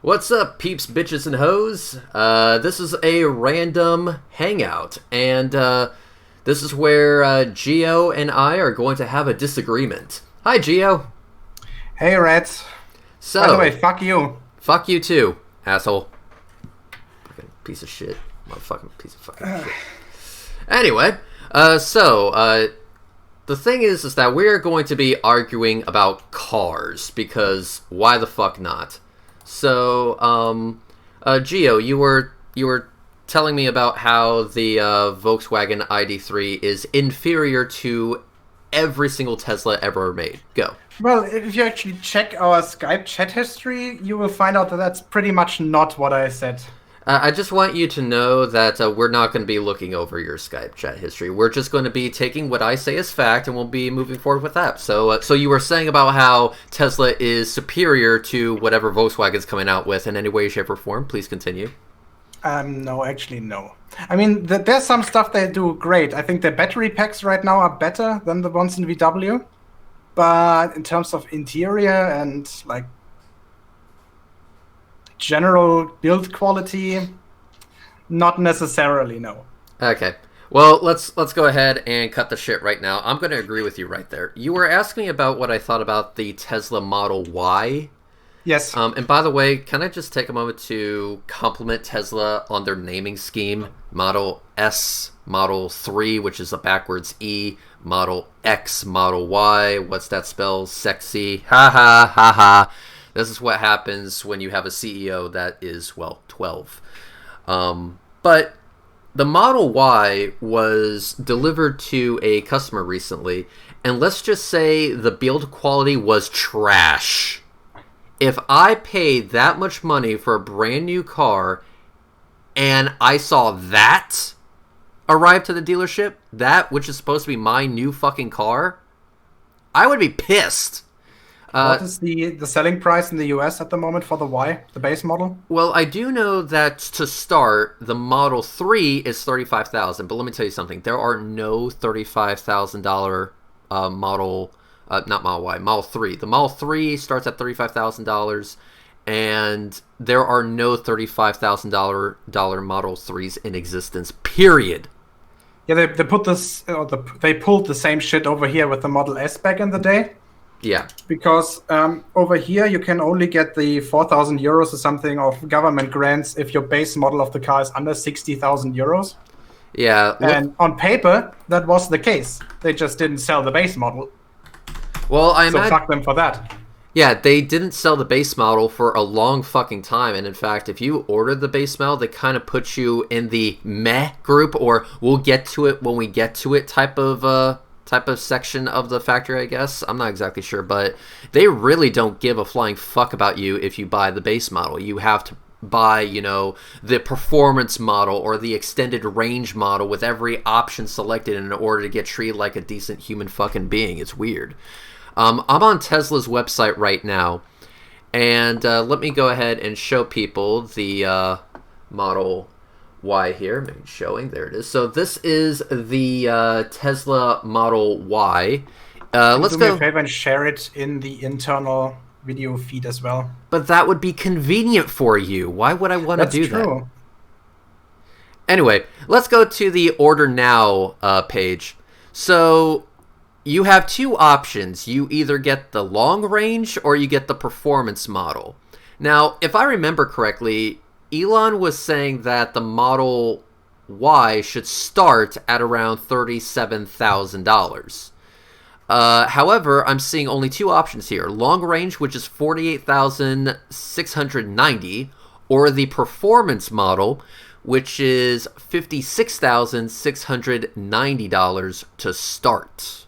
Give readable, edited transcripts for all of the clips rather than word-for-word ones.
What's up, peeps, bitches, and hoes? This is a random hangout, and this is where Geo and I are going to have a disagreement. Hi, Geo. Hey, Reds. By the way, So, fuck you. fuck you too, asshole. Fucking piece of shit. Motherfucking piece of fucking shit. Anyway, the thing is that we're going to be arguing about cars, because why the fuck not? Geo, you were telling me about how the Volkswagen ID3 is inferior to every single Tesla ever made. Go. Well, if you actually check our Skype chat history, you will find out that that's pretty much not what I said. I just want you to know that we're not going to be looking over your Skype chat history. We're just going to be taking what I say as fact, and we'll be moving forward with that. So you were saying about how Tesla is superior to whatever Volkswagen's coming out with in any way, shape, or form. Please continue. No, actually, no. I mean, there's some stuff they do great. I think the battery packs right now are better than the ones in VW. But in terms of interior and, like, general build quality, not necessarily, no. Okay. Well, let's go ahead and cut the shit right now. I'm going to agree with you right there. You were asking me about what I thought about the Tesla Model Y. Yes. And by the way, can I just take a moment to compliment Tesla on their naming scheme? Model S, Model 3, which is a backwards E, Model X, Model Y. What's that spell? Sexy. Ha ha ha ha. This is what happens when you have a CEO that is, well, 12. But the Model Y was delivered to a customer recently, and let's just say the build quality was trash. If I paid that much money for a brand new car and I saw that arrive to the dealership, that which is supposed to be my new fucking car, I would be pissed. What is the selling price in the US at the moment for the Y, the base model? Well, I do know that to start, the Model 3 is $35,000, but let me tell you something. There are no $35,000 model, not Model Y, Model 3. The Model 3 starts at $35,000, and there are no $35,000 Model 3s in existence, period. Yeah, they put this. They pulled the same shit over here with the Model S back in the day. Yeah. Because over here you can only get the 4,000 euros or something of government grants if your base model of the car is under 60,000 euros. Yeah. And on paper, that was the case. They just didn't sell the base model. Well, So fuck them for that. Yeah, they didn't sell the base model for a long fucking time, and in fact, if you ordered the base model, they kind of put you in the meh group, or we'll get to it when we get to it type of section of the factory, I guess. I'm not exactly sure, but they really don't give a flying fuck about you if you buy the base model. You have to buy, the performance model or the extended range model with every option selected in order to get treated like a decent human fucking being. It's weird. I'm on Tesla's website right now, and let me go ahead and show people the Model Y here. Maybe showing. There it is. So this is the Tesla Model Y. Let's Do me go. a favor and share it in the internal video feed as well. But that would be convenient for you. Why would I want to do That's true. that? Anyway, let's go to the Order Now page. So you have two options. You either get the long range or you get the performance model. Now, if I remember correctly, Elon was saying that the Model Y should start at around $37,000. However, I'm seeing only two options here. Long range, which is $48,690, or the performance model, which is $56,690 to start.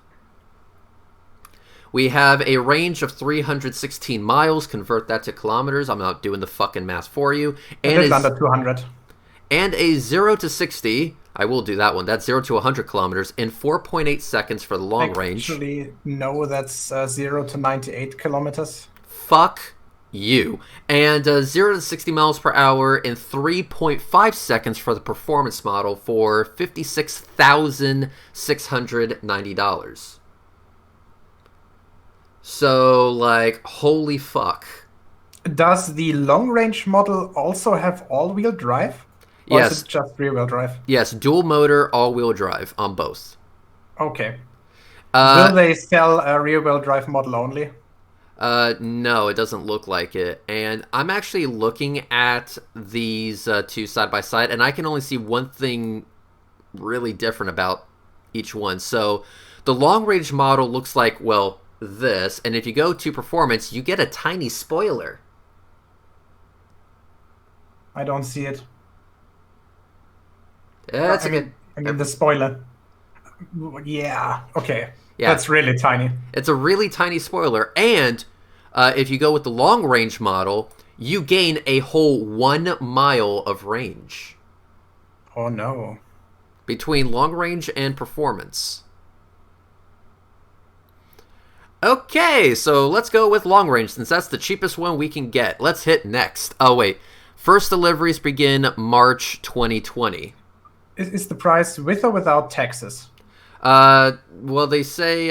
We have a range of 316 miles. Convert that to kilometers. I'm not doing the fucking math for you. And it's under 200. And a 0 to 60. I will do that one. That's 0 to 100 kilometers in 4.8 seconds for the long range. Actually, no, that's 0 to 98 kilometers. Fuck you. And 0 to 60 miles per hour in 3.5 seconds for the performance model for $56,690. So, like, holy fuck. Does the long-range model also have all-wheel drive? Or is Yes, it just rear-wheel drive? yes, dual motor, all-wheel drive on both. Okay. Uh, Will they sell a rear-wheel drive model only? no, it doesn't look like it. And I'm actually looking at these two side by side, and I can only see one thing really different about each one. So the long range model looks like, well, this. And if you go to performance, you get a tiny spoiler. I don't see it. Yeah, it's I a good. mean, the spoiler. Yeah. Okay. Yeah, That's really tiny. it's a really tiny spoiler. And if you go with the long range model, you gain a whole 1 mile of range Oh no. between long range and performance. Okay, so let's go with long range since that's the cheapest one we can get. Let's hit next. Oh, wait. First deliveries begin March 2020. Is the price with or without taxes? Well, they say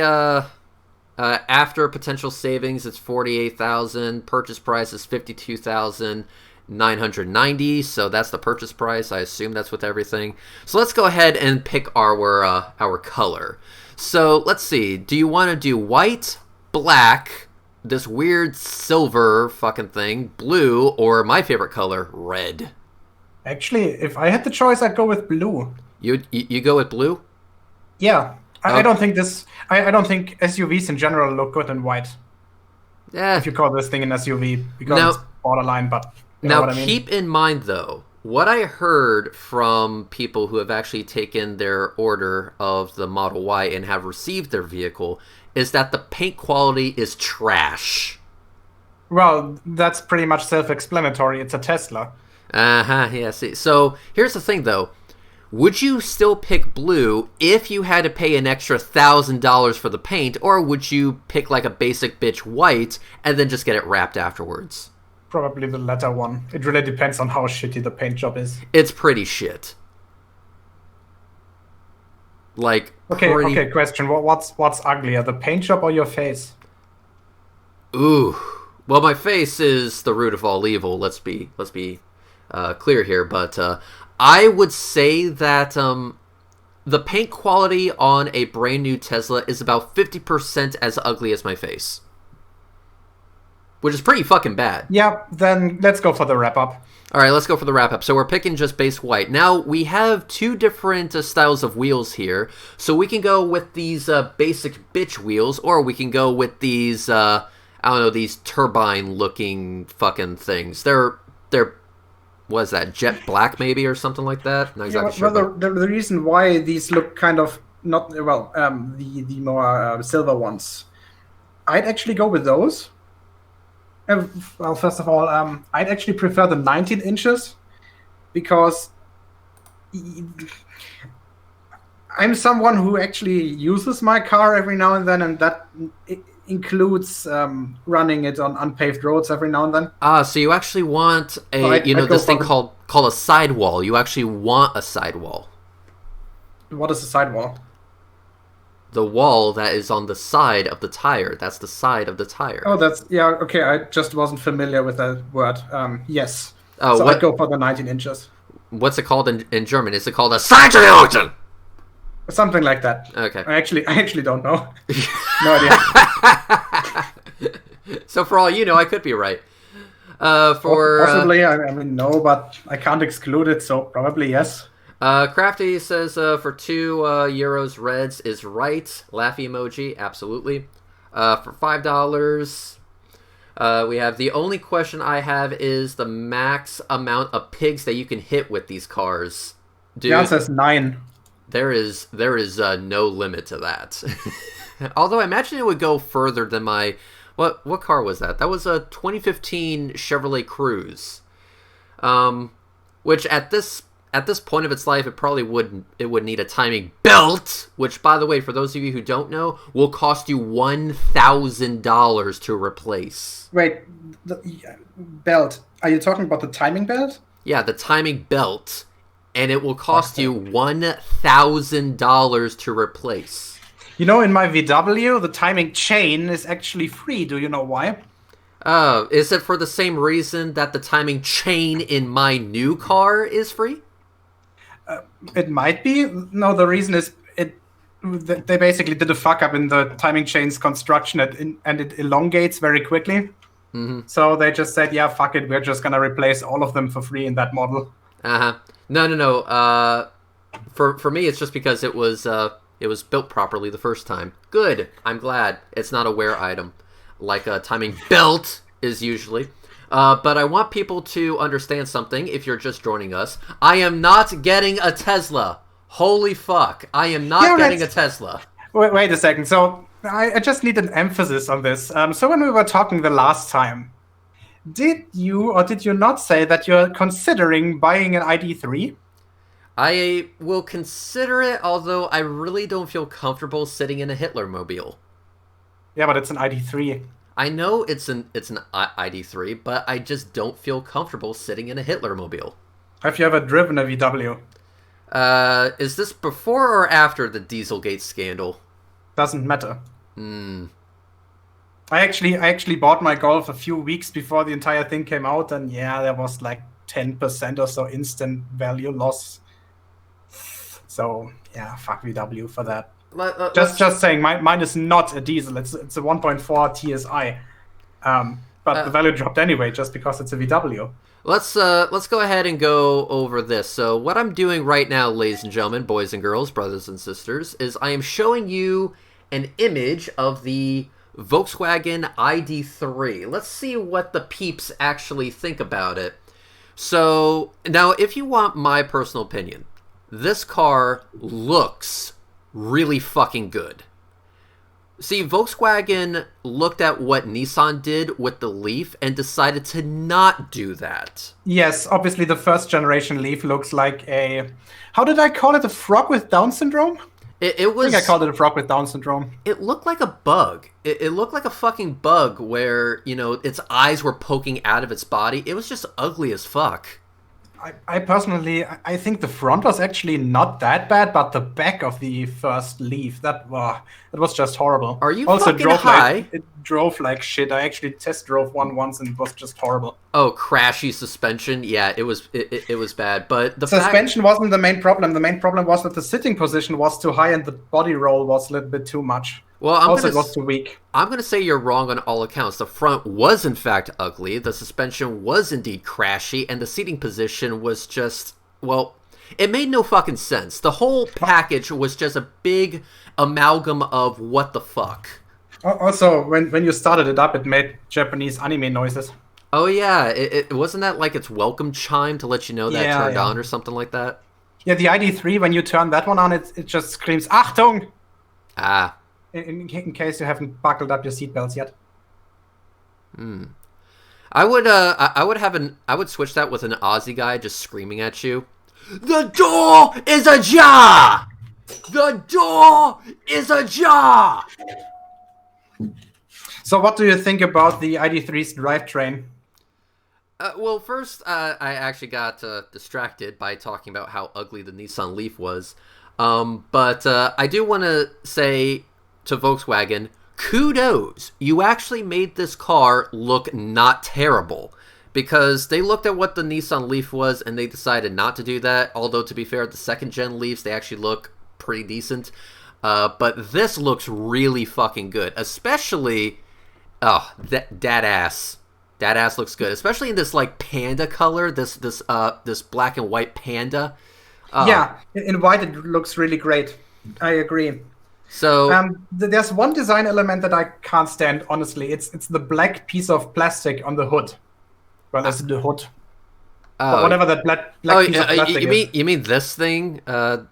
after potential savings, it's 48,000. Purchase price is 52,990. So that's the purchase price. I assume that's with everything. So let's go ahead and pick our color. So let's see. Do you want to do white, black, this weird silver fucking thing, blue, or my favorite color, red? Actually, if I had the choice, I'd go with blue. You go with blue? Yeah. I Okay. don't think this. I don't think SUVs in general look good in white. Yeah. If you call this thing an SUV, because Now, it's borderline, but you know Now, what I mean. keep in mind, though, what I heard from people who have actually taken their order of the Model Y and have received their vehicle is that the paint quality is trash. Well, that's pretty much self-explanatory. It's a Tesla. Yeah, see. So, here's the thing, though. Would you still pick blue if you had to pay an extra $1,000 for the paint, or would you pick like a basic bitch white and then just get it wrapped afterwards? Probably the latter one. It really depends on how shitty the paint job is. It's pretty shit. Like, Okay, pretty. okay. Question: what's uglier, the paint job or your face? Ooh. Well, my face is the root of all evil. Let's be clear here, but I would say that the paint quality on a brand new Tesla is about 50% as ugly as my face, which is pretty fucking bad. Yeah, then let's go for the wrap up. All right, let's go for the wrap up. So we're picking just base white. Now we have two different styles of wheels here. So we can go with these basic bitch wheels, or we can go with these I don't know, these turbine looking fucking things. They're what is that, jet black maybe or something like that? Not exactly sure. Well, the reason why these look kind of not well, the more silver ones, I'd actually go with those. Well, first of all, I'd actually prefer the 19 inches because I'm someone who actually uses my car every now and then, and that includes running it on unpaved roads every now and then. So you actually want a, So I'd this thing called a sidewall. You actually want a sidewall. What is a sidewall? The wall that is on the side of the tire. That's the side of the tire. Oh, that's yeah. Okay, I just wasn't familiar with that word. Yes. Oh, so what? I'd go for the 19 inches. What's it called in German? Is it called a Seitenaugen? Something like that. Okay. I actually don't know. No idea. So for all you know, I could be right. Possibly, I mean no, but I can't exclude it. So probably yes. Crafty says for €2 reds is right. Laughy emoji, absolutely. For $5, we have the only question I have is the max amount of pigs that you can hit with these cars. Dude, The answer is 9. there is no limit to that. Although I imagine it would go further than my what car was that? That was a 2015 Chevrolet Cruze, which at this point of its life, it probably would need a timing belt. Which, by the way, for those of you who don't know, will cost you $1,000 to replace. Wait, the belt. Are you talking about the timing belt? Yeah, the timing belt, and it will cost you $1,000 to replace. You know, in my VW, the timing chain is actually free. Do you know why? Is it for the same reason that the timing chain in my new car is free? It might be. No, the reason is they basically did a fuck up in the timing chain's construction, and it elongates very quickly. Mm-hmm. So they just said, yeah, fuck it, we're just gonna replace all of them for free in that model. Uh-huh. No. For me, it's just because it was built properly the first time. Good. I'm glad it's not a wear item, like a timing belt is usually. But I want people to understand something. If you're just joining us, I am not getting a Tesla. Holy fuck! I am not getting a Tesla. Wait a second. So I just need an emphasis on this. So when we were talking the last time, did you or did you not say that you're considering buying an ID3? I will consider it, although I really don't feel comfortable sitting in a Hitler mobile. Yeah, but it's an ID3. I know it's an ID3, but I just don't feel comfortable sitting in a Hitler mobile. Have you ever driven a VW? Is this before or after the Dieselgate scandal? Doesn't matter. Hmm. I actually bought my Golf a few weeks before the entire thing came out, and yeah, there was like 10% or so instant value loss. So yeah, fuck VW for that. Just saying, mine is not a diesel. It's a 1.4 TSI. But the value dropped anyway, just because it's a VW. Let's go ahead and go over this. So what I'm doing right now, ladies and gentlemen, boys and girls, brothers and sisters, is I am showing you an image of the Volkswagen ID3. Let's see what the peeps actually think about it. So now, if you want my personal opinion, this car looks really fucking good. See, Volkswagen looked at what Nissan did with the Leaf and decided to not do that. Yes, obviously the first generation Leaf looks like a... How did I call it? A frog with Down syndrome? It was... I think I called it a frog with Down syndrome. It looked like a bug. It looked like a fucking bug where, you know, its eyes were poking out of its body. It was just ugly as fuck. I personally, I think the front was actually not that bad, but the back of the first Leaf, that was just horrible. Are you also fucking high? It drove like shit. I actually test drove one once, and it was just horrible. Oh, crashy suspension. Yeah, it was bad. But the suspension wasn't the main problem. The main problem was that the sitting position was too high, and the body roll was a little bit too much. Well, it was too weak. I'm going to say you're wrong on all accounts. The front was, in fact, ugly. The suspension was indeed crashy. And the seating position was just, well, it made no fucking sense. The whole package was just a big amalgam of what the fuck. Also, when you started it up, it made Japanese anime noises. Oh, yeah. It wasn't that like its welcome chime to let you know that turned on or something like that? Yeah, the ID3, when you turn that one on, it just screams, Achtung! Ah. In case you haven't buckled up your seatbelts yet. I would switch that with an Aussie guy just screaming at you. The door is ajar! The door is ajar! So what do you think about the ID3's drivetrain? Well, first, I actually got distracted by talking about how ugly the Nissan Leaf was. But I do want to say to Volkswagen, kudos. You actually made this car look not terrible. Because they looked at what the Nissan Leaf was and they decided not to do that. Although, to be fair, the second-gen Leafs, they actually look pretty decent. But this looks really fucking good. Especially, that ass. That ass looks good. Especially in this, like, panda color. This black and white panda. Yeah, in white it looks really great. I agree. So there's one design element that I can't stand, honestly. It's the black piece of plastic on the hood. Well, that's the hood. But whatever that black piece of plastic is. You mean this thing? Yeah,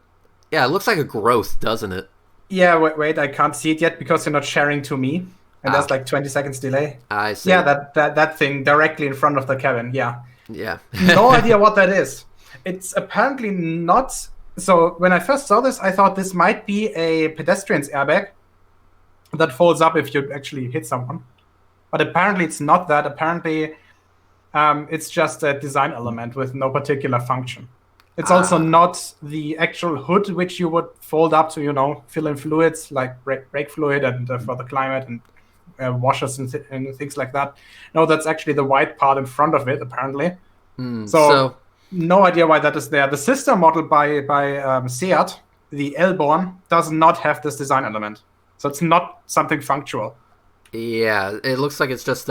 it looks like a growth, doesn't it? Yeah, wait, I can't see it yet because you're not sharing to me. And there's like 20 seconds delay. I see. Yeah, that thing directly in front of the cabin, yeah. Yeah. No idea what that is. It's apparently not... So when I first saw this, I thought this might be a pedestrian's airbag that folds up if you actually hit someone. But apparently it's not that. Apparently it's just a design element with no particular function. It's also not the actual hood, which you would fold up to, fill in fluids like brake fluid and for the climate and washers and things like that. No, that's actually the white part in front of it, apparently. So So no idea why that is there. The sister model by Seat, the Elborn, does not have this design element. So it's not something functional. yeah, it looks like it's just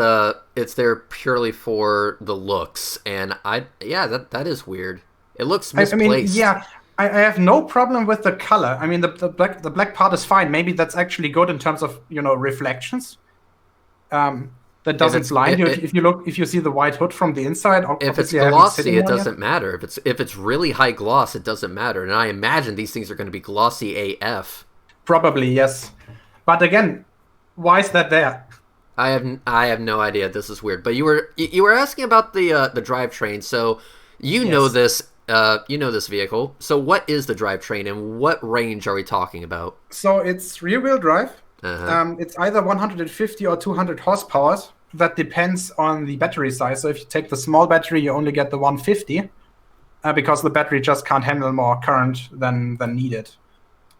it's there purely for the looks, and that is weird. It looks I mean, misplaced. yeah, I have no problem with the color. I mean, the black part is fine. Maybe that's actually good in terms of reflections. That doesn't blind you. If you see the white hood from the inside, if it's obviously I haven't seen glossy, it one yet. doesn't matter. If it's really high gloss, it doesn't matter. And I imagine these things are going to be glossy AF. Probably yes, but again, why is that there? I have no idea. This is weird. But you were asking about the drivetrain. So know Yes. this this vehicle. So what is the drivetrain and what range are we talking about? So it's rear-wheel drive. Uh-huh. It's either 150 or 200 horsepower. That depends on the battery size. So if you take the small battery, you only get the 150 because the battery just can't handle more current than needed.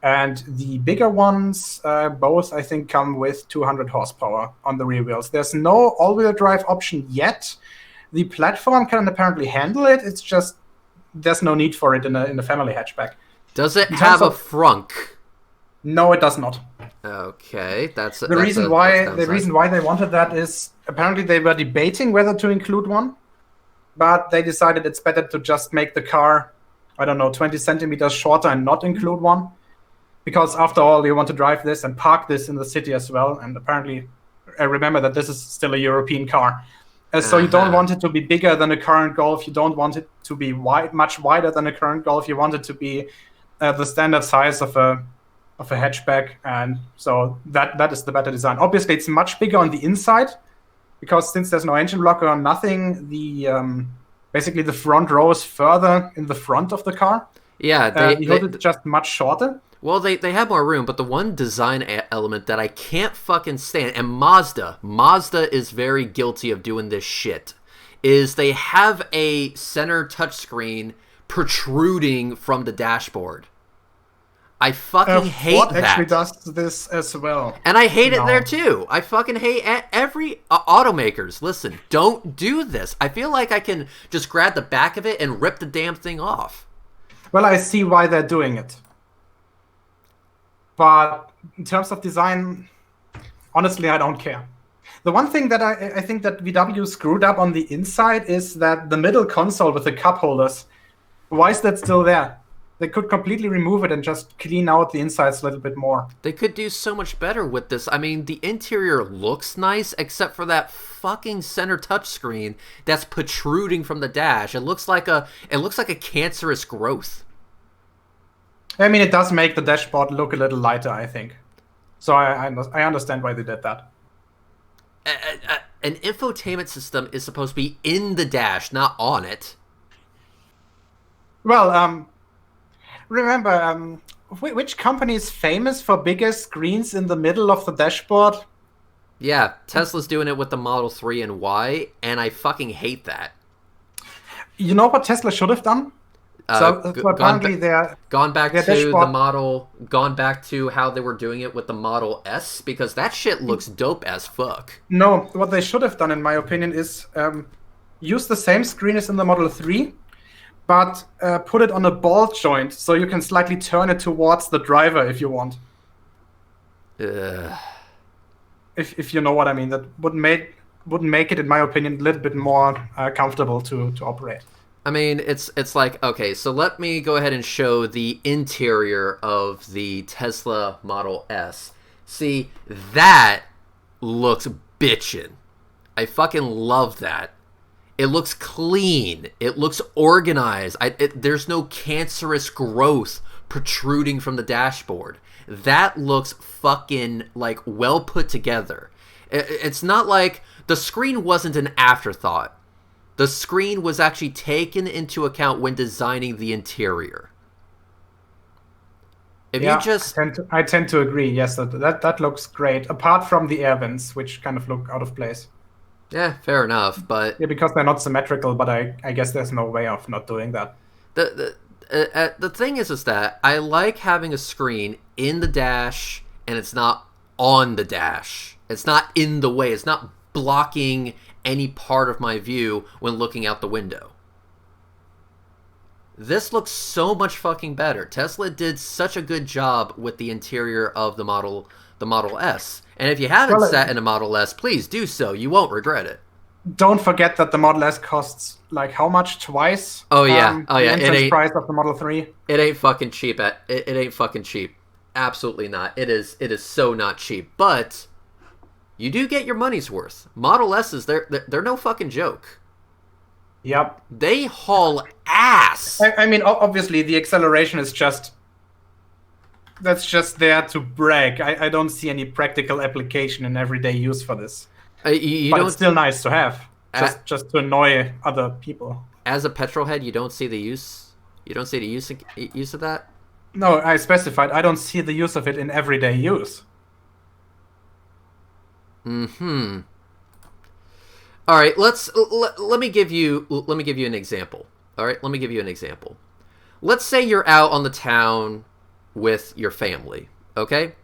And the bigger ones, both I think come with 200 horsepower on the rear wheels. There's no all-wheel drive option yet. The platform can apparently handle it. It's just there's no need for it in a family hatchback. Does it In have terms a of- frunk? No, it does not. Okay, that's The reason why they wanted that is apparently they were debating whether to include one, but they decided it's better to just make the car, I don't know, 20 centimeters shorter and not include one, because after all, you want to drive this and park this in the city as well. And apparently, I remember that this is still a European car, so you don't want it to be bigger than a current Golf. You don't want it to be much wider than a current Golf. You want it to be the standard size of a hatchback, and so that is the better design. Obviously, it's much bigger on the inside because since there's no engine blocker or nothing, the basically the front row is further in the front of the car. Yeah, The hood is just much shorter. well, they have more room, but the one design element that I can't fucking stand, and Mazda is very guilty of doing this shit, is they have a center touchscreen protruding from the dashboard. I fucking hate Ford that. actually does this as well. And I hate it No. there too. I fucking hate every automakers. Listen, don't do this. I feel like I can just grab the back of it and rip the damn thing off. Well, I see why they're doing it. But in terms of design, honestly, I don't care. The one thing that I think that VW screwed up on the inside is that the middle console with the cup holders, why is that still there? They could completely remove it and just clean out the insides a little bit more. They could do so much better with this. I mean, the interior looks nice, except for that fucking center touchscreen that's protruding from the dash. It looks like a cancerous growth. I mean, it does make the dashboard look a little lighter, I think. So I understand why they did that. An infotainment system is supposed to be in the dash, not on it. Well, remember, which company is famous for bigger screens in the middle of the dashboard? Yeah, Tesla's doing it with the Model 3 and Y, and I fucking hate that. You know what Tesla should have done? So apparently they're gone back their to the dashboard- model, gone back to how they were doing it with the Model S, because that shit looks dope as fuck. No, what they should have done, in my opinion, is use the same screen as in the Model 3, but put it on a ball joint so you can slightly turn it towards the driver if you want. Ugh. If you know what I mean, that wouldn't make it, in my opinion, a little bit more comfortable to operate. I mean, it's like, okay, so let me go ahead and show the interior of the Tesla Model S. See, that looks bitchin'. I fucking love that. It looks clean. It looks organized. There's no cancerous growth protruding from the dashboard. That looks fucking, like, well put together. It's not like the screen wasn't an afterthought. The screen was actually taken into account when designing the interior. If Yeah, you just... I tend to agree. Yes, that looks great. Apart from the air vents, which kind of look out of place. Yeah, fair enough, but... Yeah, because they're not symmetrical. But I guess there's no way of not doing that. The thing is that I like having a screen in the dash and it's not on the dash. It's not in the way. It's not blocking any part of my view when looking out the window. This looks so much fucking better. Tesla did such a good job with the interior of the Model S. And if you haven't sat in a Model S, please do so. You won't regret it. Don't forget that the Model S costs like how much? Twice? Oh yeah, the entrance price of the Model 3. It ain't fucking cheap. It ain't fucking cheap. Absolutely not. It is so not cheap. But you do get your money's worth. Model S's, they're no fucking joke. Yep. They haul ass. I mean, obviously, the acceleration is that's just there to brag. I don't see any practical application in everyday use for this. But it's still nice to have, just to annoy other people. As a petrol head, you don't see the use. You don't see the use of that. No, I specified. I don't see the use of it in everyday use. Hmm. All right, let me give you an example. All right, let me give you an example. Let's say you're out on the town with your family, okay?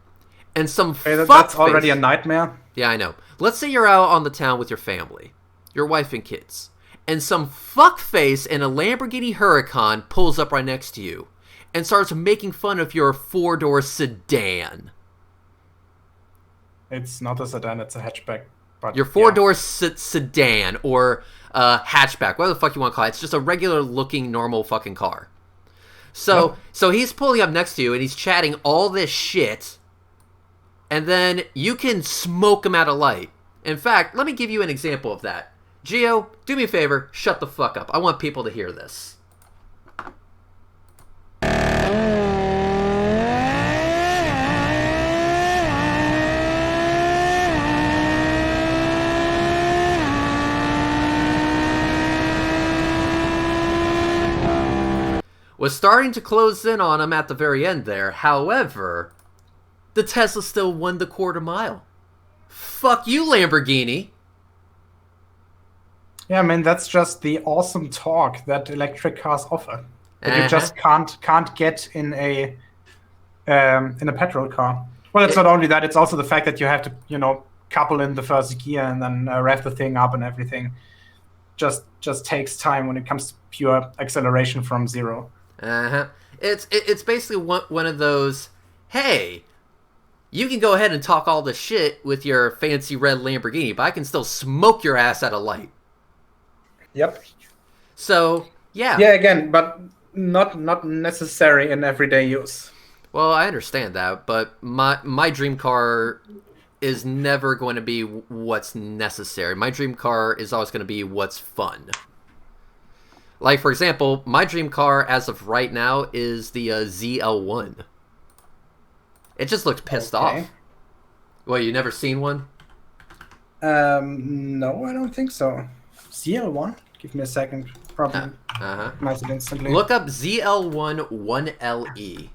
And that's already a nightmare. Yeah, I know. Let's say you're out on the town with your family, your wife and kids, and some fuckface in a Lamborghini Huracan pulls up right next to you and starts making fun of your 4-door sedan. It's not a sedan, it's a hatchback. But your 4-door sedan or hatchback, whatever the fuck you want to call it. It's just a regular looking normal fucking car. So he's pulling up next to you and he's chatting all this shit, and then you can smoke him out of light. In fact, let me give you an example of that. Geo, do me a favor, shut the fuck up. I want people to hear this. Was starting to close in on him at the very end there. However, the Tesla still won the quarter mile. Fuck you, Lamborghini. Yeah, I mean, that's just the awesome torque that electric cars offer. That you just can't get in a petrol car. Well, it's not only that, it's also the fact that you have to, couple in the first gear and then rev the thing up and everything. Just takes time when it comes to pure acceleration from zero. It's basically one of those, hey, you can go ahead and talk all the shit with your fancy red Lamborghini, but I can still smoke your ass out of light. Yep. So, yeah. Yeah, again, but not necessary in everyday use. Well, I understand that, but my dream car is never going to be what's necessary. My dream car is always going to be what's fun. Like, for example, my dream car as of right now is the ZL1. It just looks pissed off. Well, you never seen one? No, I don't think so. ZL1? Give me a second. Probably. Nice it instantly. Look up ZL1 1LE.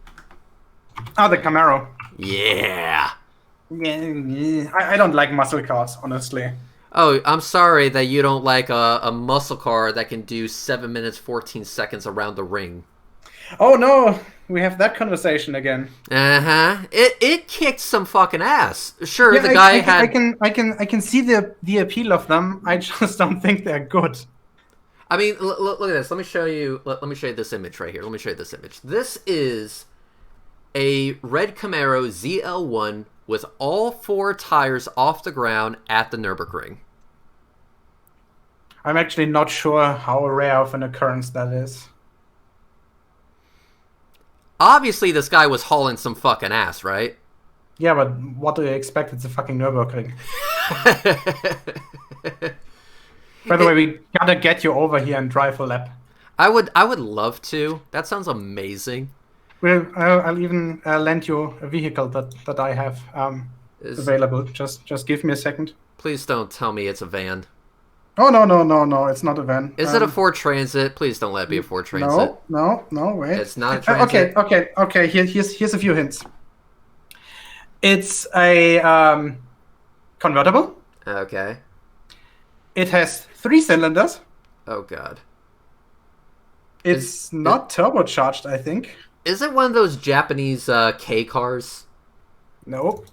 Oh, the Camaro. Yeah. Yeah. I don't like muscle cars, honestly. Oh, I'm sorry that you don't like a muscle car that can do 7 minutes 14 seconds around the ring. Oh no, we have that conversation again. It kicked some fucking ass. Sure, yeah, the guy had. I can see the appeal of them. I just don't think they're good. I mean, look at this. Let me show you. Let me show you this image right here. Let me show you this image. This is a red Camaro ZL1 with all 4 tires off the ground at the Nürburgring. I'm actually not sure how rare of an occurrence that is. Obviously, this guy was hauling some fucking ass, right? Yeah, but what do you expect? It's a fucking Nürburgring. By the way, we gotta get you over here and drive a lap. I would love to. That sounds amazing. Well, I'll even lend you a vehicle that I have available. Just give me a second. Please don't tell me it's a van. Oh, no, it's not a van. Is it a Ford Transit? Please don't let it be a Ford Transit. No, wait. It's not a Transit? Okay. Here's a few hints. It's a convertible. Okay. It has 3 cylinders. Oh, God. It's not turbocharged, I think. Is it one of those Japanese K cars? No.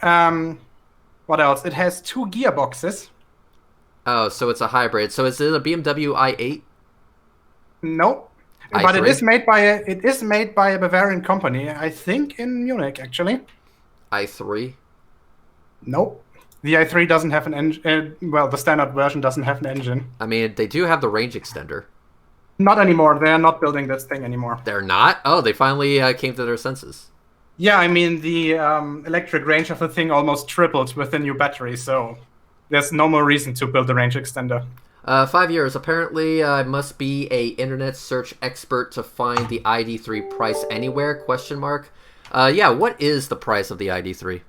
What else? It has 2 gearboxes. Oh, so it's a hybrid. So is it a BMW i8? Nope. But i3? it is made by a Bavarian company, I think in Munich actually. i3? Nope. The i3 doesn't have an engine. Well, the standard version doesn't have an engine. I mean, they do have the range extender. Not anymore. They're not building this thing anymore. They're not? Oh, they finally came to their senses. Yeah, I mean, the electric range of the thing almost tripled with the new battery, so there's no more reason to build a range extender. 5 years. Apparently, I must be a internet search expert to find the ID3 price anywhere, question mark. Yeah, what is the price of the ID3?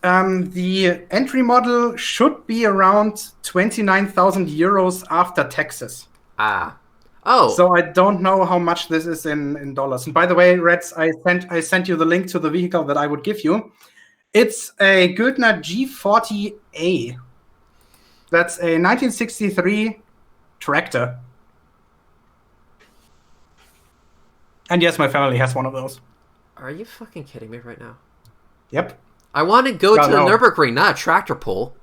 The entry model should be around 29,000 euros after taxes. Ah. Oh. So I don't know how much this is in dollars. And by the way, Reds, I sent you the link to the vehicle that I would give you. It's a Goodner G40A. That's a 1963 tractor. And yes, my family has one of those. Are you fucking kidding me right now? Yep. I want to go to the Nürburgring, not a tractor pull.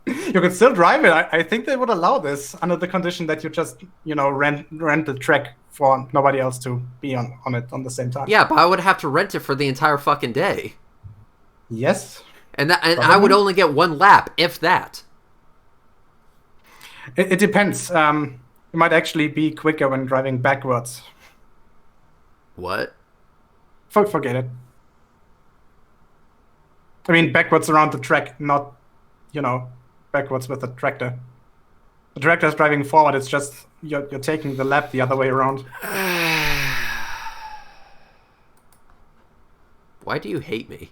You can still drive it. I think they would allow this under the condition that you just, rent the track for nobody else to be on it on the same time. Yeah, but I would have to rent it for the entire fucking day. Yes. And I would only get one lap, if that. It depends. It might actually be quicker when driving backwards. What? Forget it. I mean, backwards around the track, not, backwards with the tractor. The tractor is driving forward. It's just you're taking the lap the other way around. Why do you hate me?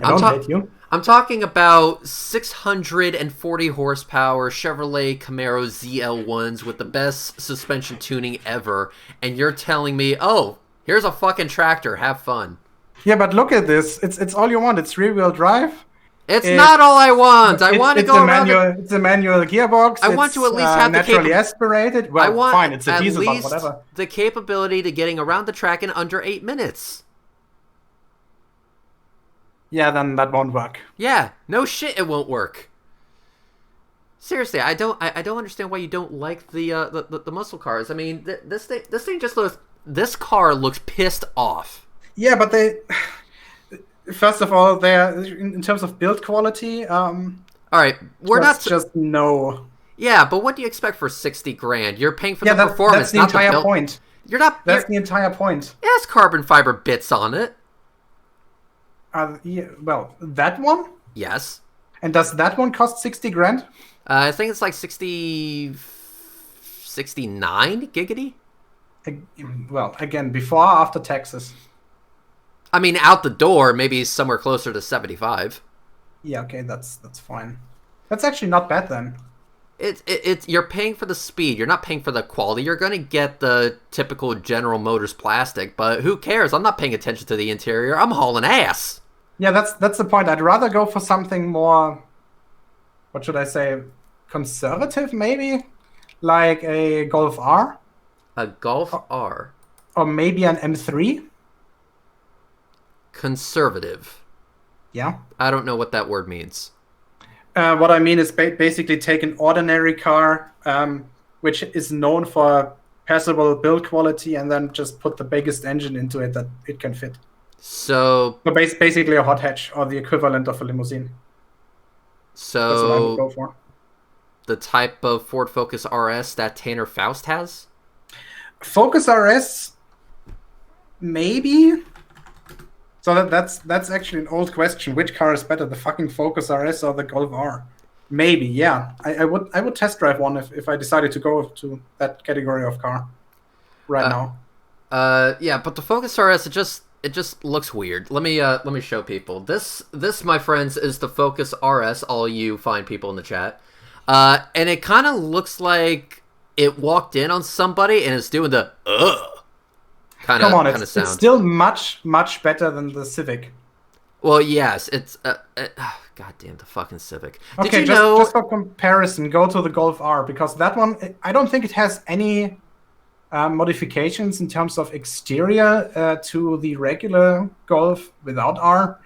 I don't hate you. I'm talking about 640 horsepower Chevrolet Camaro ZL1s with the best suspension tuning ever, and you're telling me, oh, here's a fucking tractor, have fun. Yeah, but look at this. It's all you want. It's rear-wheel drive. It's not all I want. I want to go around. It's a manual gearbox. I want to at least have naturally aspirated. Well, I want fine. It's a diesel, but whatever. The capability to getting around the track in under 8 minutes. Yeah, then that won't work. Yeah, no shit, it won't work. Seriously, I don't understand why you don't like the muscle cars. I mean, this thing just looks. This car looks pissed off. Yeah, but they. First of all, they're in terms of build quality. All right, we're not just no. Yeah, but what do you expect for 60 grand? You're paying for the performance, that's the not entire the point. You're not. That's the entire point. It has carbon fiber bits on it. Yeah, well, that one? Yes. And does that one cost 60 grand? I think it's like 69 giggity. Well, again, before or after taxes? I mean, out the door, maybe somewhere closer to 75. Yeah, okay, that's fine. That's actually not bad then. It's you're paying for the speed. You're not paying for the quality. You're going to get the typical General Motors plastic, but who cares? I'm not paying attention to the interior. I'm hauling ass. Yeah, that's the point. I'd rather go for something more, what should I say, conservative maybe? Like a Golf R? A Golf R? Or maybe an M3? Conservative. Yeah. I don't know what that word means. What I mean is basically take an ordinary car, which is known for passable build quality, and then just put the biggest engine into it that it can fit. So basically a hot hatch, or the equivalent of a limousine. So that's what I would go for. The type of Ford Focus RS that Tanner Faust has? Focus RS, maybe. So that's actually an old question. Which car is better, the fucking Focus RS or the Golf R? Maybe, yeah. I would test drive one if I decided to go to that category of car right now. Yeah, but the Focus RS it just looks weird. Let me show people. This my friends is the Focus RS, all you fine people in the chat. And it kind of looks like it walked in on somebody and it's doing the kind of sound. It's still much better than the Civic. Well, yes, it's god damn the fucking Civic. Okay, just for comparison, go to the Golf R, because that one, I don't think it has any modifications in terms of exterior to the regular Golf without R,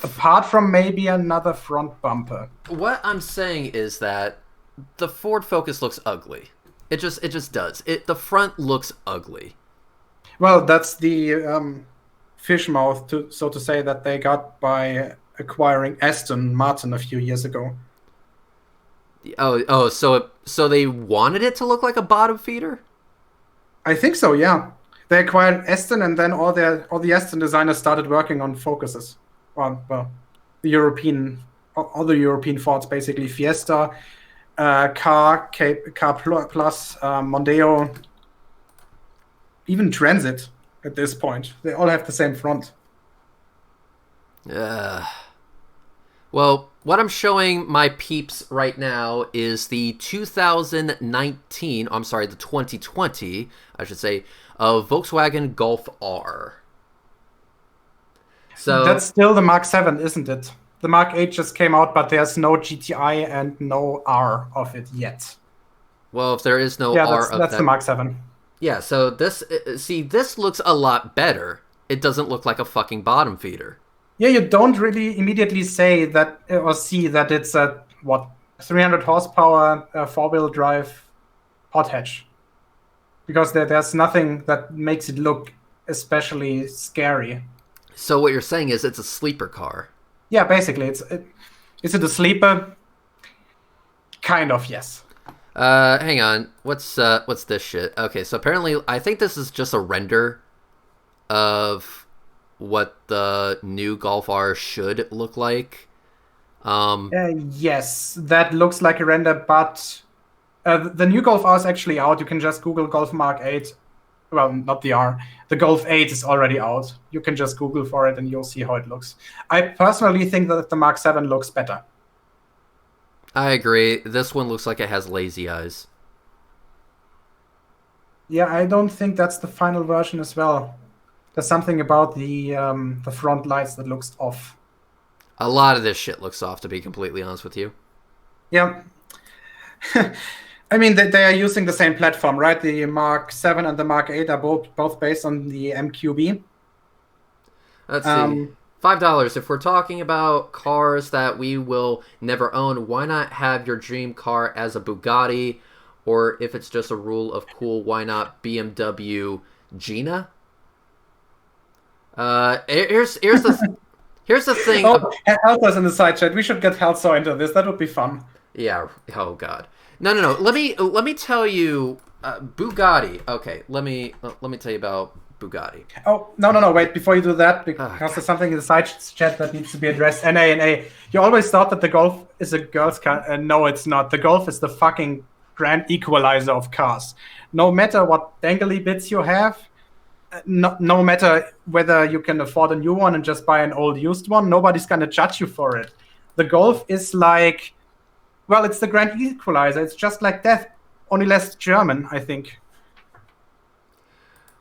apart from maybe another front bumper. What I'm saying is that the Ford Focus looks ugly. It just does. The front looks ugly. Well, that's the fish mouth, so to say, that they got by acquiring Aston Martin a few years ago. So they wanted it to look like a bottom feeder? I think so, yeah. They acquired Aston, and then all the Aston designers started working on Focuses. Well, the all the European Fords, basically Fiesta, Car Plus, Mondeo, even Transit. At this point, they all have the same front. Well, what I'm showing my peeps right now is the 2019, I'm sorry, the 2020, I should say, Volkswagen Golf R. So that's still the Mark 7, isn't it? The Mark 8 just came out, but there's no GTI and no R of it yet. Well, if there is no R of that's the Mark 7. Yeah, so this looks a lot better. It doesn't look like a fucking bottom feeder. Yeah, you don't really immediately say that or see that it's a 300 horsepower four-wheel drive hot hatch, because there's nothing that makes it look especially scary. So what you're saying is it's a sleeper car. Yeah, basically, is it a sleeper? Kind of, yes. Hang on. What's this shit? Okay, so apparently I think this is just a render of what the new Golf R should look like. Yes, that looks like a render, but the new Golf R is actually out. You can just Google Golf Mark 8. Well, not the R. The Golf 8 is already out. You can just Google for it and you'll see how it looks. I personally think that the Mark 7 looks better. I agree. This one looks like it has lazy eyes. Yeah, I don't think that's the final version as well. There's something about the front lights that looks off. A lot of this shit looks off, to be completely honest with you. Yeah. I mean, they are using the same platform, right? The Mark 7 and the Mark 8 are both based on the MQB. Let's see. $5. If we're talking about cars that we will never own, why not have your dream car as a Bugatti? Or if it's just a rule of cool, why not BMW Gina? Here's the thing. Help us in the side chat. We should get Helso into this. That would be fun. Yeah. Oh God. No. Let me tell you, Bugatti. Okay. Let me tell you about Bugatti. Oh no! Wait, before you do that, because there's something in the side chat that needs to be addressed. NA. You always thought that the Golf is a girl's car. No, it's not. The Golf is the fucking grand equalizer of cars. No matter what dangly bits you have, no matter whether you can afford a new one and just buy an old used one, nobody's gonna judge you for it. The Golf is like, well, it's the grand equalizer. It's just like death, only less German, I think.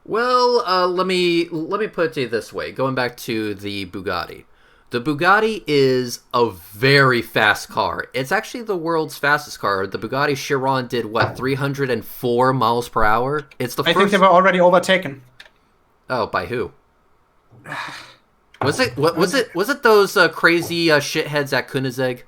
Well, let me put it to you this way. Going back to the Bugatti. The Bugatti is a very fast car. It's actually the world's fastest car. The Bugatti Chiron did, 304 miles per hour? It's the first... I think they were already overtaken. Oh, by who? Was it those crazy shitheads at Koenigsegg?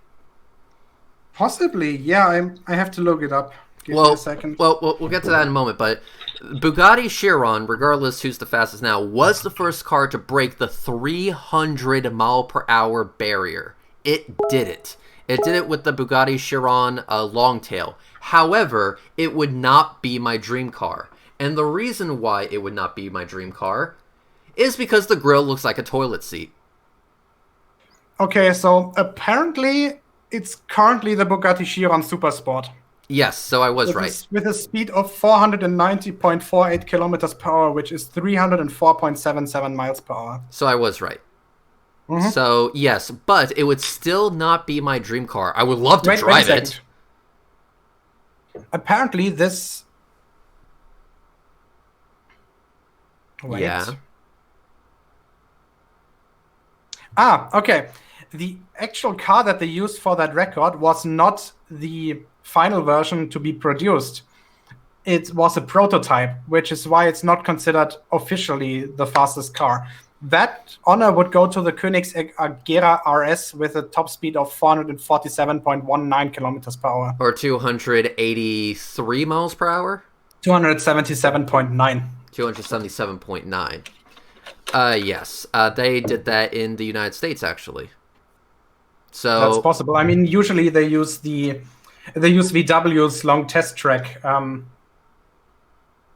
Possibly, yeah. I have to look it up. Give me a second. Well, we'll get to that in a moment, but Bugatti Chiron, regardless who's the fastest now, was the first car to break the 300 mile per hour barrier. It did it. It did it with the Bugatti Chiron Longtail. However, it would not be my dream car. And the reason why it would not be my dream car is because the grille looks like a toilet seat. Okay, so apparently it's currently the Bugatti Chiron Super Sport. Yes, so I was right. With a speed of 490.48 kilometers per hour, which is 304.77 miles per hour. So I was right. Mm-hmm. So, yes, but it would still not be my dream car. I would love to drive it. Apparently this... Wait. Yeah. Okay. The actual car that they used for that record was not the final version to be produced. it was a prototype, which is why it's not considered officially the fastest car. That honor would go to the Koenigsegg Agera RS with a top speed of 447.19 kilometers per hour. Or 283 miles per hour? 277.9. 277.9. Yes. They did that in the United States, actually. So that's possible. I mean, usually they use VW's long test track,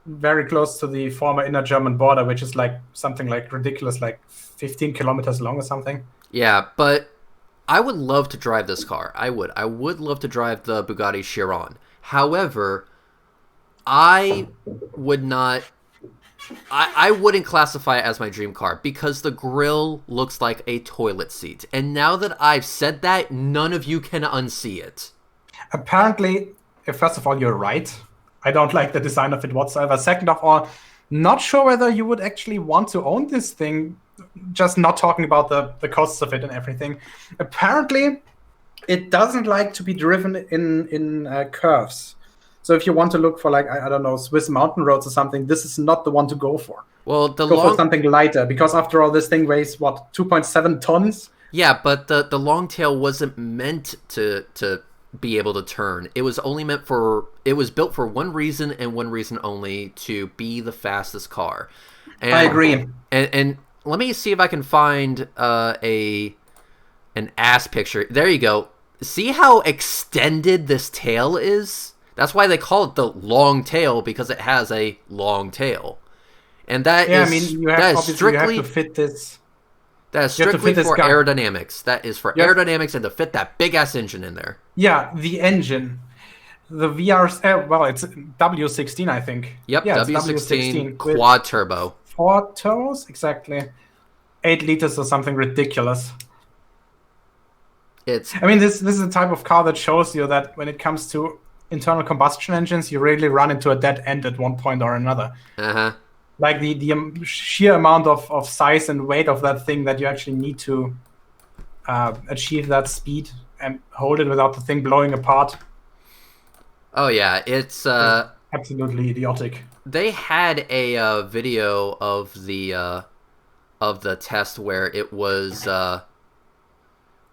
very close to the former inner German border, which is like something like ridiculous, like 15 kilometers long or something. Yeah, but I would love to drive this car. I would. I would love to drive the Bugatti Chiron. However, I would not. I wouldn't classify it as my dream car because the grille looks like a toilet seat. And now that I've said that, none of you can unsee it. Apparently, first of all, you're right. I don't like the design of it whatsoever. Second of all, not sure whether you would actually want to own this thing, just not talking about the costs of it and everything. Apparently, it doesn't like to be driven in curves. So if you want to look for, like, I don't know, Swiss mountain roads or something, this is not the one to go for. Well, go for something lighter, because after all, this thing weighs, what, 2.7 tons? Yeah, but the long tail wasn't meant to be able to turn. It was only meant for... It was built for one reason and one reason only, to be the fastest car. And, I agree. And let me see if I can find an ass picture. There you go. See how extended this tail is? That's why they call it the long tail, because it has a long tail. And that is... I mean, you have to fit this... That is strictly for aerodynamics. That is for aerodynamics and to fit that big-ass engine in there. Yeah, the engine. The VR... well, it's W16, I think. Yep, yeah, W16 quad turbo. 4 turbos? Exactly. 8 liters or something ridiculous. I mean, this is a type of car that shows you that when it comes to internal combustion engines, you really run into a dead end at one point or another. Like the sheer amount of size and weight of that thing that you actually need to achieve that speed and hold it without the thing blowing apart. Oh yeah, it's absolutely idiotic. They had a video of the test where it was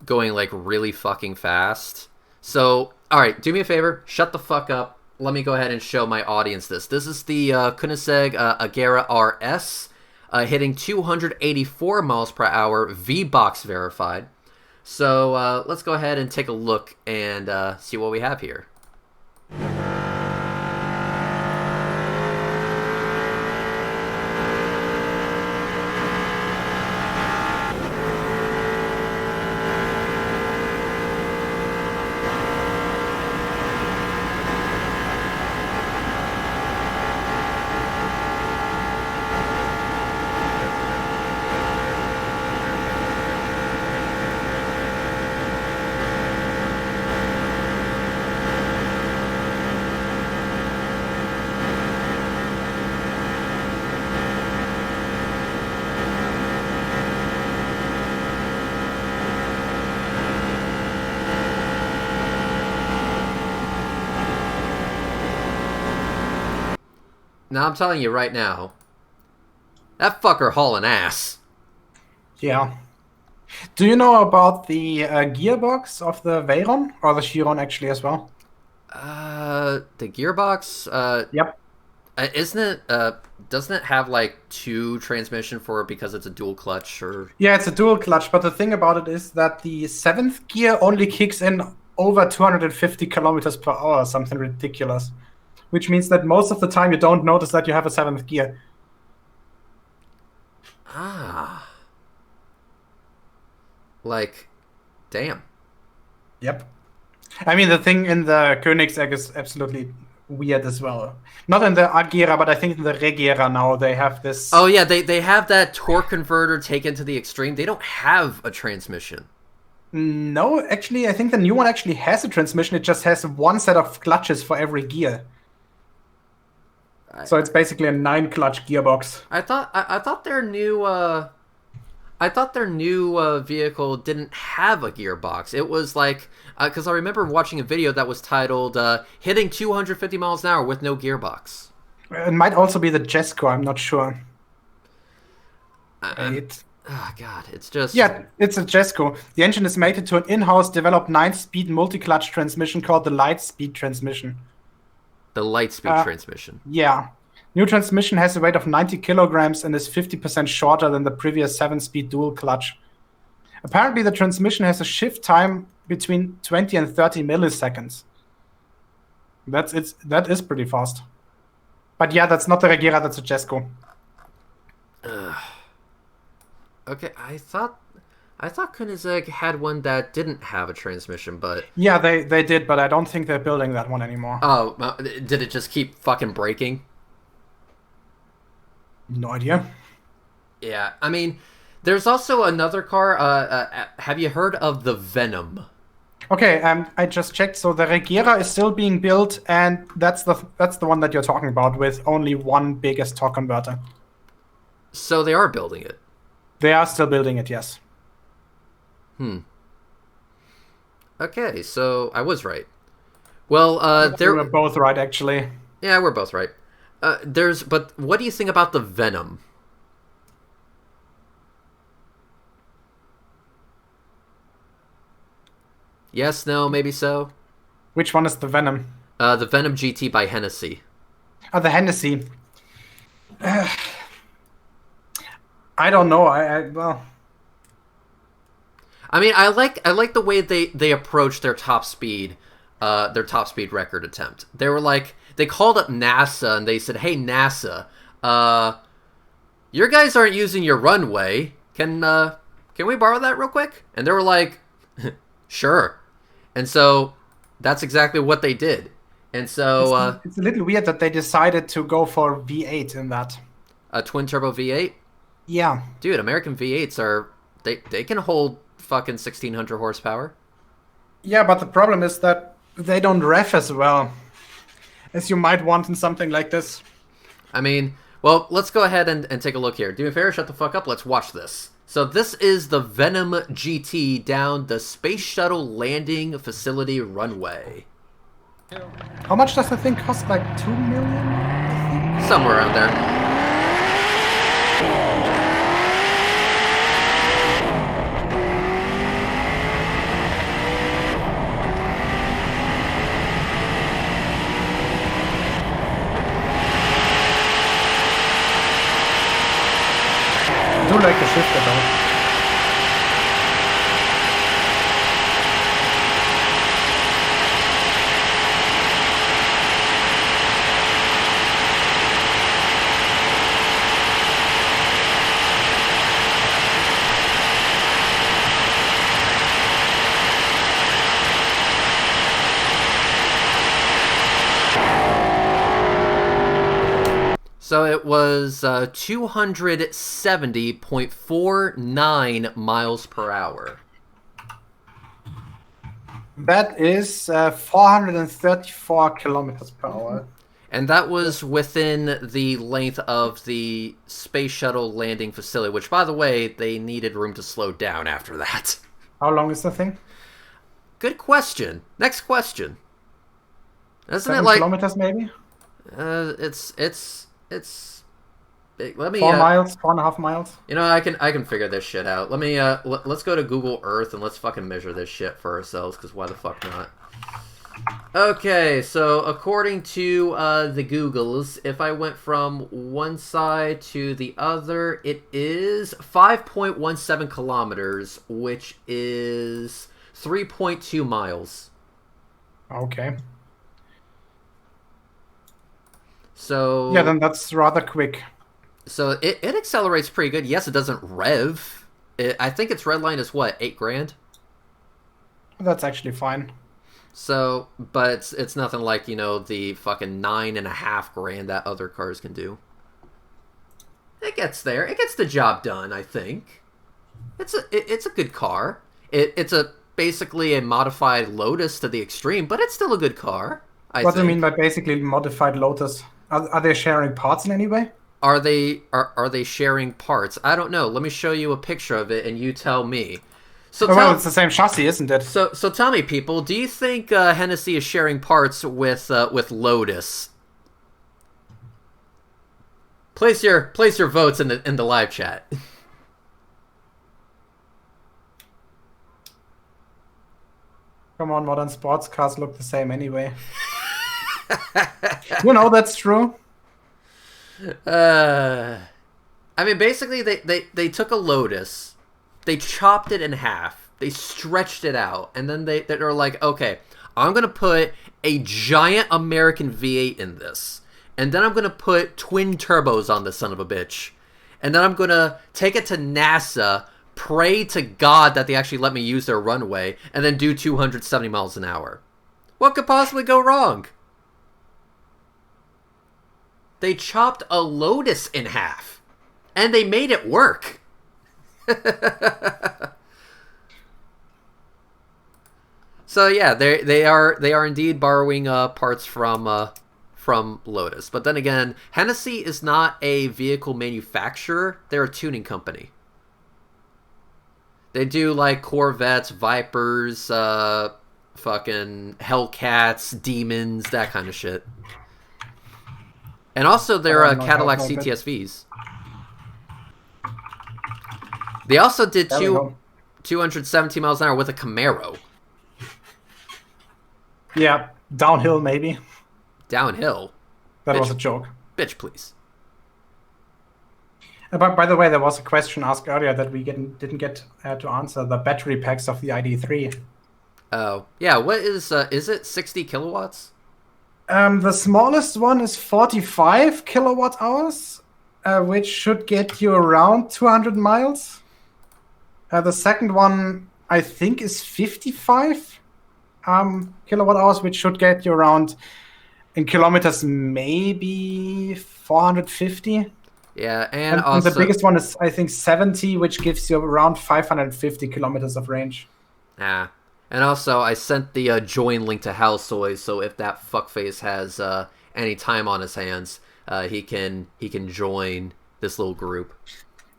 going like really fucking fast. So, all right, do me a favor, shut the fuck up. Let me go ahead and show my audience this. This is the Koenigsegg Agera RS, hitting 284 miles per hour, V-Box verified. So let's go ahead and take a look and see what we have here. Now, I'm telling you right now, that fucker hauling ass. Yeah. Do you know about the gearbox of the Veyron, or the Chiron actually as well? The gearbox? Yep. Isn't it, doesn't it have like 2 transmission for it because it's a dual clutch? Or yeah, it's a dual clutch, but the thing about it is that the 7th gear only kicks in over 250 kilometers per hour, something ridiculous. Which means that most of the time you don't notice that you have a 7th gear. Ah. Like, damn. Yep. I mean, the thing in the Koenigsegg is absolutely weird as well. Not in the Agera, but I think in the Regera now they have this... Oh yeah, they have that torque converter taken to the extreme. They don't have a transmission. No, actually, I think the new one actually has a transmission. It just has one set of clutches for every gear. So it's basically a 9-clutch gearbox. I thought their new I thought their new vehicle didn't have a gearbox. It was like, because I remember watching a video that was titled "Hitting 250 miles an hour with no gearbox." It might also be the Jesco. I'm not sure. Oh god, it's just Yeah, it's a Jesco. The engine is mated to an in-house developed 9-speed multi-clutch transmission called the Lightspeed transmission. the Lightspeed transmission. Yeah. New transmission has a weight of 90 kilograms and is 50% shorter than the previous 7-speed dual clutch. Apparently, the transmission has a shift time between 20 and 30 milliseconds. That is pretty fast. But yeah, that's not the Regera, that's a Jesco. Okay, I thought Koenigsegg had one that didn't have a transmission, but Yeah, they did, but I don't think they're building that one anymore. oh, did it just keep fucking breaking? No idea. Yeah, I mean, there's also another car. Have you heard of the Venom? Okay, I just checked. So the Regera is still being built, and that's the one that you're talking about with only one biggest torque converter. So they are building it. They are still building it, yes. Okay, so I was right. Well, We were both right, actually. yeah, we're both right. But what do you think about the Venom? Yes, no, maybe so. Which one is the Venom? The Venom GT by Hennessy. Oh, the Hennessy. I don't know. Well, I mean, I like the way they approach their top speed record attempt. They were like, they called up NASA and they said, "Hey NASA, your guys aren't using your runway. Can we borrow that real quick?" And they were like, "Sure." And so that's exactly what they did. And so it's a little weird that they decided to go for V8 in that. a twin turbo V8. Yeah. Dude, American V8s are they can hold fucking 1600 horsepower. Yeah, but the problem is that they don't rev as well as you might want in something like this. I mean, well, let's go ahead and take a look here. Do me a favor, shut the fuck up. Let's watch this. So this is the Venom GT down the Space Shuttle Landing Facility runway. How much does the thing cost? Like 2 million? I think? Somewhere around there. I do like the shifter though. So it was 270.49 miles per hour. That is 434 kilometers per hour. And that was within the length of the Space Shuttle Landing Facility, which, by the way, they needed room to slow down after that. How long is the thing? Good question. Next question. Isn't 7 it like kilometers maybe? It's let me 4 miles, 4.5 miles. You know, I can figure this shit out. Let me let's go to Google Earth and let's fucking measure this shit for ourselves, because why the fuck not? Okay, so according to the Googles, if I went from one side to the other, it is 5.17 kilometers, which is 3.2 miles. Okay. So Yeah, then that's rather quick. So it accelerates pretty good. Yes, it doesn't rev. I think its red line is what, $8,000? That's actually fine. So, but it's nothing like, you know, the fucking $9,500 that other cars can do. It gets there. It gets the job done, I think. It's a good car. It's basically a modified Lotus to the extreme, but it's still a good car. What do you mean by basically modified Lotus? Are they sharing parts in any way? are they sharing parts? I don't know. Let me show you a picture of it, and you tell me. So well, it's the same chassis, isn't it? So tell me, people, do you think Hennessy is sharing parts with Lotus? Place your votes in the live chat. Come on, modern sports cars look the same anyway. You know, that's true. I mean, basically, they took a Lotus, they chopped it in half, they stretched it out, and then they're like, okay, I'm gonna put a giant American V8 in this, and then I'm gonna put twin turbos on this son of a bitch, and then I'm gonna take it to NASA, pray to God that they actually let me use their runway, and then do 270 miles an hour. What could possibly go wrong? They chopped a Lotus in half, and they made it work. So yeah, they are indeed borrowing parts from Lotus. But then again, Hennessy is not a vehicle manufacturer; they're a tuning company. They do like Corvettes, Vipers, fucking Hellcats, Demons, that kind of shit. And also they're Cadillac CTSVs. They also did 217 miles an hour with a Camaro. Yeah, downhill maybe. Downhill? That was a joke. Bitch, please. But by the way, there was a question asked earlier that we didn't get to answer. The battery packs of the ID3. Oh, yeah. What is it 60 kilowatts? The smallest one is 45 kilowatt hours, which should get you around 200 miles. The second one, I think, is 55 kilowatt hours, which should get you around, in kilometers, maybe 450. Yeah, and also the biggest one is, I think, 70, which gives you around 550 kilometers of range. Ah. And also, I sent the join link to Halsoy, so if that fuckface has any time on his hands, he can join this little group.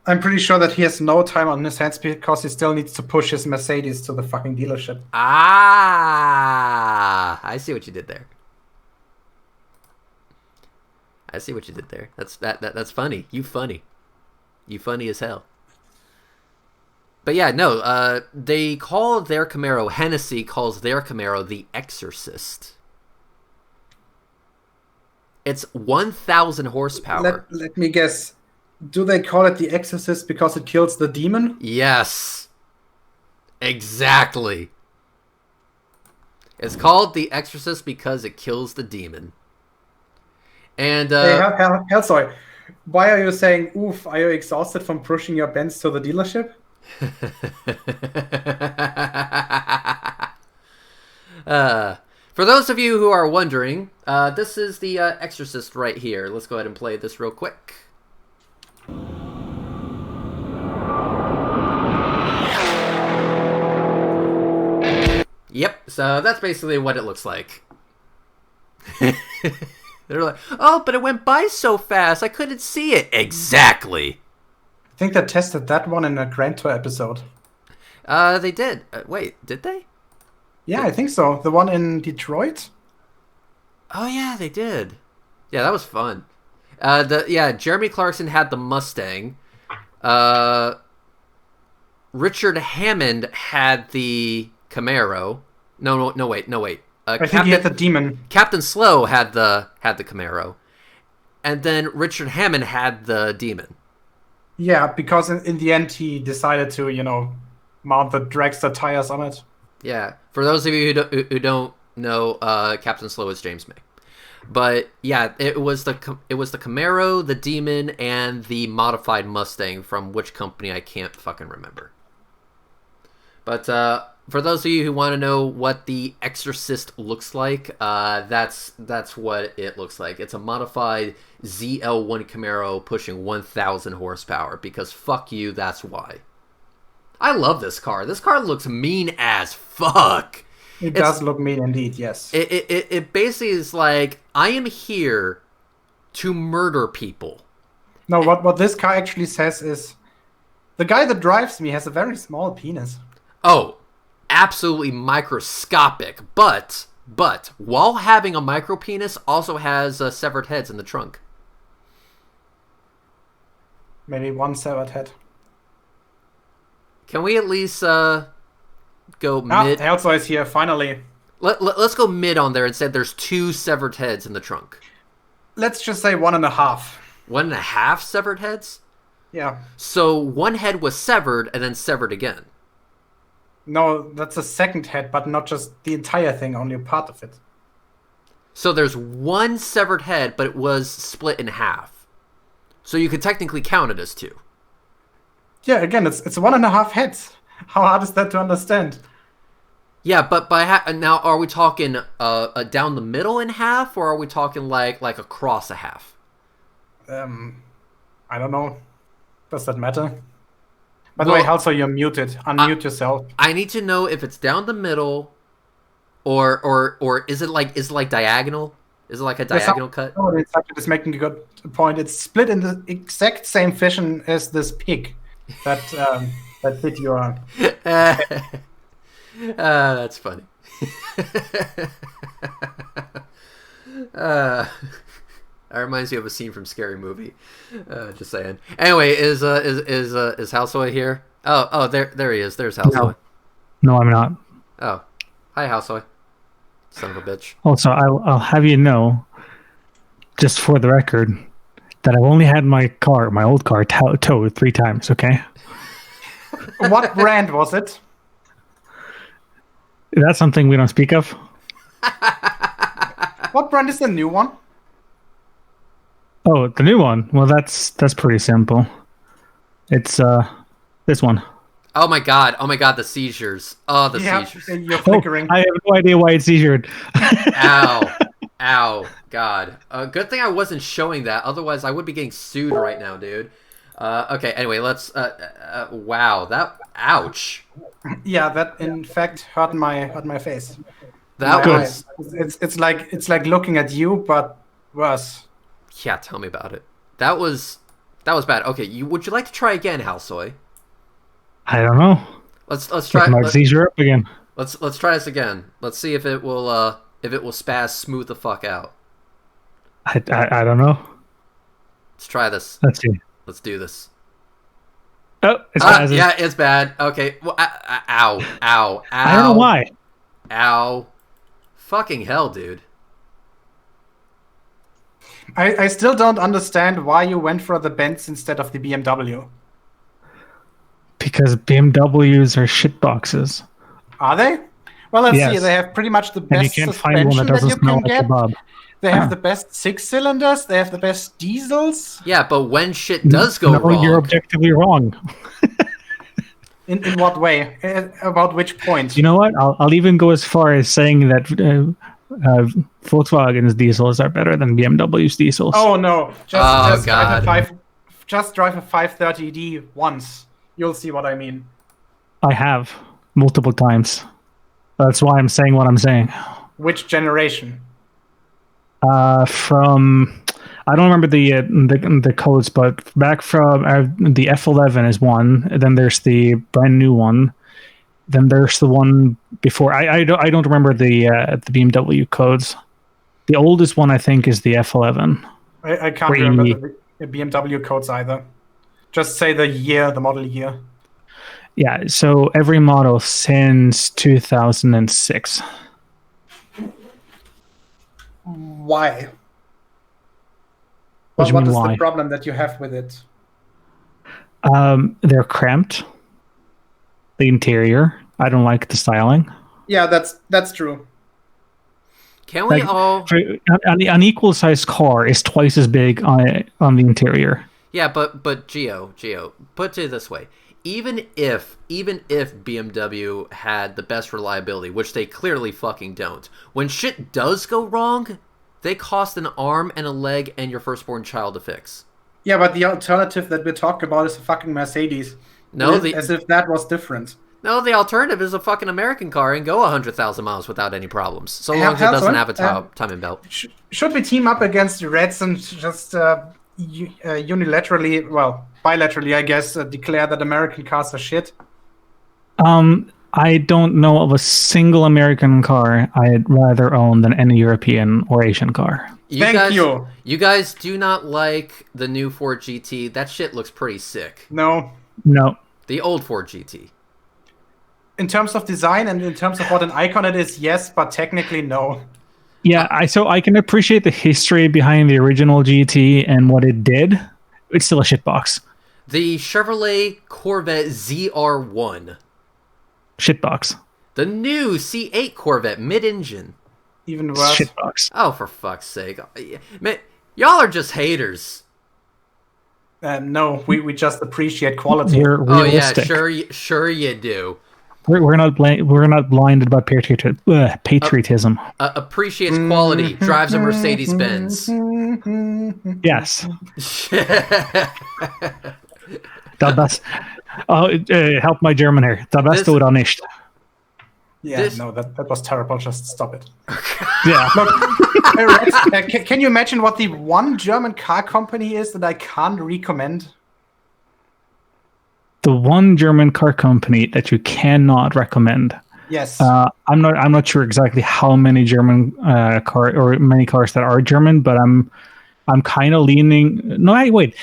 I'm pretty sure that he has no time on his hands because he still needs to push his Mercedes to the fucking dealership. Ah, I see what you did there. That's funny. You funny as hell. But yeah, no, they call their Camaro, Hennessy calls their Camaro the Exorcist. It's 1,000 horsepower. Let me guess. Do they call it the Exorcist because it kills the demon? Yes. Exactly. It's called the Exorcist because it kills the demon. And hey, Hellsoy, why are you saying, oof, are you exhausted from pushing your Benz to the dealership? For those of you who are wondering, this is the Exorcist right here. Let's go ahead and play this real quick. Yep, so that's basically what it looks like. They're like, oh, but it went by so fast, I couldn't see it. Exactly. I think they tested that one in a Grand Tour episode. They did. Wait, did they? Yeah, I think so. The one in Detroit? Oh, yeah, they did. Yeah, that was fun. Jeremy Clarkson had the Mustang. Richard Hammond had the Camaro. No, wait. I think he had the Demon. Captain Slow had the Camaro. And then Richard Hammond had the Demon. Yeah, because in the end he decided to, mount the dragster tires on it. Yeah, for those of you who don't know, Captain Slow is James May. But yeah, it was the Camaro, the Demon, and the modified Mustang from which company I can't fucking remember. But for those of you who want to know what the Exorcist looks like, that's what it looks like. It's a modified ZL1 Camaro pushing 1,000 horsepower, because fuck you, that's why. I love this car. This car looks mean as fuck. It does look mean indeed, yes. It basically is like, I am here to murder people. No, what this car actually says is the guy that drives me has a very small penis. Oh, absolutely microscopic. But while having a micro penis, also has severed heads in the trunk. Maybe one severed head. Can we at least go mid? Elsa is here, finally. Let's go mid on there and say there's 2 severed heads in the trunk. Let's just say 1.5. 1.5 severed heads? Yeah. So 1 head was severed and then severed again. No, that's a second head, but not just the entire thing, only a part of it. So there's 1 severed head, but it was split in half. So you could technically count it as 2. Yeah, again, it's 1.5 heads. How hard is that to understand? Yeah, but now are we talking down the middle in half, or are we talking like across a half? I don't know. Does that matter? By the way, also you're muted. Unmute yourself. I need to know if it's down the middle, or is it like diagonal? Is it like a diagonal cut? No, it's actually just making a good point. It's split in the exact same fashion as this pig that that hit your. That's funny. That reminds me of a scene from Scary Movie. Just saying. Anyway, is Houseway here? Oh, there he is. There's Houseway. No, I'm not. Oh, hi, Houseway. Son of a bitch. Also, I'll have you know, just for the record, that I've only had my old car, towed 3 times. Okay. What brand was it? That's something we don't speak of. What brand is the new one? Oh, the new one. Well, that's pretty simple. It's this one. Oh my god, the seizures. Oh, the seizures. You're flickering. I have no idea why it's seized. Ow, god. Good thing I wasn't showing that. Otherwise, I would be getting sued right now, dude. Okay. Anyway, let's. Wow, that. Ouch. Yeah, that in fact hurt my face. That My was. eyes. It's like looking at you, but worse. Yeah, tell me about it. That was bad. Okay, would you like to try again, Halsoy? I don't know. Let's try. My seizure up again. Let's try this again. Let's see if it will spaz smooth the fuck out. I don't know. Let's try this. Let's see. Let's do this. Oh, it's bad. Yeah, it's bad. Okay. Well, ow. I don't know why. Ow. Fucking hell, dude. I still don't understand why you went for the Benz instead of the BMW. Because BMWs are shitboxes. Are they? Well, let's Yes. see. They have pretty much the And best you can't find one suspension that that doesn't you smell can like get. kebab. They have the best 6-cylinders. They have the best diesels. Yeah, but when shit does go wrong, you're objectively wrong. In what way? About which point? You know what? I'll even go as far as saying that Volkswagen's diesels are better than BMW's diesels. Oh no! Just God. drive a 530D once. You'll see what I mean. I have multiple times. That's why I'm saying what I'm saying. Which generation? From I don't remember the codes, but back from the F11 is one. And then there's the brand new one. Then there's the one before. I don't remember the BMW codes. The oldest one I think is the F11. I can't remember the BMW codes either. Just say the year, the model year. Yeah, so every model since 2006. Why? What do you What mean, is why? the problem that you have with it? They're cramped. The interior, I don't like the styling. Yeah, that's true. can we all? An equal sized car is twice as big on the interior. Yeah, but Geo, put it this way: even if BMW had the best reliability, which they clearly fucking don't, when shit does go wrong, they cost an arm and a leg and your firstborn child to fix. Yeah, but the alternative that we're talking about is a fucking Mercedes. No, as if that was different. No, the alternative is a fucking American car and go 100,000 miles without any problems, so long as it doesn't have a timing belt. Should we team up against the Reds and just unilaterally, well, bilaterally, I guess, declare that American cars are shit? I don't know of a single American car I'd rather own than any European or Asian car. Thank you. You guys do not like the new Ford GT. That shit looks pretty sick. No. No. The old Ford GT. In terms of design and in terms of what an icon it is, yes, but technically, no. Yeah, so I can appreciate the history behind the original GT and what it did. It's still a shitbox. The Chevrolet Corvette ZR1. Shitbox. The new C8 Corvette mid-engine. Even worse. Shitbox. Oh, for fuck's sake. Man, y'all are just haters. No, we just appreciate quality. We're realistic. Oh yeah, sure you do. We're not blinded by patriotism. Appreciates quality, drives a Mercedes-Benz. Yes. Das, help my German here. Das beste oder nicht. Yeah, no, that was terrible. Just stop it. Yeah. Look, Rex, can you imagine what the one German car company is that I can't recommend? The one German car company that you cannot recommend. Yes. I'm not sure exactly how many German many cars that are German, but I'm kind of leaning. No, wait.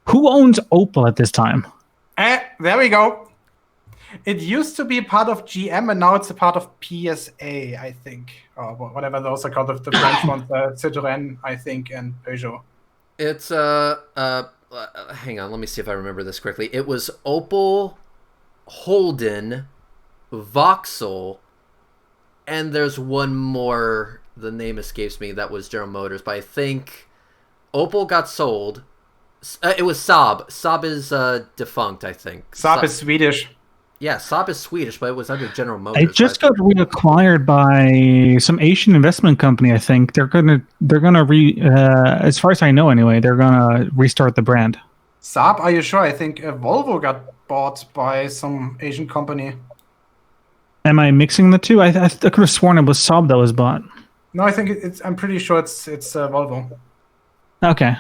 Who owns Opel at this time? There we go. It used to be part of GM, and now it's a part of PSA, I think, or whatever those are called. The French ones, Citroën, I think, and Peugeot. It's hang on, let me see if I remember this correctly. It was Opel, Holden, Vauxhall, and there's one more. The name escapes me. That was General Motors, but I think Opel got sold. It was Saab. Saab is defunct, I think. Saab is Swedish. Yeah, Saab is Swedish, but it was under General Motors. It just got reacquired by some Asian investment company. I think they're gonna as far as I know anyway, they're gonna restart the brand. Saab? Are you sure? I think Volvo got bought by some Asian company. Am I mixing the two? I could have sworn it was Saab that was bought. No, I think I'm pretty sure it's Volvo. Okay.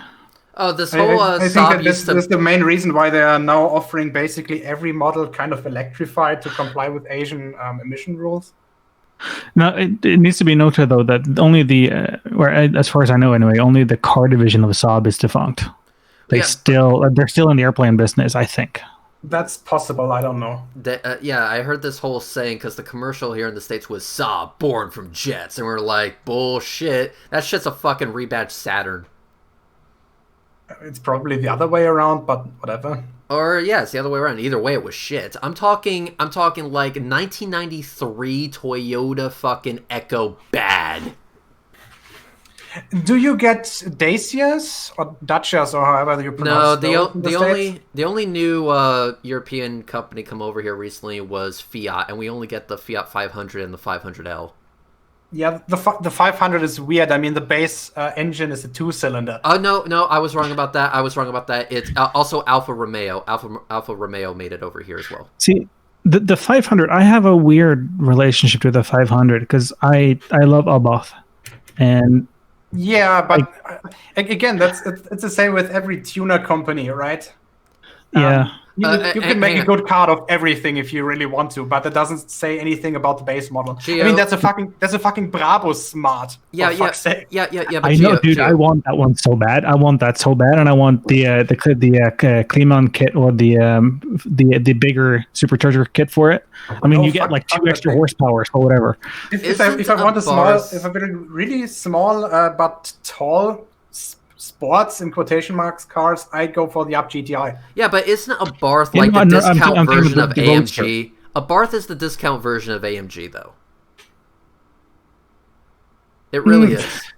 Oh, this whole I think Saab that this is the main reason why they are now offering basically every model kind of electrified to comply with Asian emission rules. Now, it needs to be noted though that only as far as I know anyway, only the car division of Saab is defunct. They're still in the airplane business, I think. That's possible. I don't know. Yeah, I heard this whole saying because the commercial here in the States was Saab, born from jets, and we're like, bullshit. That shit's a fucking rebadged Saturn. It's probably the other way around, but whatever. Or yeah, it's the other way around. Either way, it was shit. I'm talking like 1993 Toyota fucking Echo bad. Do you get Dacias or Dacias or however you pronounce it? No, the only new European company come over here recently was Fiat, and we only get the Fiat 500 and the 500L. Yeah, the 500 is weird. I mean, the base engine is a 2-cylinder. Oh no, I was wrong about that. It's also Alfa Romeo. Alfa Romeo made it over here as well. See, the 500. I have a weird relationship with the 500 because I love Abarth, and yeah, but again, it's the same with every tuner company, right? Yeah. You can make a good card of everything if you really want to, but that doesn't say anything about the base model. Geo, I mean, that's a fucking Bravo Smart. Yeah. But I know, dude. I want that one so bad. I want that so bad, and I want the Kliman kit or the bigger supercharger kit for it. I mean, you get like 2 extra horsepower or whatever. If I want a really small but tall sports in quotation marks cars, I go for the Up GTI. Yeah, but isn't a Barth like the discount version of AMG? A Barth is the discount version of AMG, though. It really is.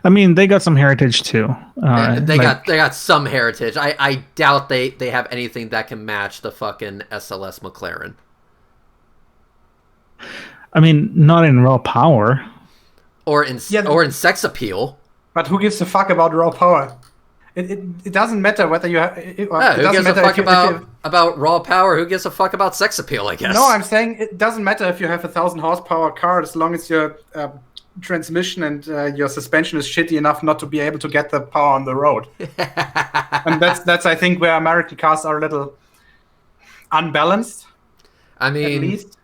I mean, they got some heritage too. They got some heritage. I doubt they have anything that can match the fucking SLS McLaren. I mean, not in raw power. Or in sex appeal. But who gives a fuck about raw power? It doesn't matter whether you have... Who gives a fuck about raw power? Who gives a fuck about sex appeal, I guess? No, I'm saying it doesn't matter if you have a 1,000 horsepower car as long as your transmission and your suspension is shitty enough not to be able to get the power on the road. And that's I think where American cars are a little unbalanced. I At mean, least.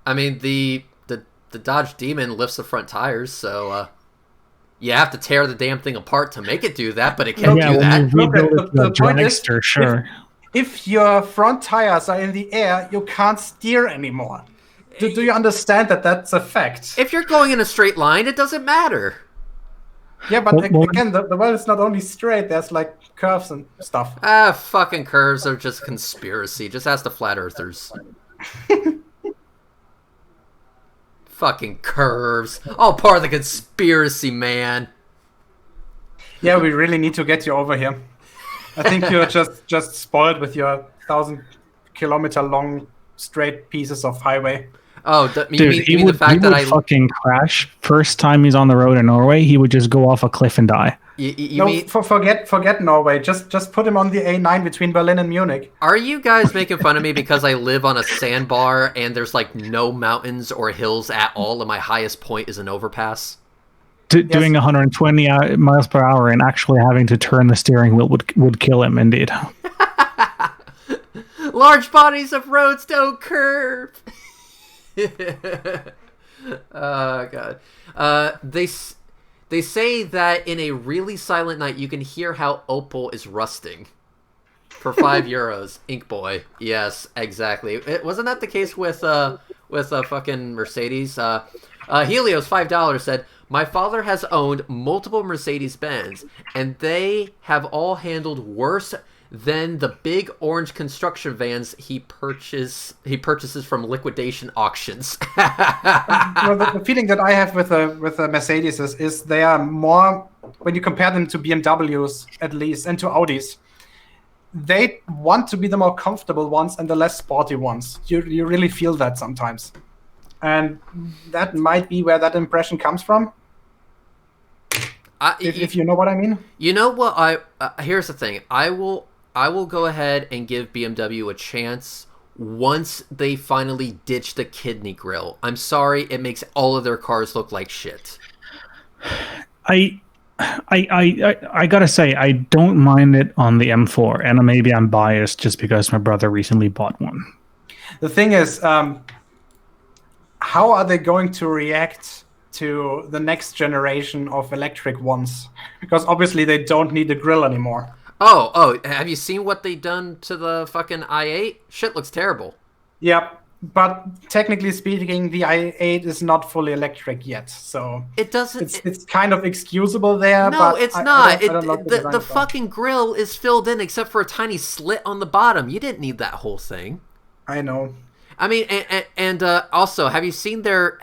the Dodge Demon lifts the front tires, so you have to tear the damn thing apart to make it do that, but it can Yeah, do when that. you rebuild Look, it to a the point is, dragster, sure. If your front tires are in the air, you can't steer anymore. Do you understand that that's a fact? If you're going in a straight line, it doesn't matter. Yeah, but Well, again, the world is not only straight, there's like curves and stuff. Fucking curves are just conspiracy. Just ask the flat earthers. Fucking curves. All part of the conspiracy, man. Yeah, we really need to get you over here. I think you're just spoiled with your 1,000-kilometer long straight pieces of highway. Oh, Dude, you mean the fact that I fucking crash. First time he's on the road in Norway, he would just go off a cliff and die. You mean, forget Norway. Just put him on the A9 between Berlin and Munich. are you guys making fun of me because I live on a sandbar and there's like no mountains or hills at all, and my highest point is an overpass? Doing 120 miles per hour and actually having to turn the steering wheel would kill him, indeed. Large bodies of roads don't curve. Oh god. They say that in a really silent night you can hear how Opel is rusting. For €5, Ink Boy. Yes, exactly. Wasn't that the case with fucking Mercedes? Helios $5 said, "My father has owned multiple Mercedes-Benz, and they have all handled worse than the big orange construction vans he purchases from liquidation auctions." The feeling that I have with the Mercedes is they are more, when you compare them to BMWs at least and to Audis, they want to be the more comfortable ones and the less sporty ones. You really feel that sometimes, and that might be where that impression comes from. If you know what I mean. You know what? Here's the thing. I will go ahead and give BMW a chance once they finally ditch the kidney grill. I'm sorry, it makes all of their cars look like shit. I gotta say, I don't mind it on the M4, and maybe I'm biased just because my brother recently bought one. The thing is, how are they going to react to the next generation of electric ones? Because obviously they don't need a grill anymore. Oh, have you seen what they done to the fucking i8? Shit looks terrible. Yep, but technically speaking, the i8 is not fully electric yet, so it doesn't. It's kind of excusable there. No, but it's not. I don't like the fucking grill is filled in except for a tiny slit on the bottom. You didn't need that whole thing. I know. I mean, and also, have you seen their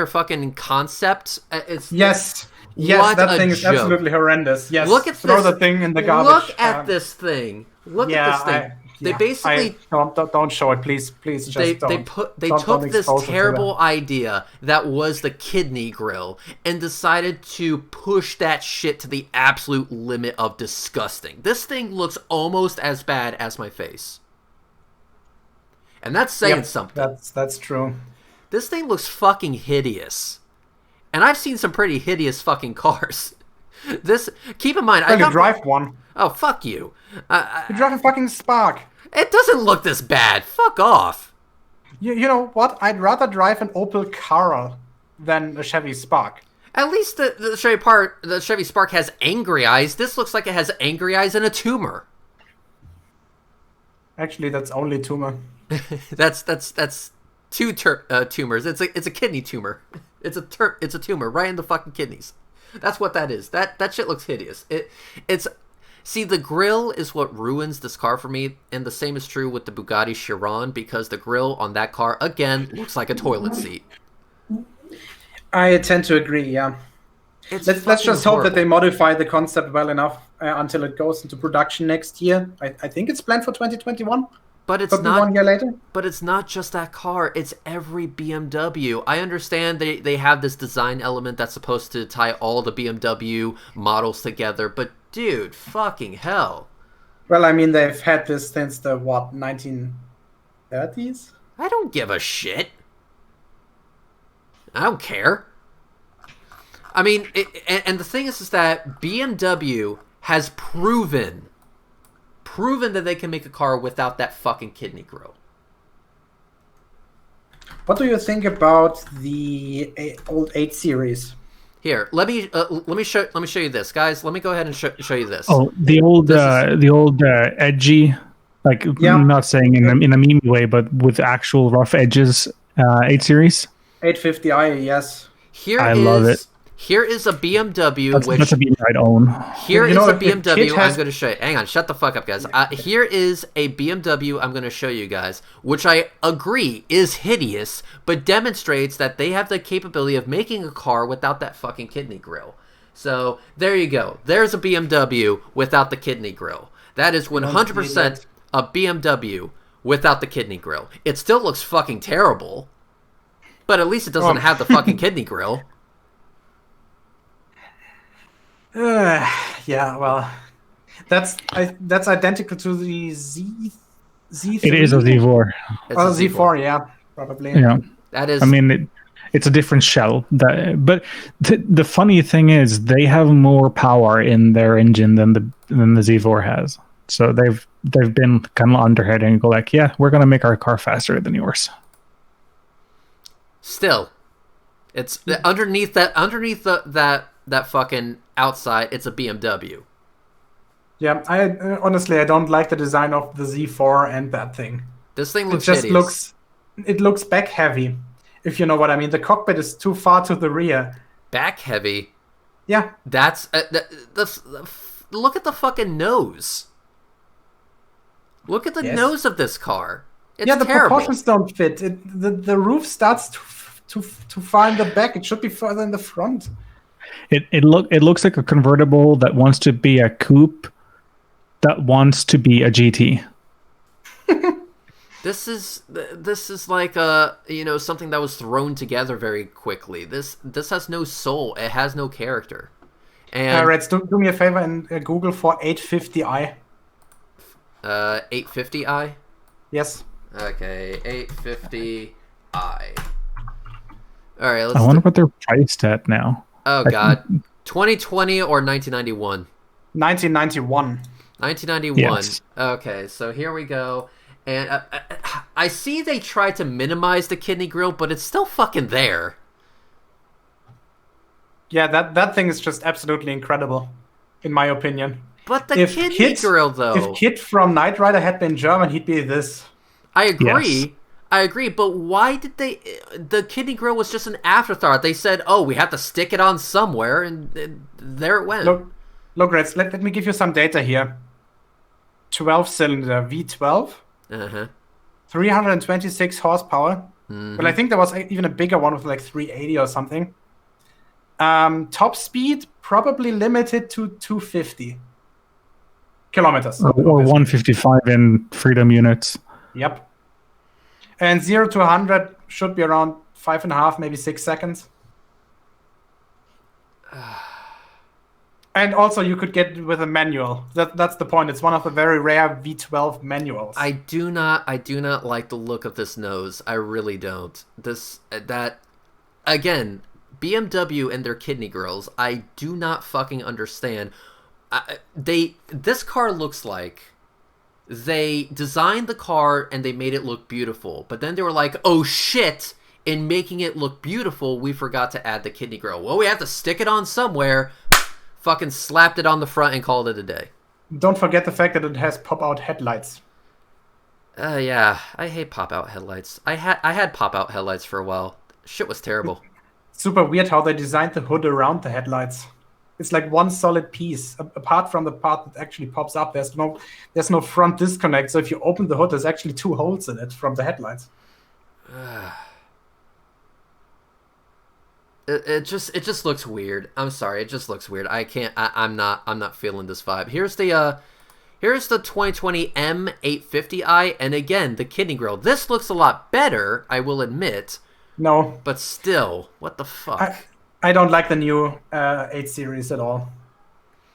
fucking concept? Yes, that thing is absolutely horrendous. Yes, look at throw this. the thing in the garbage. Look at this thing. Look at this thing. They basically don't show it, please. Just they don't. took don't this terrible idea that was the kidney grill and decided to push that shit to the absolute limit of disgusting. This thing looks almost as bad as my face. And that's saying something. That's true. This thing looks fucking hideous. And I've seen some pretty hideous fucking cars. Keep in mind, I can drive one. Oh, fuck you. You drive a fucking Spark. It doesn't look this bad. Fuck off. You know what? I'd rather drive an Opel Cara than a Chevy Spark. At least the Chevy Spark has angry eyes. This looks like it has angry eyes and a tumor. Actually, that's only tumor. that's two tumors. It's a kidney tumor. It's a tumor right in the fucking kidneys. That's what that is. That shit looks hideous. See, the grill is what ruins this car for me, and the same is true with the Bugatti Chiron, because the grill on that car, again, looks like a toilet seat. I tend to agree, yeah. Let's just hope that they modify the concept well enough until it goes into production next year. I think it's planned for 2021. But it's not 1 year later. But it's not just that car. It's every BMW. I understand they have this design element that's supposed to tie all the BMW models together. But dude, fucking hell. Well, I mean, they've had this since the 1930s. I don't give a shit. I don't care. I mean, and the thing is that BMW has proven that they can make a car without that fucking kidney grill. What do you think about the old 8 series? Here, let me show you this, guys. Let me go ahead and show you this. Oh, the old edgy, like I'm not saying in a meme way, but with actual rough edges. 8 series. 850i, yes. I love it. Here is a BMW. That's a BMW I'd own. Here is a BMW I'm going to show you. Hang on, shut the fuck up, guys. Here is a BMW I'm going to show you guys, which I agree is hideous, but demonstrates that they have the capability of making a car without that fucking kidney grill. So there you go. There's a BMW without the kidney grill. That is 100% a BMW without the kidney grill. It still looks fucking terrible, but at least it doesn't have the fucking kidney grill. Yeah, well, that's identical to the Z3. It is a Z4. Oh, Z4, yeah, probably. Yeah, that is. I mean, it's a different shell. But the funny thing is, they have more power in their engine than the Z4 has. So they've been kind of underhead and go like, yeah, we're gonna make our car faster than yours. Still, it's underneath that fucking outside. It's a BMW. Yeah, I honestly don't like the design of the Z4 and that thing. This thing looks hideous. It looks back heavy, if you know what I mean. The cockpit is too far to the rear. Back heavy. Yeah, that's look at the fucking nose. Look at the nose of this car. It's the terrible. proportions don't fit. The roof starts to far in the back. It should be further in the front. It looks like a convertible that wants to be a coupe that wants to be a GT. This is like something that was thrown together very quickly. This has no soul. It has no character. And Reds, do me a favor and Google for 850i. 850i. Yes. Okay, 850i. All right. I wonder what they're priced at now. Oh God, 2020 or 1991? 1991. 1991. Yes. Okay, so here we go. And I see they tried to minimize the kidney grill, but it's still fucking there. Yeah, that thing is just absolutely incredible, in my opinion. But the kidney grill, though. If Kid from Knight Rider had been German, he'd be this. I agree. Yes. I agree, but why did they... The kidney grill was just an afterthought. They said, oh, we have to stick it on somewhere, and there it went. Look, Reds, let me give you some data here. 12-cylinder V12. Uh-huh. 326 horsepower. Mm-hmm. Well, I think there was even a bigger one with like 380 or something. Top speed, probably limited to 250 kilometers. Or 155 in freedom units. Yep. And 0 to 100 should be around 5.5, maybe 6 seconds. And also, you could get it with a manual. That's the point. It's one of the very rare V12 manuals. I do not like the look of this nose. I really don't. Again, BMW and their kidney grills. I do not fucking understand. This car looks like they designed the car and they made it look beautiful, but then they were like, oh shit, in making it look beautiful, we forgot to add the kidney grill. Well, we have to stick it on somewhere. Fucking slapped it on the front and called it a day. Don't forget the fact that it has pop-out headlights. Yeah, I hate pop-out headlights. I had pop-out headlights for a while. Shit was terrible. Super weird how they designed the hood around the headlights. It's like one solid piece, apart from the part that actually pops up. There's no front disconnect. So if you open the hood, there's actually 2 holes in it from the headlights. It just looks weird. I'm sorry, it just looks weird. I'm not feeling this vibe. Here's the 2020 M850i, and again the kidney grill. This looks a lot better, I will admit. No, but still, what the fuck? I don't like the new 8 series at all.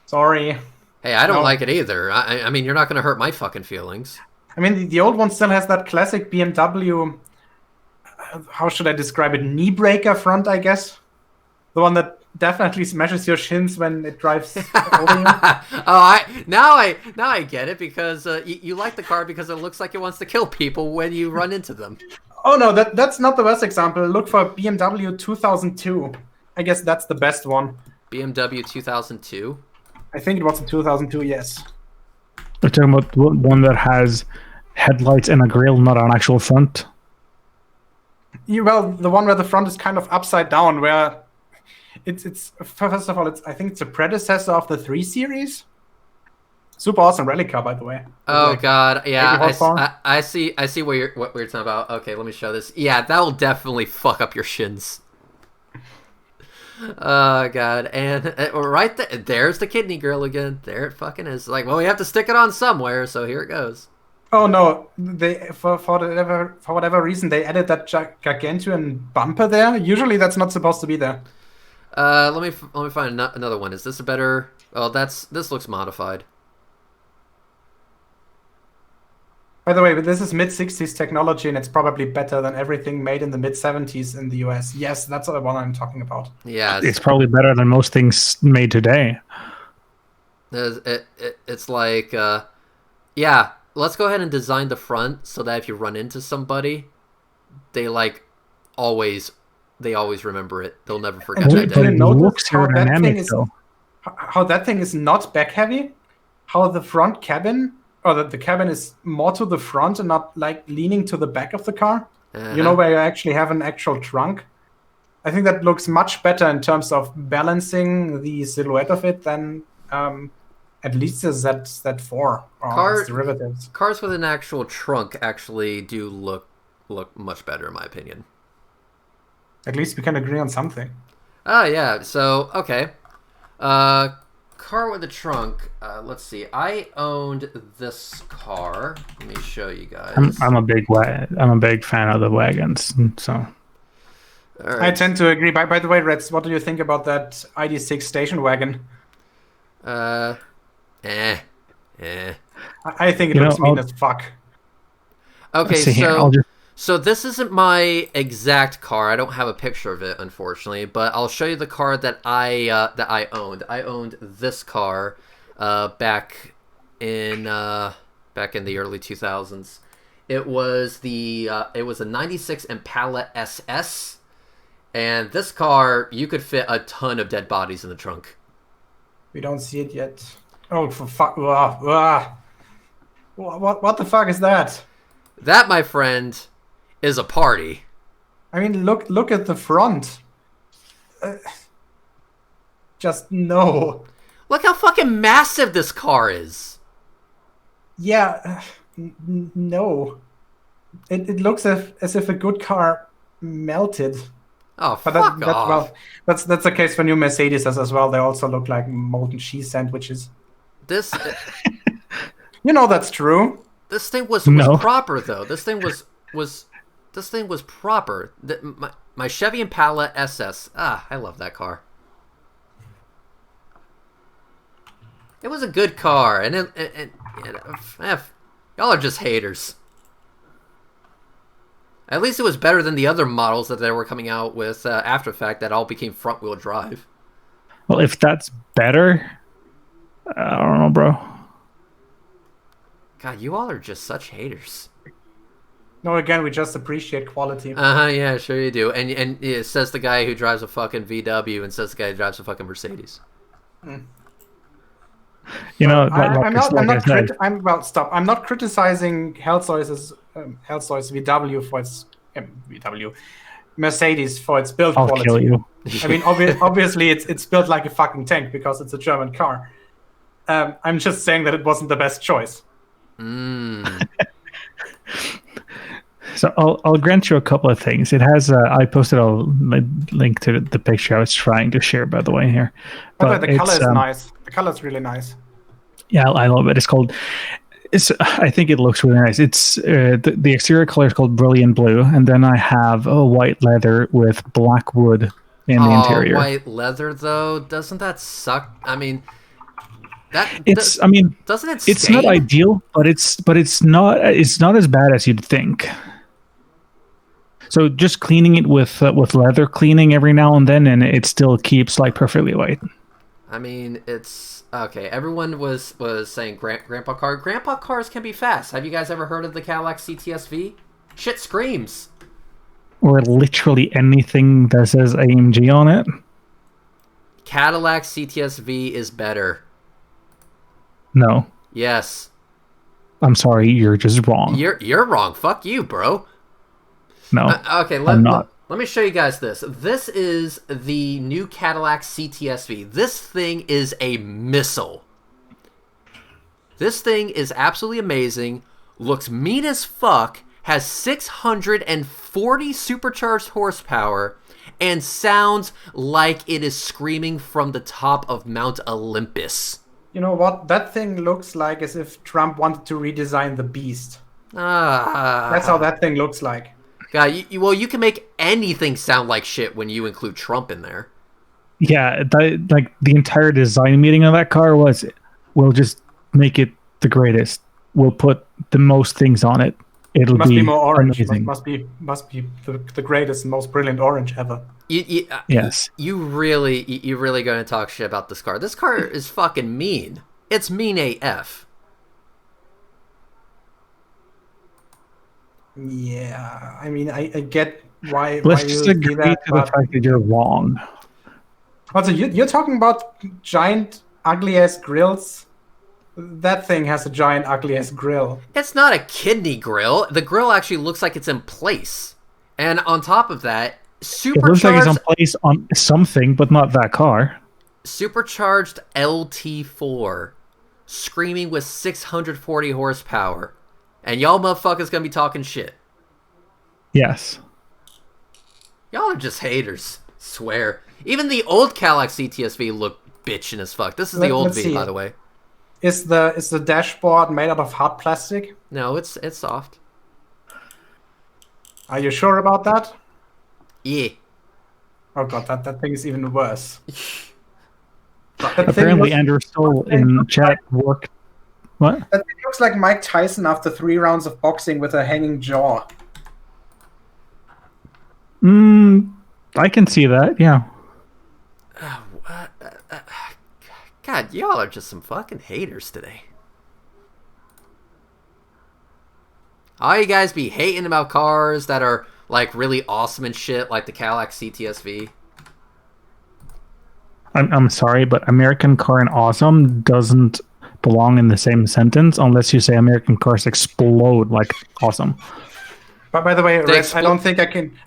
Sorry. Hey, I don't like it either. I mean, you're not going to hurt my fucking feelings. I mean, the old one still has that classic BMW. How should I describe it? Knee breaker front, I guess. The one that definitely smashes your shins when it drives over you. Now I get it, because you like the car because it looks like it wants to kill people when you run into them. Oh no, that's not the worst example. Look for BMW 2002. I guess that's the best one. BMW 2002. I think it was in 2002. Yes. We're talking about one that has headlights and a grille, not an actual front. Well, the one where the front is kind of upside down, where it's first of all, I think it's a predecessor of the 3 Series. Super awesome rally car, by the way. Oh like god, yeah, 80 horsepower. I see what you're talking about. Okay, let me show this. Yeah, that will definitely fuck up your shins. Oh god, and right there's the kidney grill again. There it fucking is. Like, well, we have to stick it on somewhere, so here it goes. Oh no, they for whatever reason they added that gargantuan bumper there. Usually that's not supposed to be there. Let me find another one. Is this a better? Oh, this looks modified. By the way, this is mid-60s technology, and it's probably better than everything made in the mid-70s in the US. Yes, that's the one I'm talking about. Yeah, It's probably better than most things made today. it's like, yeah. Let's go ahead and design the front so that if you run into somebody, they always remember it. They'll never forget that Do you day. notice how that thing is not back heavy? How the front cabin, or the cabin is more to the front and not leaning to the back of the car? You know, where you actually have an actual trunk? I think that looks much better in terms of balancing the silhouette of it than at least the Z4 or its derivatives. Cars with an actual trunk actually do look much better, in my opinion. At least we can agree on something. Oh yeah, so okay. Car with a trunk. Let's see. I owned this car. Let me show you guys. I'm a big fan of the wagons. So Right. I tend to agree. By the way, Reds, what do you think about that ID6 station wagon? I think it looks mean as fuck. Okay, so this isn't my exact car. I don't have a picture of it, unfortunately, but I'll show you the car that I owned. I owned this car back in the early 2000s. It was a 96 Impala SS, and this car, you could fit a ton of dead bodies in the trunk. We don't see it yet. Oh, for fuck! What the fuck is that? That, my friend, is a party. I mean, look at the front. Just no. Look how fucking massive this car is. Yeah, no. It looks as if a good car melted. Oh, but fuck off. Well, that's the case for new Mercedes as well. They also look like molten cheese sandwiches. This, you know, that's true. This thing was proper though. This thing was proper. My Chevy Impala SS. I love that car. It was a good car, and y'all are just haters. At least it was better than the other models that they were coming out with after the fact that all became front-wheel drive. Well, if that's better, I don't know, bro. God, you all are just such haters. No, again, we just appreciate quality. Yeah, sure you do. And it says the guy who drives a fucking VW and says the guy who drives a fucking Mercedes. You know, I'm not criticizing Hellsoy's VW for its Mercedes for its build quality. I'll kill you. I mean, obviously, it's built like a fucking tank because it's a German car. I'm just saying that it wasn't the best choice. So I'll grant you a couple of things. It has I posted a link to the picture I was trying to share, by the way, here. But the color is nice. The color is really nice. Yeah, I love it. I think it looks really nice. It's the exterior color is called brilliant blue, and then I have a white leather with black wood in the interior. White leather though, doesn't that suck? I mean, doesn't it? It's not ideal, but it's not as bad as you'd think. So just cleaning it with leather cleaning every now and then, and it still keeps like perfectly white. I mean, it's okay. Everyone was saying grandpa car. Grandpa cars can be fast. Have you guys ever heard of the Cadillac CTS-V? Shit screams. Or literally anything that says AMG on it. Cadillac CTS-V is better. No, Yes. I'm sorry, you're just wrong. You're wrong. Fuck you, bro. No, Okay, I'm not. let me show you guys this. This is the new Cadillac CTS-V. This thing is a missile. This thing is absolutely amazing. Looks mean as fuck. Has 640 supercharged horsepower. And sounds like it is screaming from the top of Mount Olympus. You know what? That thing looks like as if Trump wanted to redesign the Beast. That's how that thing looks like. God, you can make anything sound like shit when you include Trump in there. Yeah, like the entire design meeting of that car was, we'll just make it the greatest. We'll put the most things on it. It'll Must be be more orange. amazing. Must be the greatest, most brilliant orange ever. Yes. You really going to talk shit about this car. This car is fucking mean. It's mean AF. Yeah, I mean, I get why. Let's why just you agree do that, to the but fact that you're wrong. also you're talking about giant ugly ass grills. That thing has a giant ugly ass grill. It's not a kidney grill. The grill actually looks like it's in place. And on top of that, It looks like it's on place on something, but not that car. supercharged LT4 screaming with 640 horsepower. And y'all motherfuckers gonna be talking shit. Yes. Y'all are just haters. Swear. Even the old Cadillac CTS-V looked bitchin' as fuck. This is the old Let's V, see. by the way. Is the dashboard made out of hard plastic? No, it's soft. Are you sure about that? Yeah. Oh god, that thing is even worse. That thing Apparently, looks- Andrew Stoll in chat worked. What? That thing looks like Mike Tyson after 3 rounds of boxing with a hanging jaw. I can see that. Yeah. God, y'all are just some fucking haters today. All you guys be hating about cars that are like really awesome and shit, like the Cadillac CTS-V. I'm sorry, but American car and awesome doesn't belong in the same sentence unless you say American cars explode like awesome. But by the way, They Red, I don't think I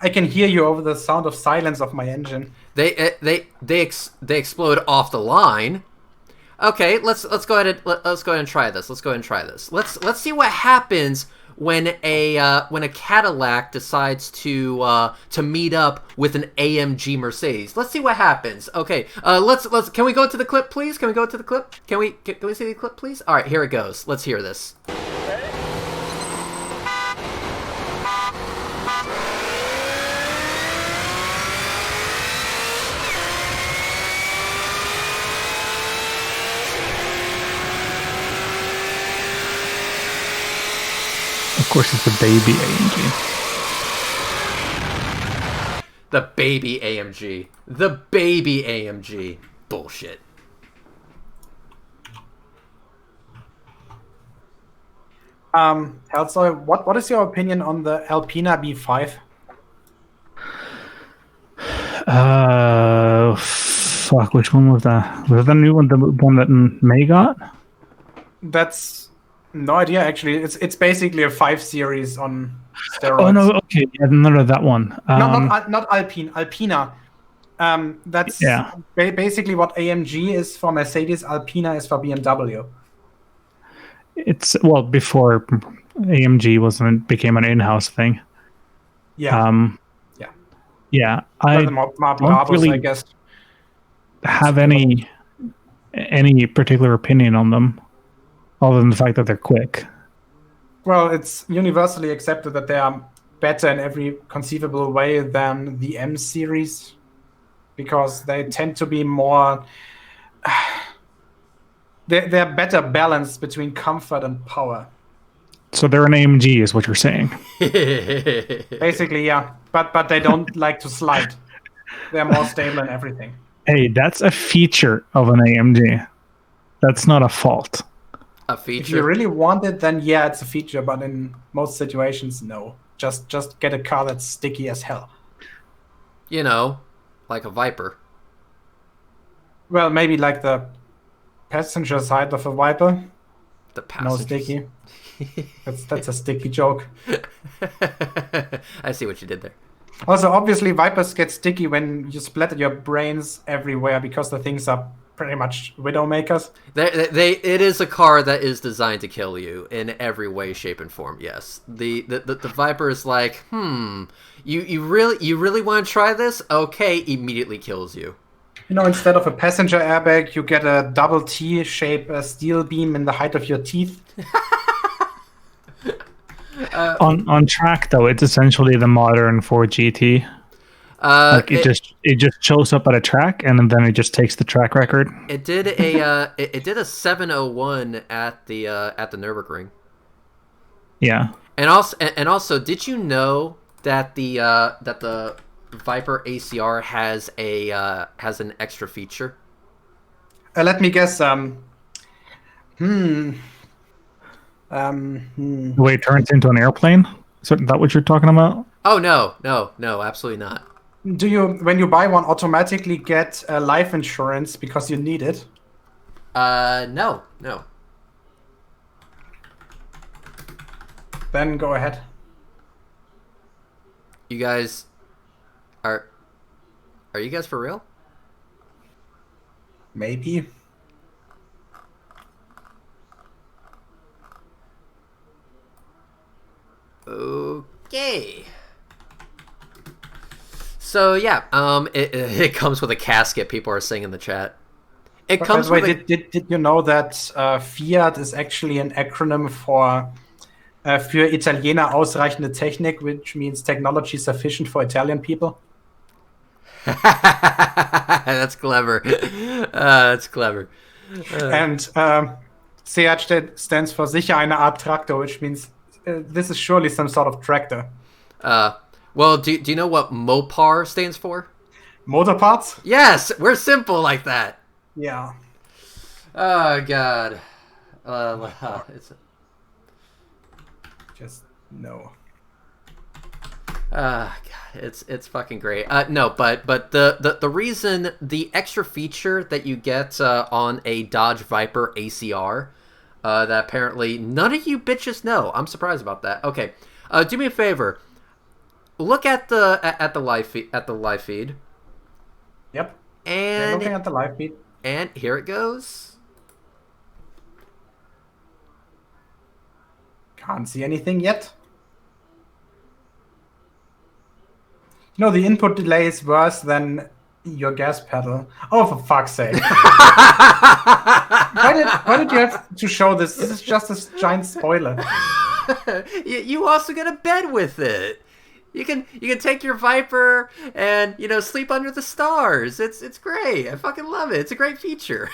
can hear you over the sound of silence of my engine. They explode off the line. Okay, let's go ahead and try this. Let's see what happens when a Cadillac decides to meet up with an AMG Mercedes. Let's see what happens. Okay, let's can we go to the clip, please? Can we go to the clip? Can we see the clip, please? All right, here it goes. Let's hear this. Of course, it's the baby AMG. The baby AMG. The baby AMG. Bullshit. Helsoy, what is your opinion on the Alpina B5? Fuck, which one was that? Was that the new one, the one that May got? That's no idea actually. It's basically a 5 Series on steroids. Oh no, okay, yeah, none of that one. Not Alpine, Alpina. That's Yeah. basically what AMG is for Mercedes. Alpina is for BMW. It's before AMG became an in-house thing. Yeah, Yeah, I more don't Brabus, really I guess. have any particular opinion on them, other than the fact that they're quick. Well, it's universally accepted that they are better in every conceivable way than the M series because they tend to be more. They're better balanced between comfort and power. So they're an AMG, is what you're saying. Basically, yeah. But they don't like to slide. They're more stable and everything. Hey, that's a feature of an AMG. That's not a fault. A If you feature. really want it, then yeah, it's a feature. But in most situations, no. Just get a car that's sticky as hell. You know, like a Viper. Well, maybe like the passenger side of a Viper. The No passengers. sticky. That's a sticky joke. I see what you did there. Also, obviously, Vipers get sticky when you splatter your brains everywhere because the things are pretty much Widowmakers. It is a car that is designed to kill you in every way, shape, and form. Yes, the Viper is like, you really want to try this? Okay, immediately kills you. You know, instead of a passenger airbag, you get a double T-shape steel beam in the height of your teeth. On track though, it's essentially the modern Ford GT. It just shows up at a track and then it just takes the track record. It did a 701 at the Nürburgring. Yeah. And also, did you know that the Viper ACR has an extra feature? Let me guess. The way it turns into an airplane? Is that what you're talking about? Oh no, absolutely not. Do you, when you buy one, automatically get life insurance because you need it? No. Then go ahead. You guys are you guys for real? Maybe. Okay. So yeah, it comes with a casket. People are saying in the chat. It comes with. Did you know that Fiat is actually an acronym for für Italiener ausreichende Technik, which means technology sufficient for Italian people? That's clever. That's clever. And Seat stands for sicher eine Art Traktor, which means this is surely some sort of tractor. Well, do you know what Mopar stands for? Motor parts? Yes, we're simple like that. Yeah. Oh God. It's. Just no. God, it's fucking great. No, but the reason, the extra feature that you get on a Dodge Viper ACR that apparently none of you bitches know. I'm surprised about that. Okay, do me a favor. Look at the live feed. Yep. And looking at the live feed. And here it goes. Can't see anything yet. You know, the input delay is worse than your gas pedal. Oh, for fuck's sake. Why did you have to show this? This is just a giant spoiler. You also get a bed with it. You can take your Viper and, sleep under the stars. It's great. I fucking love it. It's a great feature.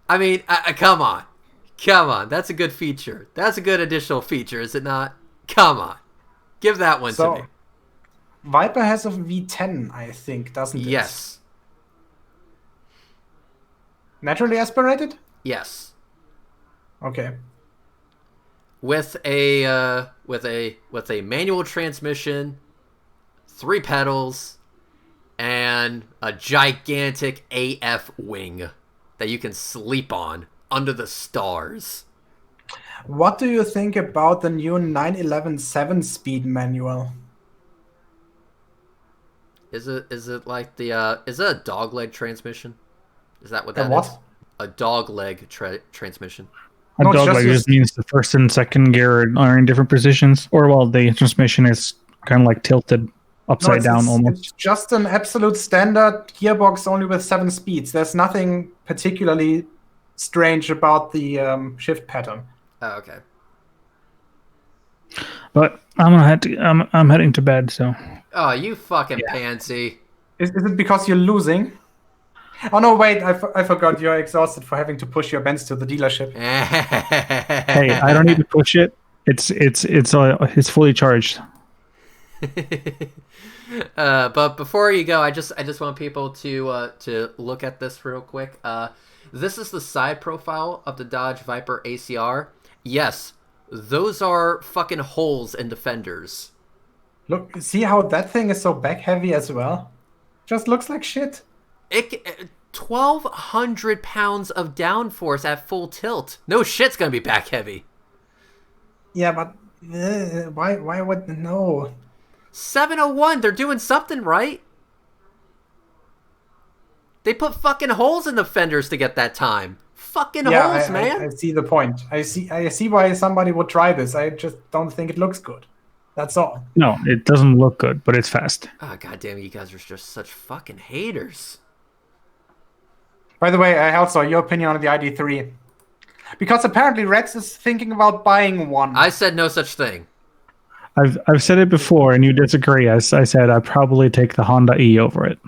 I mean, come on. That's a good feature. That's a good additional feature, is it not? Come on. Give that one to me. Viper has a V10, I think, doesn't it? Yes. Naturally aspirated? Yes. Okay. With a manual transmission, 3 pedals, and a gigantic AF wing that you can sleep on under the stars. What do you think about the new 911 7-speed manual? Is it like the is it a dogleg transmission? Is that what that what? is? A dogleg transmission. A dogleg just means the first and second gear are in different positions, or the transmission is kind of like tilted upside down almost. It's just an absolute standard gearbox, only with 7 speeds. There's nothing particularly strange about the shift pattern. Oh, okay. But I'm heading to bed, so. Oh, you fucking pansy. Is it because you're losing? Oh no, wait! I forgot. You're exhausted for having to push your Benz to the dealership. Hey, I don't need to push it. It's fully charged. But before you go, I just want people to look at this real quick. This is the side profile of the Dodge Viper ACR. Yes, those are fucking holes in the fenders. Look, see how that thing is so back heavy as well? Just looks like shit. 1,200 pounds of downforce at full tilt. No shit's gonna be back heavy. Yeah, but why would no? 701, they're doing something right. They put fucking holes in the fenders to get that time. Fucking holes, man. I see the point. I see why somebody would try this. I just don't think it looks good. That's all. No, it doesn't look good, but it's fast. Oh, goddamn, you guys are just such fucking haters. By the way, also your opinion on the ID3. Because apparently Rex is thinking about buying one. I said no such thing. I've said it before, and you disagree. As I said, I'd probably take the Honda E over it.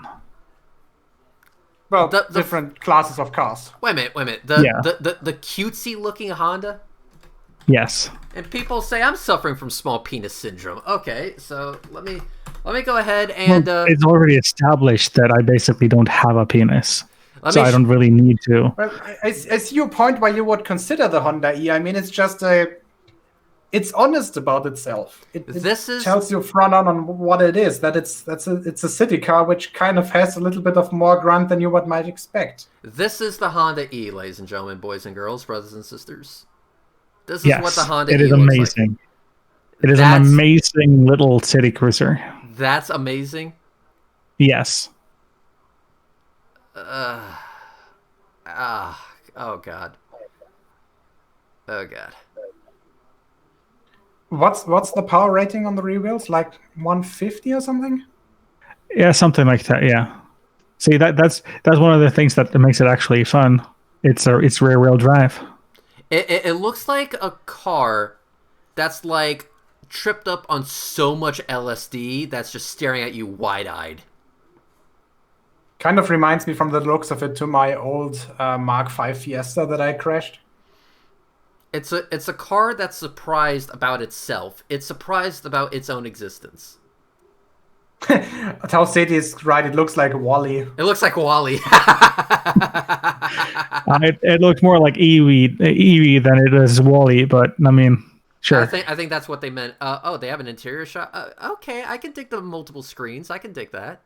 Well, different classes of cars. Wait a minute. The cutesy looking Honda? Yes. And people say I'm suffering from small penis syndrome. Okay, so let me go ahead and it's already established that I basically don't have a penis. So I don't really need to. Well, I see your point why you would consider the Honda E. I mean, it's just it's honest about itself. It tells you front on what it is. That it's a city car, which kind of has a little bit of more grunt than you might expect. This is the Honda E, ladies and gentlemen, boys and girls, brothers and sisters. This is what the Honda E looks like. It is amazing. It is an amazing little city cruiser. That's amazing? Yes. Oh god. Oh god. What's the power rating on the rear wheels? Like 150 or something? Yeah, something like that. Yeah. See, that's one of the things that makes it actually fun. It's rear wheel drive. It looks like a car that's like tripped up on so much LSD that's just staring at you wide-eyed. Kind of reminds me from the looks of it to my old Mark V Fiesta that I crashed. It's a car that's surprised about itself. It's surprised about its own existence. Tau City is right. It looks like Wally. It looks like Wally. It looks more like Eevee than it is Wally, but I mean, sure. I think that's what they meant. They have an interior shot. Okay, I can dig the multiple screens. I can dig that.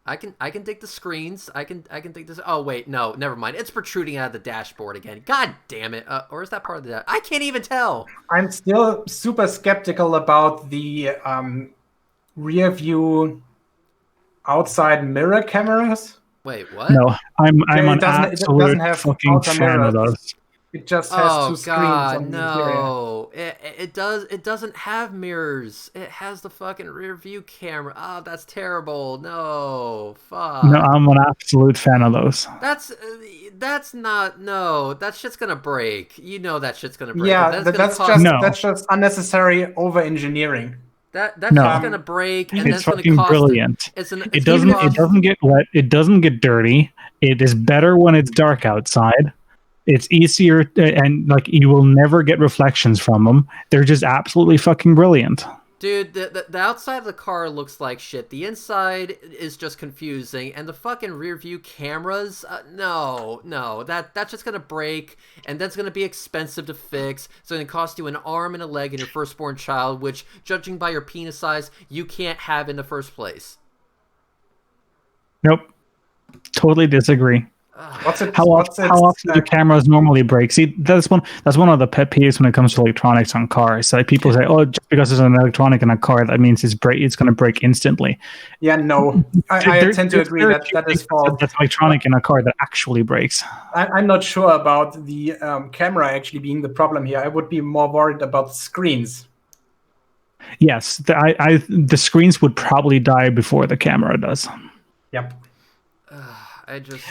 I can dig the screens. I can dig this. Oh wait, no, never mind. It's protruding out of the dashboard again. God damn it! Or is that part of the? I can't even tell. I'm still super skeptical about the rear view outside mirror cameras. Wait, what? No, I'm an absolute fucking fan of those. It just has two screens on no. It doesn't have mirrors. It has the fucking rear view camera. Oh, that's terrible. No, fuck. No, I'm an absolute fan of those. That's not, no. That shit's gonna break. You know that shit's gonna break. Yeah, that's just unnecessary over engineering. That's just gonna break, and it's that's fucking gonna cost brilliant. It doesn't get wet. It doesn't get dirty. It is better when it's dark outside. It's easier, and like you will never get reflections from them. They're just absolutely fucking brilliant. Dude, the outside of the car looks like shit. The inside is just confusing, and the fucking rear view cameras, no, that's just gonna break, and that's gonna be expensive to fix. It's gonna cost you an arm and a leg and your firstborn child, which, judging by your penis size, you can't have in the first Nope, totally disagree. How often do cameras normally break? See, that's one of the pet peeves when it comes to electronics on cars. Like people say, "Oh, just because there's an electronic in a car, that means it's going to break instantly." Yeah, no, I tend to agree that is false. That's electronic in a car that actually breaks. I'm not sure about the camera actually being the problem here. I would be more worried about the screens. Yes, the screens would probably die before the camera does. Yep.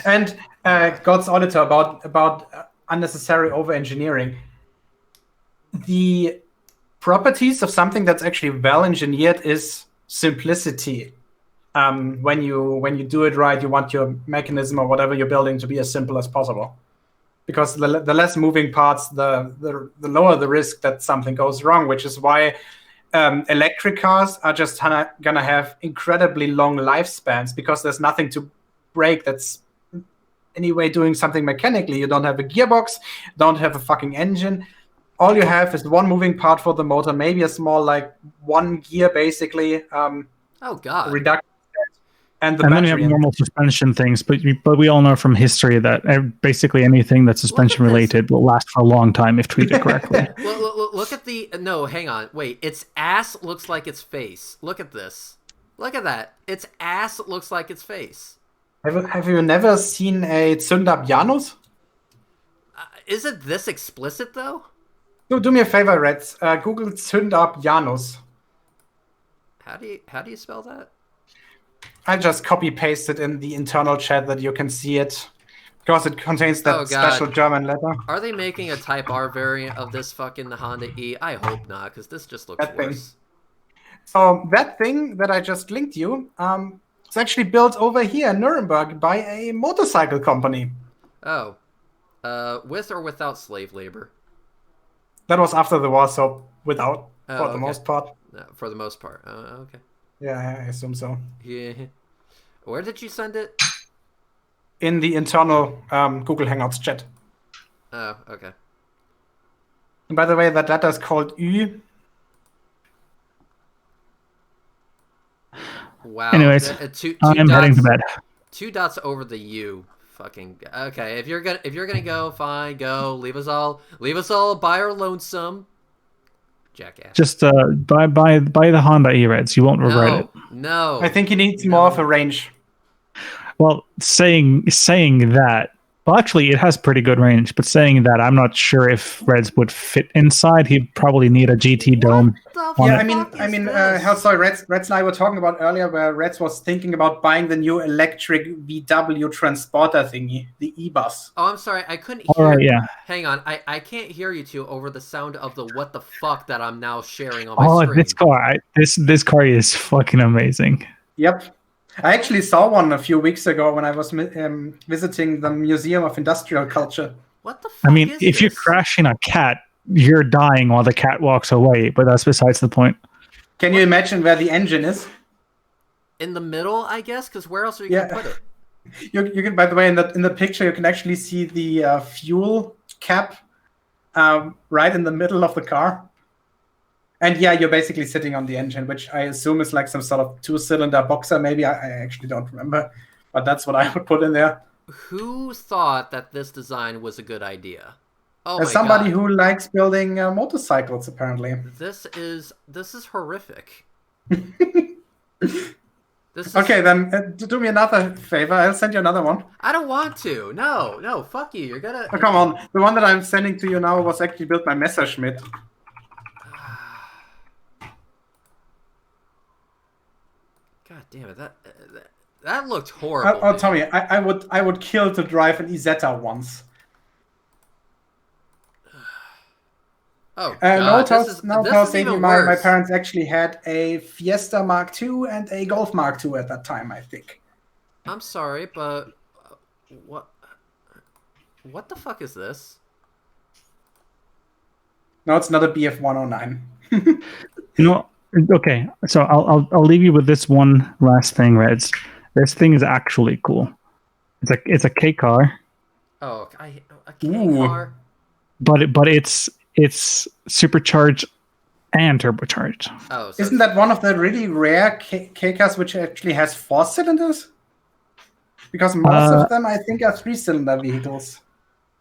And God's auditor about unnecessary over-engineering. The properties of something that's actually well-engineered is simplicity. When you do it right, you want your mechanism or whatever you're building to be as simple as possible. Because the less moving parts, the lower the risk that something goes wrong, which is why electric cars are just gonna have incredibly long lifespans because there's nothing to break that's anyway doing something mechanically. You don't have a gearbox, don't have a fucking engine. All you have is one moving part for the motor, maybe a small like one gear basically Oh God. reduction, and the And then you battery. have normal suspension things, but we all know from history that basically anything that's suspension related will last for a long time if treated correctly. Look at the no. Hang on. Wait. Its ass looks like its face. Look at this. Look at that. Its ass looks like its face. Have you never seen a Zünder Janus? Is it this explicit though? Do me a favor, Reds. Google Zünder Janus. How do you spell that? I just copy pasted in the internal chat that you can see it because it contains that special German letter. Are they making a Type R variant of this fucking Honda E? I hope not, because this just looks worse. So that thing that I just linked you, it's actually built over here in Nuremberg by a motorcycle company. Oh, with or without slave labor? That was after the war, so without for the most part. No, for the most part. Okay. Yeah, I assume so. Yeah. Where did you send it? In the internal Google Hangouts chat. Oh, okay. And by the way, that letter is called Ü. Wow. Anyways, I'm heading to bed. 2 dots over the U. Fucking okay. If you're gonna go, fine, go. Leave us all by our lonesome. Jackass. Just buy the Honda E-Reds. You won't regret it. No. I think he needs more of a range. Well, saying that, well, actually, it has pretty good range. But saying that, I'm not sure if Reds would fit inside. He'd probably need a GT dome. Yeah, I mean, Reds and I were talking about earlier, where Reds was thinking about buying the new electric VW transporter thingy, the E-Bus. Oh, I'm sorry, I couldn't hear. All right, yeah. Hang on, I can't hear you two over the sound of the what the fuck that I'm now sharing on my screen. This car is fucking amazing. Yep. I actually saw one a few weeks ago when I was visiting the Museum of Industrial Culture. What the fuck is if you're crashing a cat, you're dying while the cat walks away, but that's besides the point. Can you imagine where the engine is? In the middle, I guess, because where else are you going to put it? You can, by the way, in the picture, you can actually see the fuel cap right in the middle of the car. And yeah, you're basically sitting on the engine, which I assume is like some sort of 2-cylinder boxer. Maybe I actually don't remember, but that's what I would put in there. Who thought that this design was a good idea? Oh, as somebody who likes building motorcycles, apparently. This is horrific. Okay, then do me another favor. I'll send you another one. I don't want to. No, fuck you. You're gonna. Oh, come on. The one that I'm sending to you now was actually built by Messerschmitt. God damn it! That looked horrible. Oh, Tommy, I would kill to drive an Isetta once. Oh, God. My parents actually had a Fiesta Mark II and a Golf Mark II at that time, I think. I'm sorry, but what the fuck is this? No, it's not a BF 109. No, okay. So I'll leave you with this one last thing, Reds. This thing is actually cool. It's a K car. Oh, a K car. But it's supercharged and turbocharged. Oh, so isn't that one of the really rare K cars which actually has 4 cylinders? Because most of them, I think, are 3-cylinder vehicles.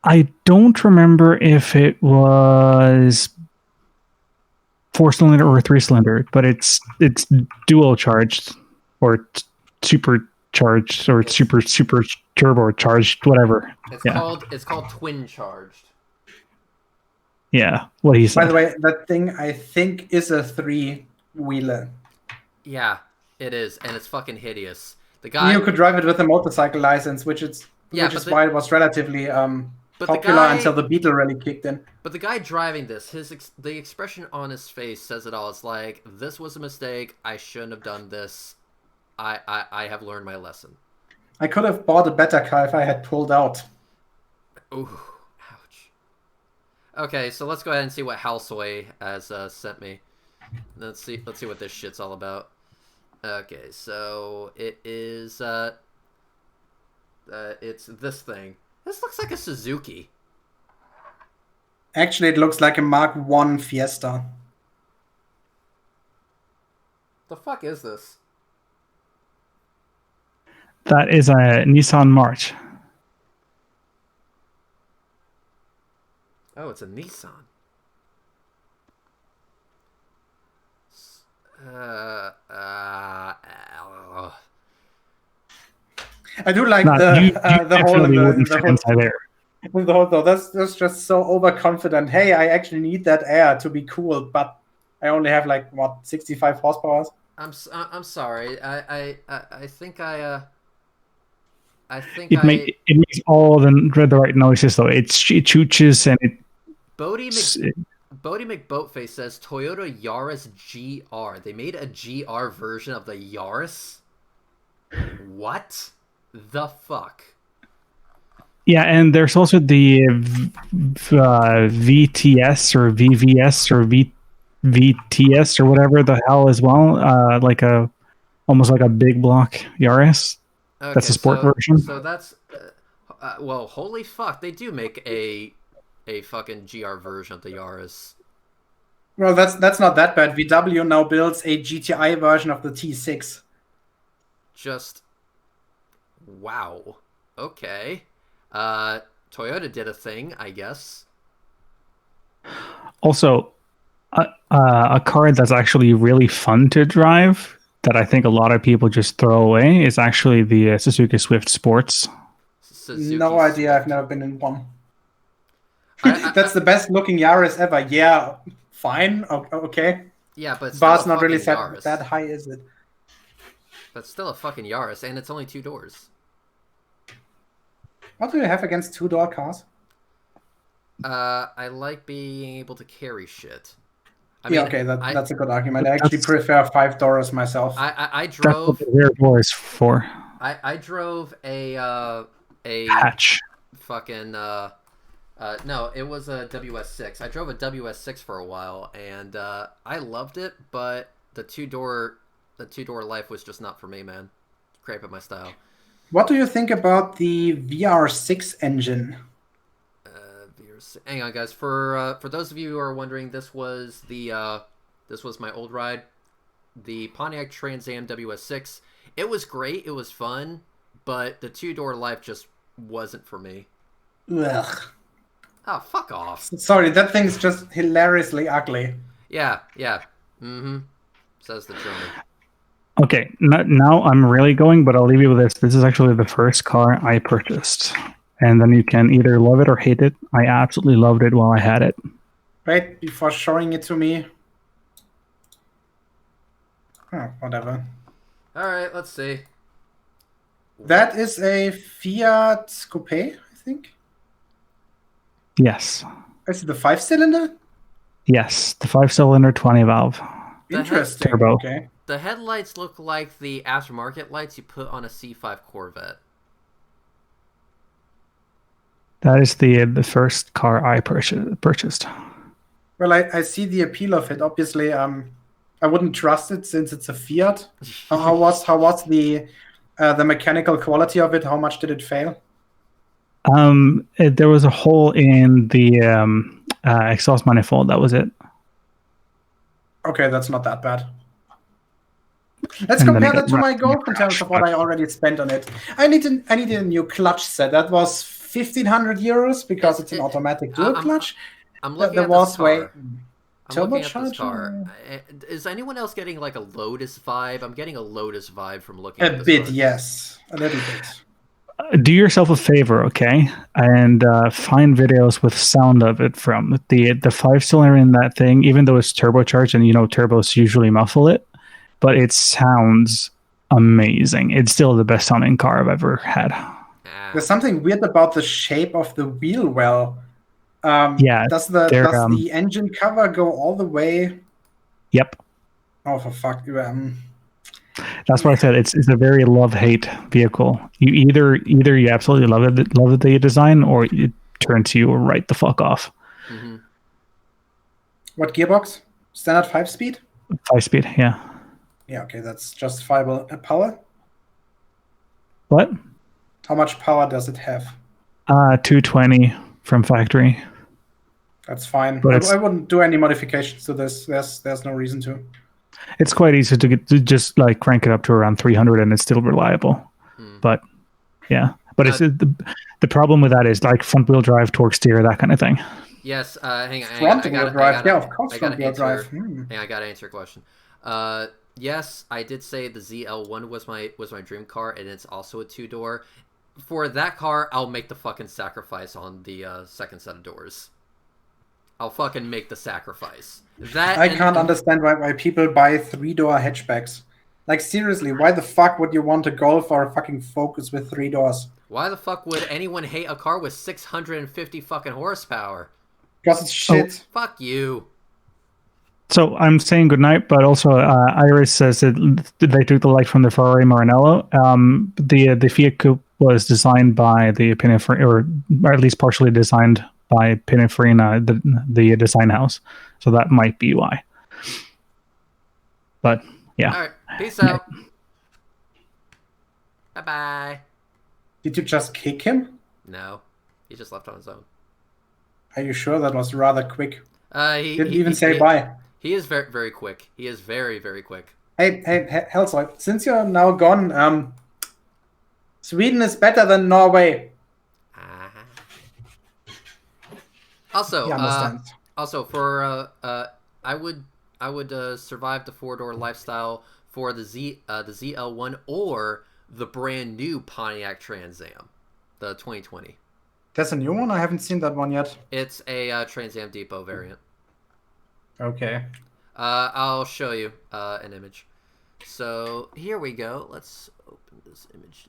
I don't remember if it was 4-cylinder or 3-cylinder, but it's dual charged or supercharged or super turbocharged, whatever. It's called twin charged. Yeah, what he said. By the way, that thing I think is a 3-wheeler. Yeah, it is, and it's fucking hideous. The guy you could drive it with a motorcycle license, which is why it was relatively popular until the Beetle really kicked in. But the guy driving this, the expression on his face says it all. It's like, this was a mistake. I shouldn't have done this. I have learned my lesson. I could have bought a better car if I had pulled out. Ooh, ouch. Okay, so let's go ahead and see what Halsoy has sent me. Let's see what this shit's all about. Okay, so it is it's this thing. This looks like a Suzuki. Actually, it looks like a Mark I Fiesta. The fuck is this? That is a Nissan March. Oh, it's a Nissan. I do like No, you the hole in definitely wouldn't the fit hole. inside there. The whole though, that's just so overconfident. Hey, I actually need that air to be cool, but I only have like what 65 horsepower. I'm sorry. I think I It makes all the right noises though. It chooches and it. Bodie McBoatface says Toyota Yaris GR. They made a GR version of the Yaris. What the fuck? Yeah, and there's also the VTS or VVS or VTS or whatever the hell as well. Like almost like a big block Yaris. Okay, that's a sport version. So that's well, holy fuck! They do make a fucking GR version of the Yaris. Well, that's not that bad. VW now builds a GTI version of the T6. Just wow. Okay. Toyota did a thing, I guess. Also, a car that's actually really fun to drive that I think a lot of people just throw away is actually the Suzuki Swift Sports. No idea. I've never been in one. That's the best looking Yaris ever. Yeah, fine. Okay. Yeah, but it's bar's not really set that high, is it? That's still a fucking Yaris, and it's only 2 doors. What do you have against 2-door cars? I like being able to carry shit. I mean, okay, that's a good argument. I actually prefer 5 doors myself. I drove. That's what the rear door is for. I drove a hatch. Fucking no, it was a WS6. I drove a WS6 for a while, and I loved it, but the two door life was just not for me, man. Crap at my style. What do you think about the VR6 engine? Hang on, guys. For those of you who are wondering, this was my old ride, the Pontiac Trans Am WS6. It was great. It was fun, but the 2-door life just wasn't for me. Ugh. Oh, fuck off. Sorry, that thing's just hilariously ugly. Yeah. Mm-hmm. Says the German. Okay, now I'm really going, but I'll leave you with this. This is actually the first car I purchased. And then you can either love it or hate it. I absolutely loved it while I had it. Wait, before showing it to me. Oh, whatever. Alright, let's see. That is a Fiat Coupe, I think. Yes. Is it the 5-cylinder? Yes, the 5-cylinder 20 valve. Interesting. Turbo. Okay. The headlights look like the aftermarket lights you put on a C5 Corvette. That is the first car I purchased. Well, I see the appeal of it. Obviously, I wouldn't trust it since it's a Fiat. How was the mechanical quality of it? How much did it fail? There was a hole in the exhaust manifold. That was it. Okay, that's not that bad. Let's compare that to my Golf in terms of what I already spent on it. I needed a new clutch set. That was 1,500 euros because it's an automatic dual clutch. I'm looking at this car. Is anyone else getting like a Lotus vibe? I'm getting a Lotus vibe from looking at this bit, car. Yes. A little bit. Do yourself a favor, okay? And find videos with sound of it from the 5-cylinder in that thing, even though it's turbocharged and turbos usually muffle it, but it sounds amazing. It's still the best sounding car I've ever had. There's something weird about the shape of the wheel well. Does the engine cover go all the way? Yep. Oh, for fuck. That's why I said it's a very love-hate vehicle. You either you absolutely love the design, or it turns you right the fuck off. Mm-hmm. What gearbox? Standard 5-speed? 5-speed, yeah. Yeah, okay, that's justifiable. Power? What? How much power does it have? 220 from factory. That's fine. But I wouldn't do any modifications to this. There's no reason to. It's quite easy to just like crank it up to around 300 and it's still reliable. But yeah, but it's the problem with that is like front wheel drive, torque steer, that kind of thing. Yes, hang on. Front wheel drive, yeah, of course, front wheel drive. Hang on, I gotta answer your question. Yes, I did say the ZL1 was my dream car, and it's also a 2-door. For that car, I'll make the fucking sacrifice on the second set of doors. I'll fucking make the sacrifice. I can't understand why people buy 3-door hatchbacks. Like, seriously, why the fuck would you want a Golf or a fucking Focus with 3 doors? Why the fuck would anyone hate a car with 650 fucking horsepower? Because it's shit. Oh, fuck you. So I'm saying goodnight, but also Iris says that they took the light from the Ferrari Maranello. The Fiat Coupe was designed by the Pininfarina, or at least partially designed by Pininfarina, the design house. So that might be why. But yeah. All right, peace out. Bye-bye. Did you just kick him? No, he just left on his own. Are you sure that was rather quick? He didn't even say bye. He is very, very quick. He is very, very quick. Hey, Hellsoy, since you're now gone, Sweden is better than Norway. Also, for I would survive the 4-door lifestyle for the ZL1 or the brand new Pontiac Trans Am, the 2020. That's a new one? I haven't seen that one yet. It's a Trans Am Depot variant. Okay. I'll show you an image. So here we go. Let's open this image.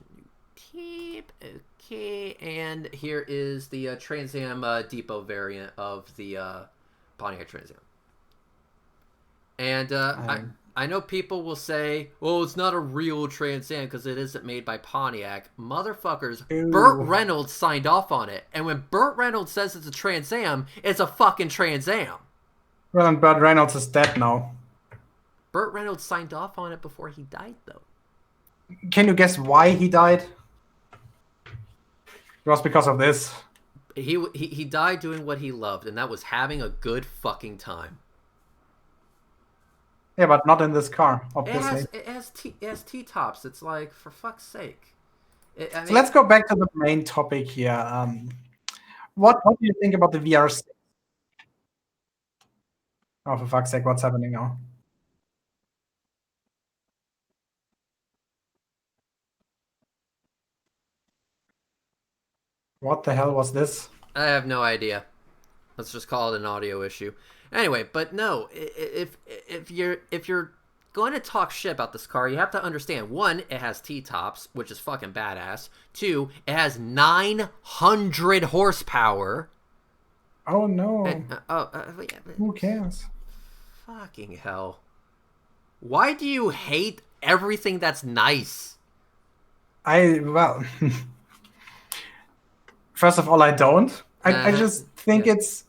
Keep okay, and here is the Trans Am Depot variant of the Pontiac Trans Am. And I know people will say, well, it's not a real Trans Am because it isn't made by Pontiac. Motherfuckers, Ew. Burt Reynolds signed off on it. And when Burt Reynolds says it's a Trans Am, it's a fucking Trans Am. Well, and Burt Reynolds is dead now. Burt Reynolds signed off on it before he died, though. Can you guess why he died? It was because of this. He died doing what he loved, and that was having a good fucking time. Yeah, but not in this car, obviously. It has T-tops. It's like, for fuck's sake. So let's go back to the main topic here. What do you think about the VR6? Oh, for fuck's sake, what's happening now? What the hell was this? I have no idea. Let's just call it an audio issue. Anyway, but no, if you're going to talk shit about this car, you have to understand, 1, it has T-tops, which is fucking badass. 2, it has 900 horsepower. Oh no. And, who cares? Fucking hell. Why do you hate everything that's nice? Well, first of all, I don't. I just think it's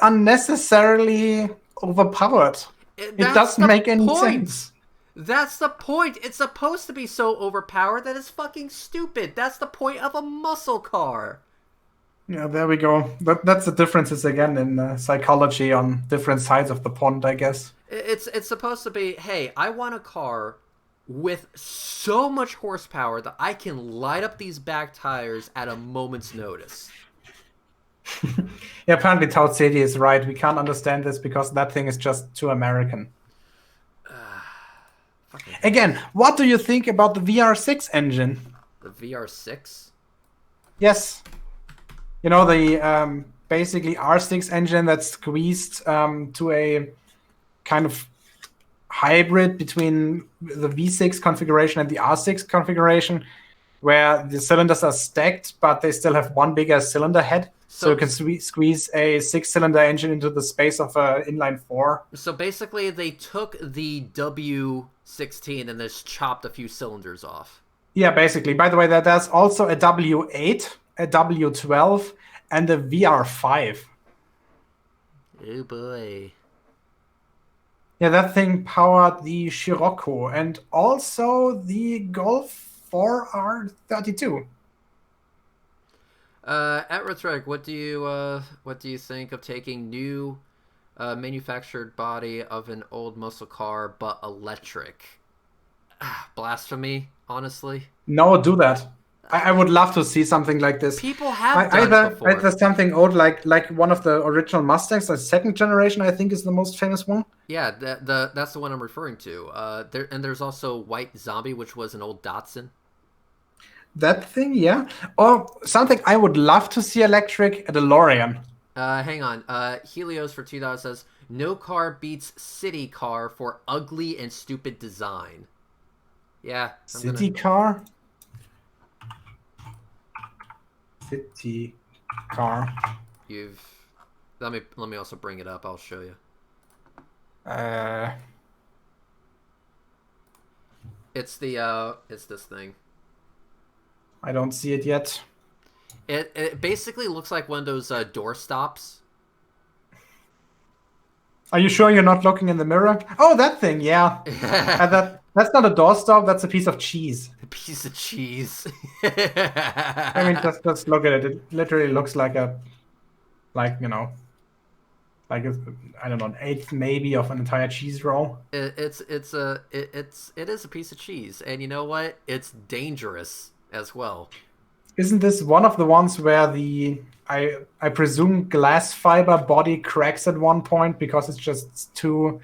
unnecessarily overpowered. It doesn't make any sense. That's the point. It's supposed to be so overpowered that it's fucking stupid. That's the point of a muscle car. Yeah, there we go. That's the differences again in psychology on different sides of the pond, I guess. It's supposed to be, hey, I want a car with so much horsepower that I can light up these back tires at a moment's notice. Yeah, apparently Tout City is right. We can't understand this because that thing is just too American. Again, what do you think about the VR6 engine? The VR6? Yes. You know, the basically R6 engine that's squeezed to a kind of hybrid between the V6 configuration and the R6 configuration, where the cylinders are stacked, but they still have one bigger cylinder head. So you can squeeze a 6-cylinder engine into the space of a inline 4. So basically, they took the W16 and just chopped a few cylinders off. Yeah, basically. By the way, there's also a W8, a W12, and a VR5. Oh boy. Yeah, that thing powered the Scirocco and also the Golf 4R32. At Retrek, what do you think of taking new manufactured body of an old muscle car but electric? Blasphemy, honestly. No, do that. I would love to see something like this. People have done it before. Either something old like one of the original Mustangs, the second generation, I think, is the most famous one. Yeah, that's the one I'm referring to. There's also White Zombie, which was an old Datsun. That thing, yeah. Or something I would love to see electric, a DeLorean. Hang on. Helios for $2 says, no car beats city car for ugly and stupid design. Yeah. City car? City car. Let me also bring it up. I'll show you. It's this thing. I don't see it yet. It basically looks like one of those door stops. Are you sure you're not looking in the mirror? Oh, that thing, yeah. That's not a doorstop, that's a piece of cheese. A piece of cheese. I mean, just look at it. It literally looks like I don't know, an eighth maybe of an entire cheese roll. It is a piece of cheese, and you know what? It's dangerous as well. Isn't this one of the ones where I presume glass fiber body cracks at one point because it's just too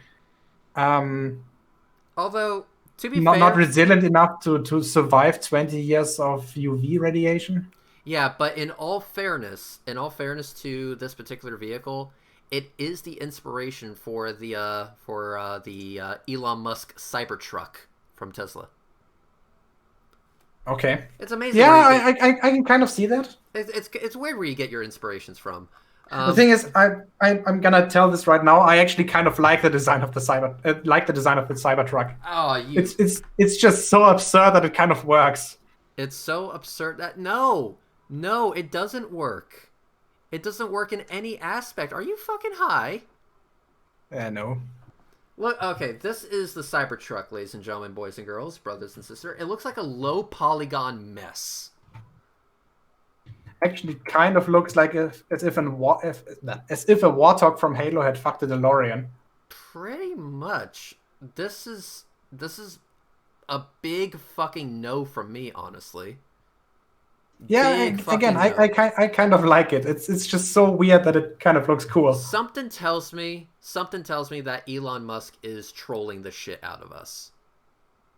although to be not fair, not resilient enough to survive 20 years of UV radiation? Yeah, but in all fairness to this particular vehicle, it is the inspiration for the Elon Musk Cybertruck from Tesla. Okay. It's amazing. Yeah, I can kind of see that. It's weird where you get your inspirations from. The thing is, I'm gonna tell this right now. I actually kind of like the design of the Cybertruck. Oh, it's just so absurd that it kind of works. It's so absurd that no, it doesn't work. It doesn't work in any aspect. Are you fucking high? No. Look, okay, this is the Cybertruck, ladies and gentlemen, boys and girls, brothers and sisters. It looks like a low polygon mess. Actually, kind of looks like as if a Warthog from Halo had fucked a DeLorean. Pretty much. This is a big fucking no from me, honestly. Yeah, again, no. I kind of like it. It's just so weird that it kind of looks cool. Something tells me that Elon Musk is trolling the shit out of us.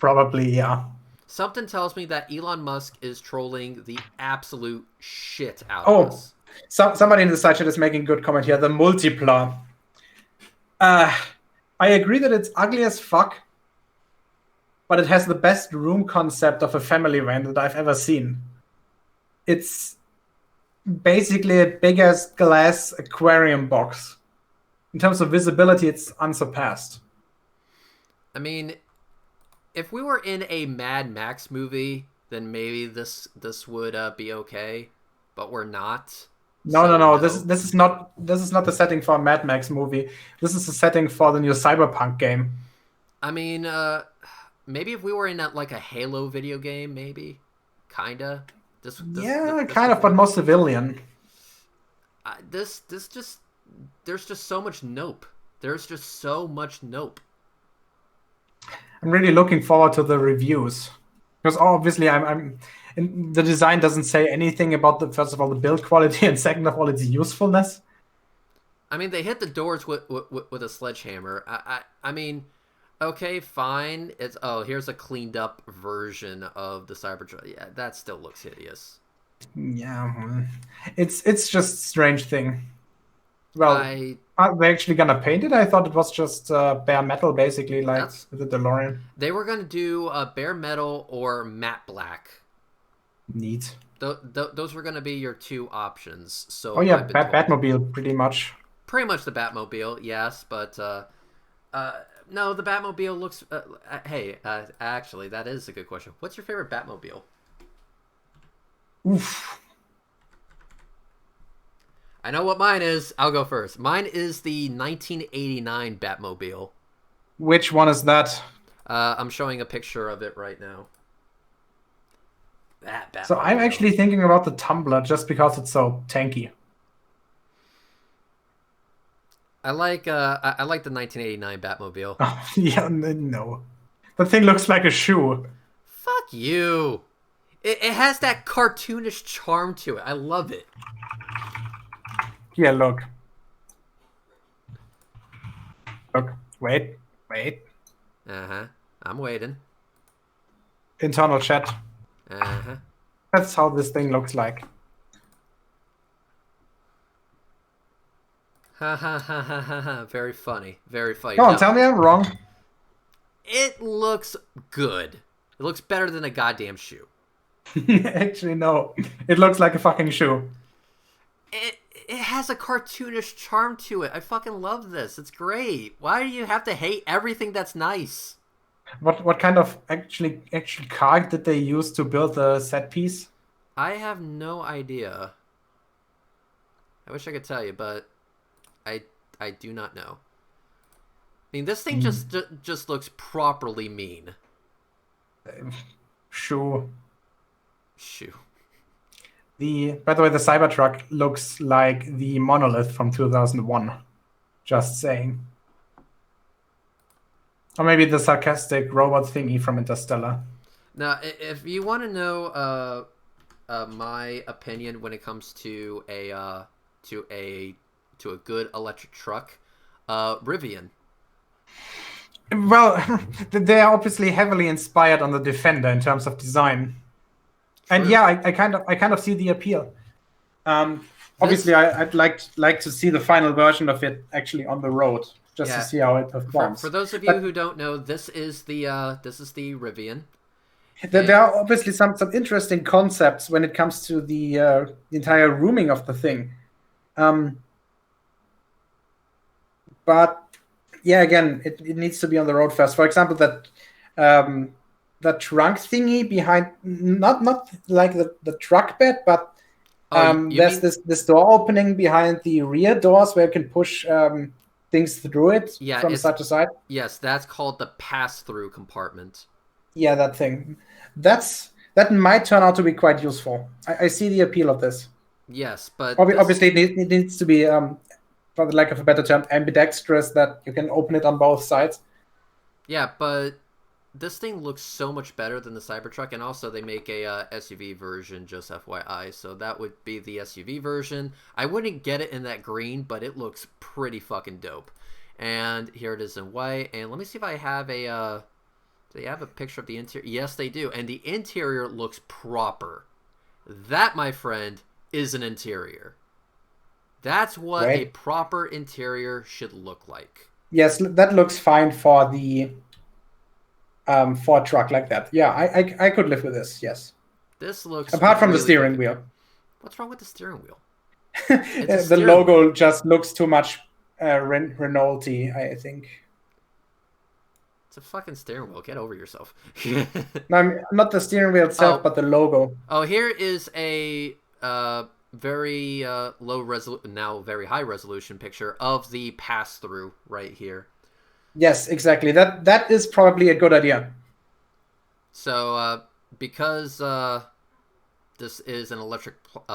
Probably, yeah. Something tells me that Elon Musk is trolling the absolute shit out of us. Somebody in the side chat is making a good comment here. The Multipla. I agree that it's ugly as fuck, but it has the best room concept of a family van that I've ever seen. It's basically a big ass glass aquarium box. In terms of visibility, it's unsurpassed. I mean, if we were in a Mad Max movie, then maybe this would be okay, but we're not. No. This is not the setting for a Mad Max movie. This is the setting for the new Cyberpunk game. I mean, maybe if we were in like a Halo video game, maybe, kinda. This kind of, but more civilian. There's just so much nope. There's just so much nope. I'm really looking forward to the reviews because obviously the design doesn't say anything about first of all the build quality and second of all its usefulness. I mean, they hit the doors with a sledgehammer. I mean, okay, fine. Here's a cleaned up version of the Cybertruck. Yeah, that still looks hideous. Yeah, it's just a strange thing. Well, are they actually gonna paint it? I thought it was just bare metal, basically, like the DeLorean. They were gonna do bare metal or matte black. Neat. Those were going to be your two options. So Oh yeah, I've been told. Batmobile, pretty much. Pretty much the Batmobile, yes, but no, the Batmobile looks. Hey, actually, that is a good question. What's your favorite Batmobile? Oof. I know what mine is. I'll go first. Mine is the 1989 Batmobile. Which one is that? I'm showing a picture of it right now. That Batmobile. So I'm actually thinking about the Tumbler just because it's so tanky. I like the 1989 Batmobile. Yeah, no. The thing looks like a shoe. Fuck you. It has that cartoonish charm to it. I love it. Yeah, look. Look. Wait. Uh-huh. I'm waiting. Internal chat. Uh-huh. That's how this thing looks like. Ha ha ha ha ha ha. Very funny. Very funny. Come on, tell me I'm wrong. It looks good. It looks better than a goddamn shoe. Actually, no. It looks like a fucking shoe. It has a cartoonish charm to it. I fucking love this. It's great. Why do you have to hate everything that's nice? What kind of actual car did they use to build the set piece? I have no idea. I wish I could tell you, but I do not know. I mean, this thing just looks properly mean. Shoe. Shoe. By the way, the Cybertruck looks like the monolith from 2001. Just saying. Or maybe the sarcastic robot thingy from Interstellar. Now, if you want to know my opinion when it comes to a good electric truck, Rivian. Well, they are obviously heavily inspired on the Defender in terms of design. And yeah, I kind of see the appeal. Obviously, I'd like to see the final version of it actually on the road, just to see how it performs. For those of you who don't know, this is the Rivian. There are obviously some interesting concepts when it comes to the entire rooming of the thing. But yeah, again, it needs to be on the road first. For example, that trunk thingy behind, not like the truck bed, but there's this door opening behind the rear doors where you can push things through it from side to side. Yes, that's called the pass-through compartment. Yeah, that thing. That might turn out to be quite useful. I see the appeal of this. Yes, but obviously it needs to be, for the lack of a better term, ambidextrous, that you can open it on both sides. Yeah, but this thing looks so much better than the Cybertruck, and also they make a SUV version, just FYI, so that would be the SUV version. I wouldn't get it in that green, but it looks pretty fucking dope. And here it is in white, and let me see if I have a, do they have a picture of the interior? Yes, they do, and the interior looks proper. That, my friend, is an interior. That's what a proper interior should look like. Yes, that looks fine for the for a truck like that. Yeah, I could live with this. Yes. This looks apart from the steering wheel. What's wrong with the steering wheel? The logo just looks too much Renault-y, I think. It's a fucking steering wheel. Get over yourself. No, not the steering wheel itself, but the logo. Oh, here is a very now very high resolution picture of the pass-through right here. Yes, exactly. That is probably a good idea. So because this is an electric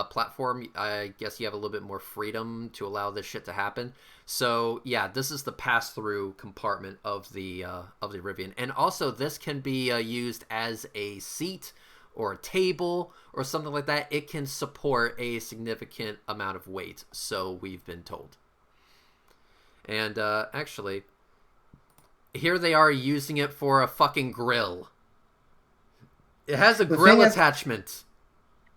platform, I guess you have a little bit more freedom to allow this shit to happen. So yeah, this is the pass-through compartment of the Rivian, and also this can be used as a seat or a table or something like that. It can support a significant amount of weight, so we've been told. And actually, here they are using it for a fucking grill. It has a grill attachment.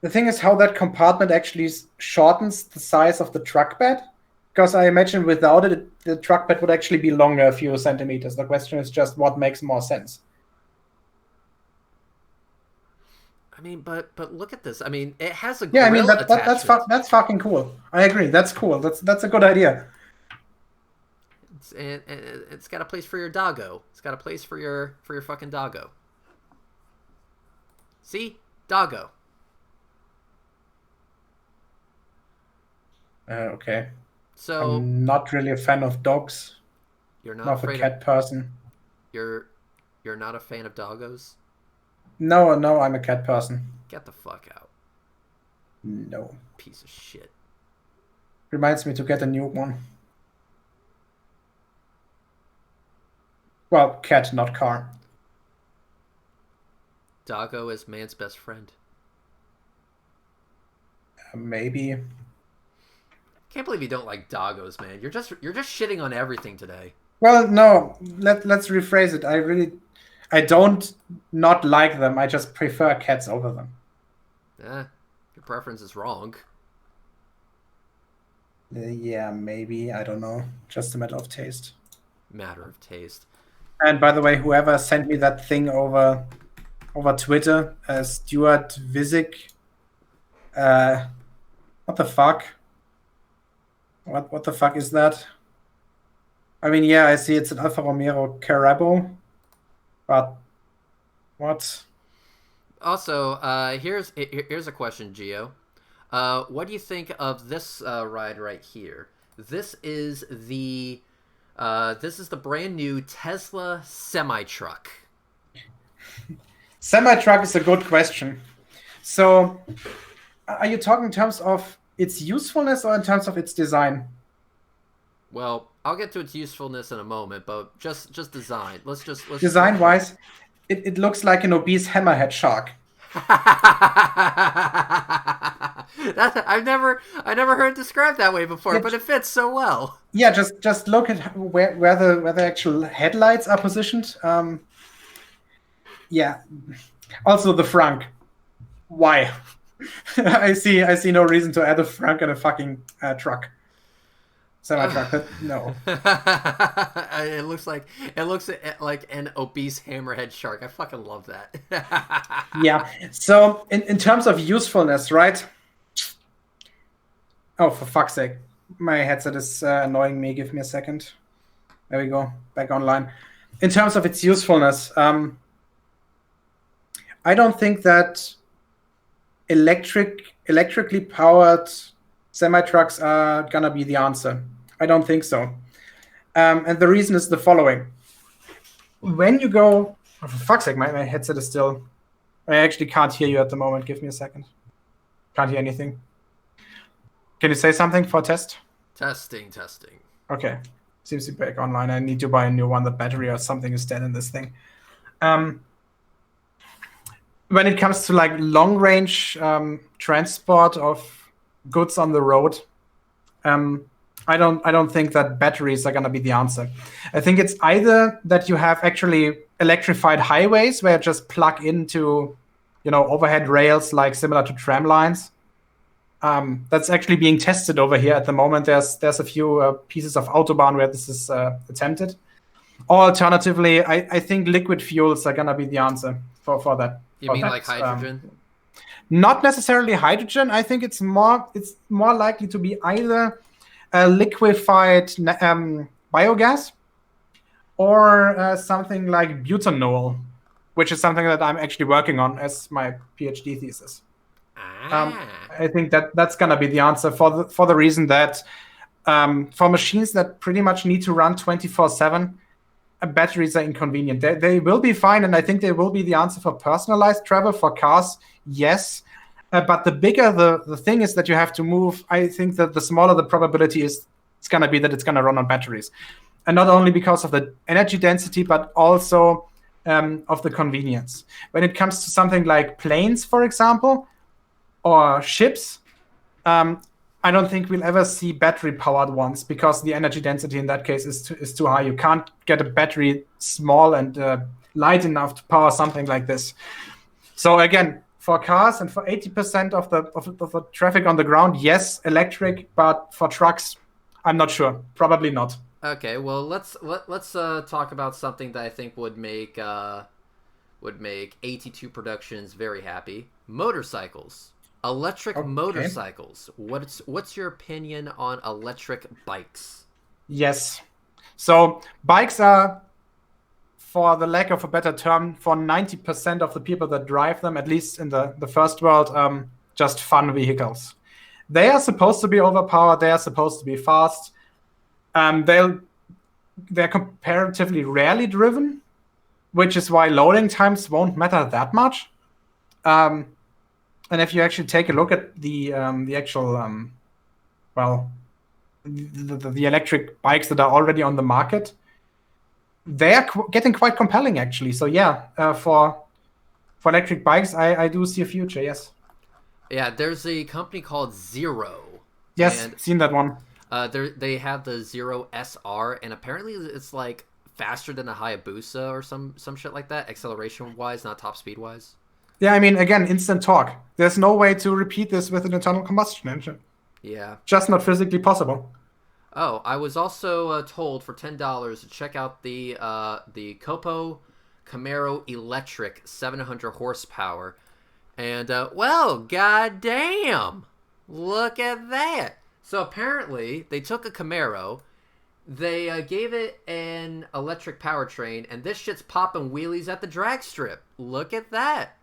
The thing is how that compartment actually shortens the size of the truck bed. Because I imagine without it, the truck bed would actually be longer a few centimeters. The question is just what makes more sense. I mean, but look at this. I mean, it has a Yeah, I mean grill that's fucking cool. I agree. That's cool. That's a good idea. It's got a place for your doggo. It's got a place for your fucking doggo. See, doggo. Okay. So I'm not really a fan of dogs. you're not Not a afraid cat person. you're not a fan of doggos? No, I'm a cat person. Get the fuck out. No. Piece of shit. Reminds me to get a new one. Well, cat, not car. Doggo is man's best friend. Maybe. Can't believe you don't like doggos, man. You're just shitting on everything today. Well, no. Let's rephrase it. I don't not like them. I just prefer cats over them. Your preference is wrong. Yeah, maybe. I don't know. Just a matter of taste. Matter of taste. And by the way, whoever sent me that thing over Twitter, Stuart Visick, what the fuck? What the fuck is that? I mean, yeah, I see it's an Alfa Romeo Carabo, but what? Also, here's a question, Geo. What do you think of this ride right here? This is the brand new Tesla semi-truck. Semi-truck is a good question. So, are you talking in terms of its usefulness or in terms of its design? Well, I'll get to its usefulness in a moment, but just design. Let's Design-wise, it looks like an obese hammerhead shark. I've never heard it described that way before, but it fits so well. Yeah, just look at where the actual headlights are positioned. Yeah. Also the frunk. Why? I see no reason to add a frunk in a fucking truck. Semi-truck. No. It looks like an obese hammerhead shark. I fucking love that. Yeah. So in terms of usefulness, right? Oh, for fuck's sake. My headset is annoying me. Give me a second. There we go. Back online. In terms of its usefulness, I don't think that electrically powered semi-trucks are gonna be the answer. I don't think so. And the reason is the following. When you go... Oh, for fuck's sake, my headset is still... I actually can't hear you at the moment. Give me a second. Can't hear anything. Can you say something for test? Testing. Okay. Seems to be back online. I need to buy a new one. The battery or something is dead in this thing. When it comes to like long range transport of goods on the road, I don't think that batteries are going to be the answer. I think it's either that you have actually electrified highways where you just plug into, overhead rails like similar to tram lines. That's actually being tested over here at the moment. There's a few pieces of autobahn where this is attempted. Or alternatively, I think liquid fuels are going to be the answer for that. You mean like hydrogen? Not necessarily hydrogen. I think it's more likely to be either a liquefied biogas or something like butanol, which is something that I'm actually working on as my PhD thesis. I think that's gonna be the answer for the reason that for machines that pretty much need to run 24/7. Batteries are inconvenient. They will be fine, and I think they will be the answer for personalized travel. For cars, yes. But the bigger the thing is that you have to move, I think that the smaller the probability is it's going to be that it's going to run on batteries. And not only because of the energy density, but also of the convenience. When it comes to something like planes, for example, or ships, I don't think we'll ever see battery-powered ones because the energy density in that case is too high. You can't get a battery small and light enough to power something like this. So again, for cars and for 80% of the traffic on the ground, yes, electric. But for trucks, I'm not sure. Probably not. Okay, well let's talk about something that I think would make would make AT2 Productions very happy. Motorcycles. Electric motorcycles. What's your opinion on electric bikes? Yes. So bikes are, for the lack of a better term, for 90% of the people that drive them, at least in the first world, just fun vehicles. They are supposed to be overpowered. They are supposed to be fast. They're comparatively rarely driven, which is why loading times won't matter that much. And if you actually take a look at the actual, the electric bikes that are already on the market, they are getting quite compelling, actually. So yeah, for electric bikes, I do see a future. Yes. Yeah, there's a company called Zero. Yes, and, seen that one. They have the Zero SR, and apparently it's like faster than a Hayabusa or some shit like that, acceleration wise, not top speed wise. Yeah, I mean, again, instant torque. There's no way to repeat this with an internal combustion engine. Yeah. Just not physically possible. Oh, I was also told for $10 to check out the Copo Camaro Electric 700 horsepower. And, well, goddamn! Look at that! So apparently, they took a Camaro, they gave it an electric powertrain, and this shit's popping wheelies at the drag strip. Look at that!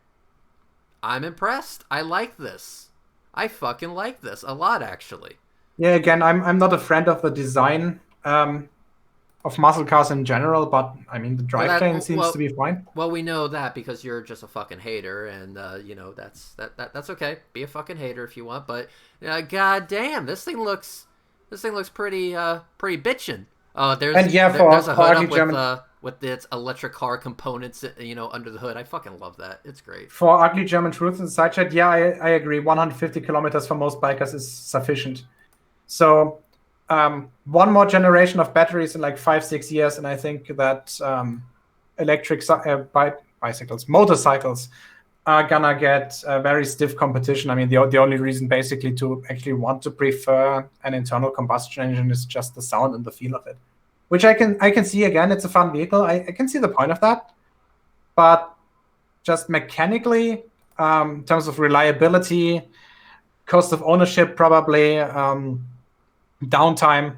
I'm impressed. I like this. I fucking like this a lot, actually. Yeah, again, I'm not a friend of the design of muscle cars in general, but I mean the drivetrain seems to be fine. Well, we know that because you're just a fucking hater, and you know that's okay. Be a fucking hater if you want, but goddamn, this thing looks pretty bitchin'. There's a hood up with its electric car components, under the hood. I fucking love that. It's great. For ugly German truth and side chat, yeah, I agree. 150 kilometers for most bikers is sufficient. So one more generation of batteries in like 5-6 years, and I think that electric motorcycles are gonna get a very stiff competition. I mean, the only reason basically to actually want to prefer an internal combustion engine is just the sound and the feel of it, which I can see. Again, it's a fun vehicle. I can see the point of that, but just mechanically, in terms of reliability, cost of ownership, probably downtime,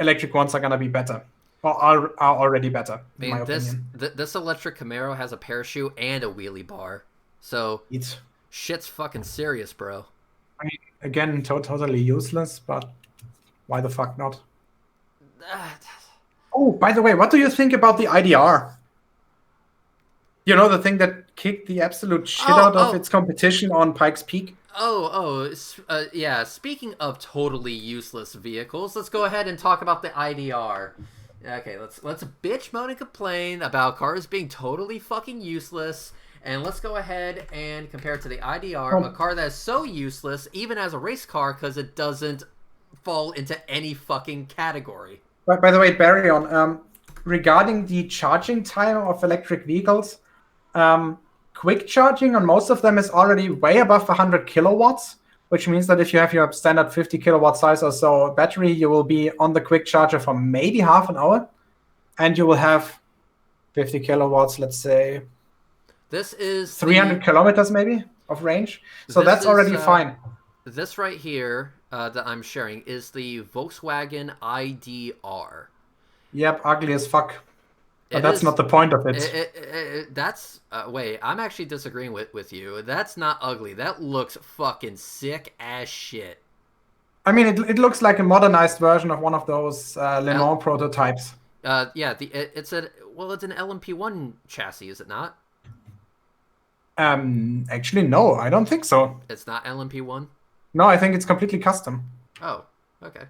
electric ones are gonna be better, or are already better. In my opinion. This electric Camaro has a parachute and a wheelie bar, so shit's fucking serious, bro. I mean, again, totally useless, but why the fuck not? Oh, by the way, what do you think about the IDR? You know, the thing that kicked the absolute shit out of its competition on Pikes Peak? Yeah. Speaking of totally useless vehicles, let's go ahead and talk about the IDR. Okay, let's bitch, moan, and complain about cars being totally fucking useless, and let's go ahead and compare it to the IDR, a car that is so useless, even as a race car, because it doesn't fall into any fucking category. By the way, Barry, regarding the charging time of electric vehicles, quick charging on most of them is already way above 100 kilowatts, which means that if you have your standard 50 kilowatt size or so battery, you will be on the quick charger for maybe half an hour, and you will have 50 kilowatts, let's say. This is 300 kilometers maybe of range. So that's already fine. This right here that I'm sharing is the Volkswagen IDR. Yep, ugly as fuck. But that's not the point of it. Wait, I'm actually disagreeing with you. That's not ugly. That looks fucking sick as shit. I mean, it looks like a modernized version of one of those Le Mans prototypes. Yeah, it's an LMP1 chassis, is it not? Actually, no, I don't think so. It's not LMP1? No, I think it's completely custom. Oh, okay.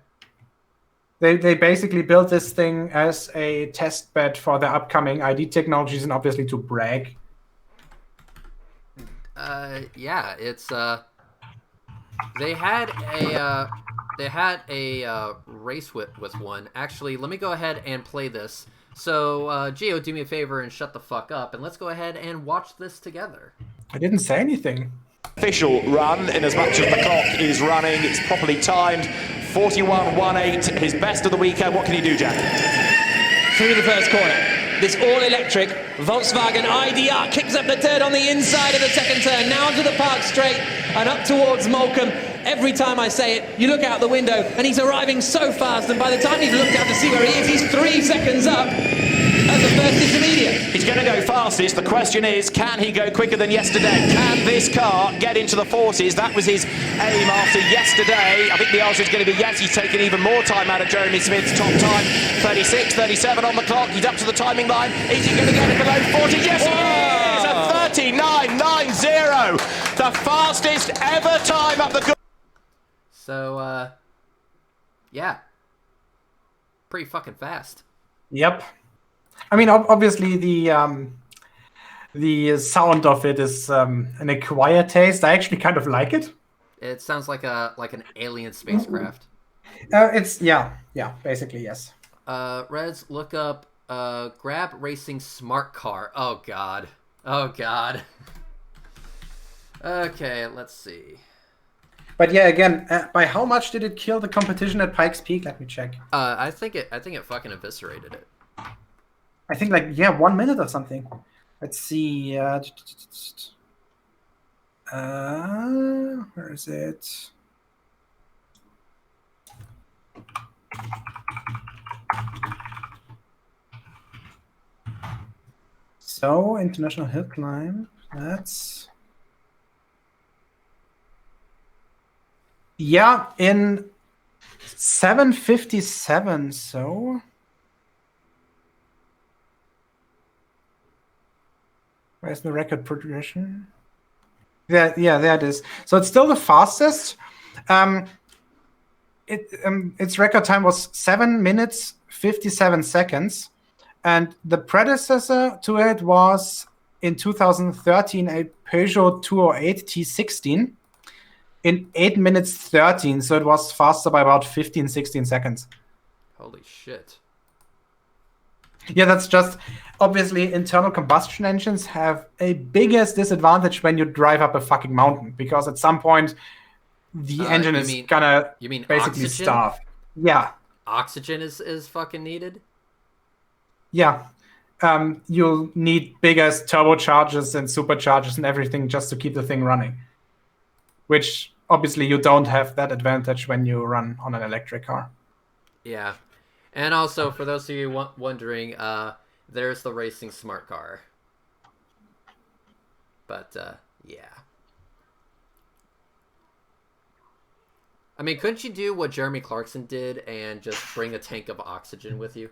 They basically built this thing as a test bed for the upcoming ID technologies and obviously to brag. Yeah, it's they had a race with one. Actually, let me go ahead and play this. So, Geo, do me a favor and shut the fuck up, and let's go ahead and watch this together. I didn't say anything. Official run, in as much as the clock is running, it's properly timed. 41.18, his best of the weekend. What can you do, Jack? Through the first corner. This all-electric Volkswagen IDR kicks up the turn on the inside of the second turn, now onto the park straight and up towards Moulcom. Every time I say it, you look out the window and he's arriving so fast, and by the time he's looked out to see where he is, he's 3 seconds up. That's the first intermediate. He's going to go fastest. The question is, can he go quicker than yesterday? Can this car get into the 40s? That was his aim after yesterday. I think the answer is going to be yes. He's taken even more time out of Jeremy Smith's top time. 36, 37 on the clock. He's up to the timing line. Is he going to get it below 40? Yes, he is! A 39.90. The fastest ever time up the good. So, yeah. Pretty fucking fast. Yep. I mean, obviously the sound of it is an acquired taste. I actually kind of like it. It sounds like an alien spacecraft. It's yeah, basically yes. Reds, look up Grab Racing Smart Car. Oh god. Okay, let's see. But yeah, again, by how much did it kill the competition at Pikes Peak? Let me check. I think it fucking eviscerated it. I think 1 minute or something. Let's see. Where is it? So, International Hill Climb. That's... Yeah, in 7:57, so... Where's the record progression? Yeah, there it is. So it's still the fastest. Its record time was 7 minutes 57 seconds, and the predecessor to it was in 2013 a Peugeot 208 T16 in 8 minutes 13. So it was faster by about 15-16 seconds. Holy shit. Yeah, that's just obviously internal combustion engines have a biggest disadvantage when you drive up a fucking mountain, because at some point the engine is gonna basically oxygen? starve. Yeah. Oxygen is fucking needed? Yeah. You'll need biggest turbochargers and superchargers and everything just to keep the thing running. Which obviously you don't have that advantage when you run on an electric car. Yeah. And also, for those of you wondering, there's the racing smart car. But, yeah. I mean, couldn't you do what Jeremy Clarkson did and just bring a tank of oxygen with you?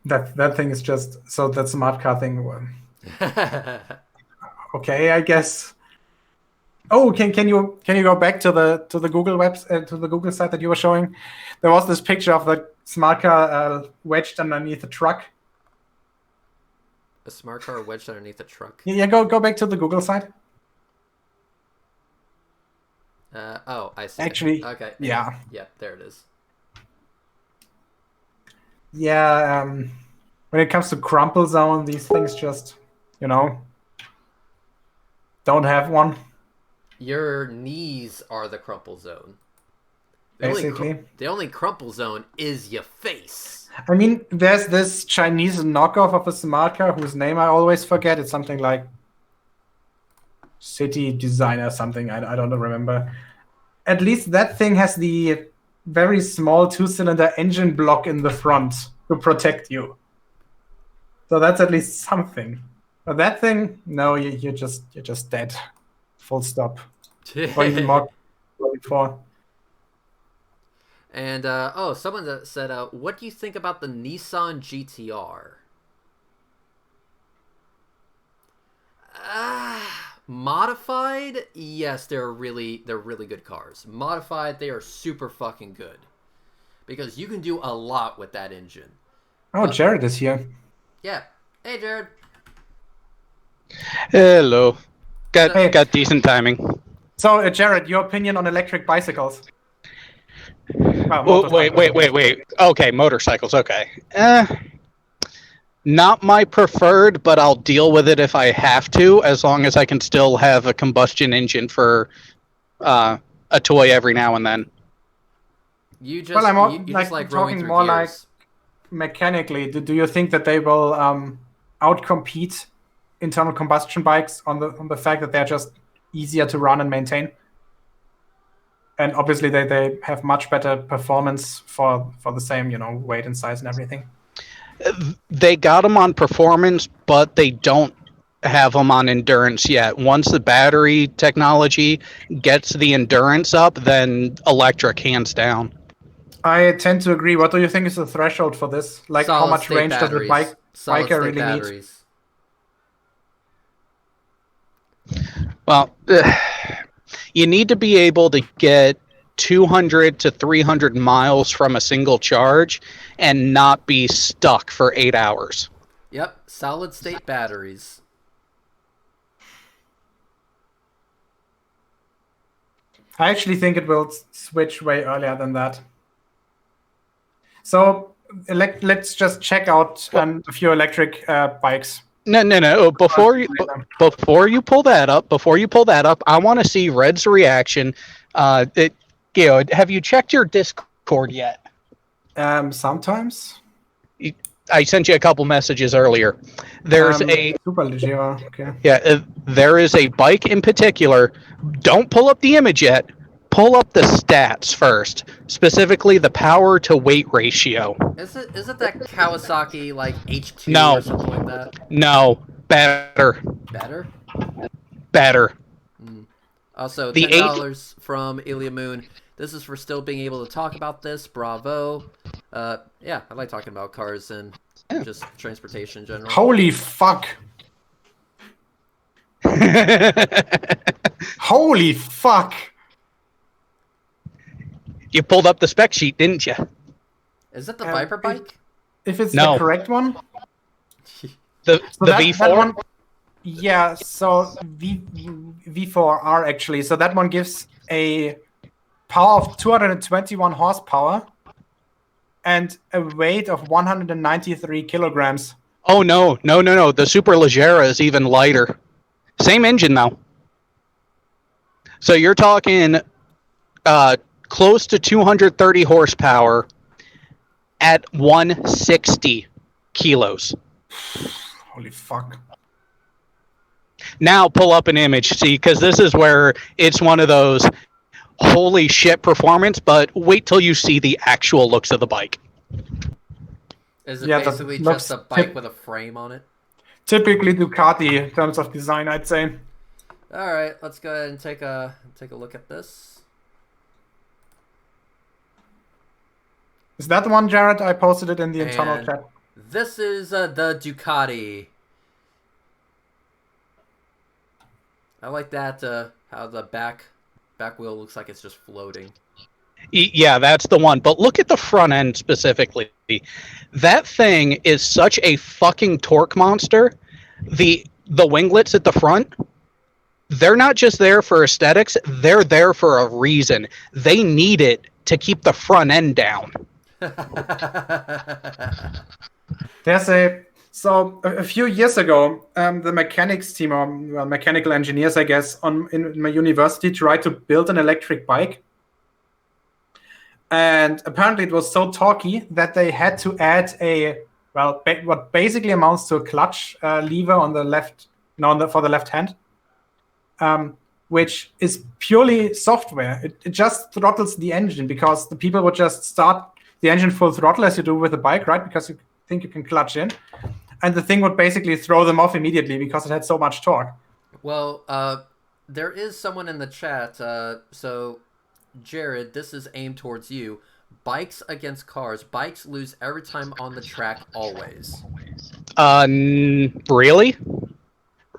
That thing is just... So that smart car thing... Okay, I guess... Oh, can you go back to the Google to the Google site that you were showing? There was this picture of the smart car wedged underneath a truck. A smart car wedged underneath a truck? Yeah, go back to the Google site. Oh, I see. Actually, okay. Yeah. Yeah, there it is. Yeah, when it comes to crumple zone, these things just, don't have one. Your knees are the crumple zone. Basically. The only crumple zone is your face. I mean, there's this Chinese knockoff of a smart car whose name I always forget. It's something like City Designer something. I don't remember. At least that thing has the very small 2-cylinder engine block in the front to protect you. So that's at least something. But that thing, no, you're just dead. Full stop. Or even more before. And someone that said, what do you think about the Nissan GTR? Modified, yes, they're really good cars. Modified, they are super fucking good, because you can do a lot with that engine. Oh, Jared is here. Yeah. Hey, Jared. Hello. Got decent timing. So, Jared, your opinion on electric bicycles? Well, wait. Okay, motorcycles. Okay. Not my preferred, but I'll deal with it if I have to, as long as I can still have a combustion engine for a toy every now and then. You just, you just like rolling through gears. mechanically, do you think that they will outcompete internal combustion bikes on the fact that they're just easier to run and maintain? And obviously, they have much better performance for the same, weight and size and everything. They got them on performance, but they don't have them on endurance yet. Once the battery technology gets the endurance up, then electric, hands down. I tend to agree. What do you think is the threshold for this? Like, how much Solid-state range does the batteries. biker Solid-state really need? batteries. Well, you need to be able to get 200 to 300 miles from a single charge and not be stuck for 8 hours. Yep, solid-state batteries. I actually think it will switch way earlier than that. So let's just check out a few electric bikes. No. Before you pull that up, I want to see Red's reaction. Geo, have you checked your Discord yet? Sometimes. I sent you a couple messages earlier. There's a super Legera. Okay. Yeah, there is a bike in particular. Don't pull up the image yet. Pull up the stats first, specifically the power to weight ratio. Is it that Kawasaki like H2 No. or something like that? No, better. Better? Also, The $10 from Ilya Moon. This is for still being able to talk about this. Bravo. Yeah, I like talking about cars and just transportation in general. Holy fuck. Holy fuck. You pulled up the spec sheet, didn't you? Is it the Viper bike? If it's No. the correct one? The V4? That one, yeah, so V4R actually. So that one gives a power of 221 horsepower and a weight of 193 kilograms. Oh, no. The Super Leggera is even lighter. Same engine, though. So you're talking close to 230 horsepower at 160 kilos. Holy fuck. Now pull up an image, see, because this is where it's one of those holy shit performance, but wait till you see the actual looks of the bike. Is it Yeah, that basically looks just a bike with a frame on it? Typically Ducati in terms of design, I'd say. All right, let's go ahead and take a look at this. Is that the one, Jared? I posted it in the internal And chat. this is the Ducati. I like that, how the back wheel looks like it's just floating. Yeah, that's the one. But look at the front end specifically. That thing is such a fucking torque monster. The winglets at the front, they're not just there for aesthetics. They're there for a reason. They need it to keep the front end down. So a few years ago, the mechanics team, or mechanical engineers, I guess, in my university tried to build an electric bike. And apparently it was so torquey that they had to add what basically amounts to a clutch lever on the left, for the left hand, which is purely software. It just throttles the engine because the people would just start the engine full throttle as you do with a bike, right? Because you think you can clutch in. And the thing would basically throw them off immediately because it had so much torque. Well, there is someone in the chat. So, Jared, this is aimed towards you. Bikes against cars. Bikes lose every time on the track, always. Really?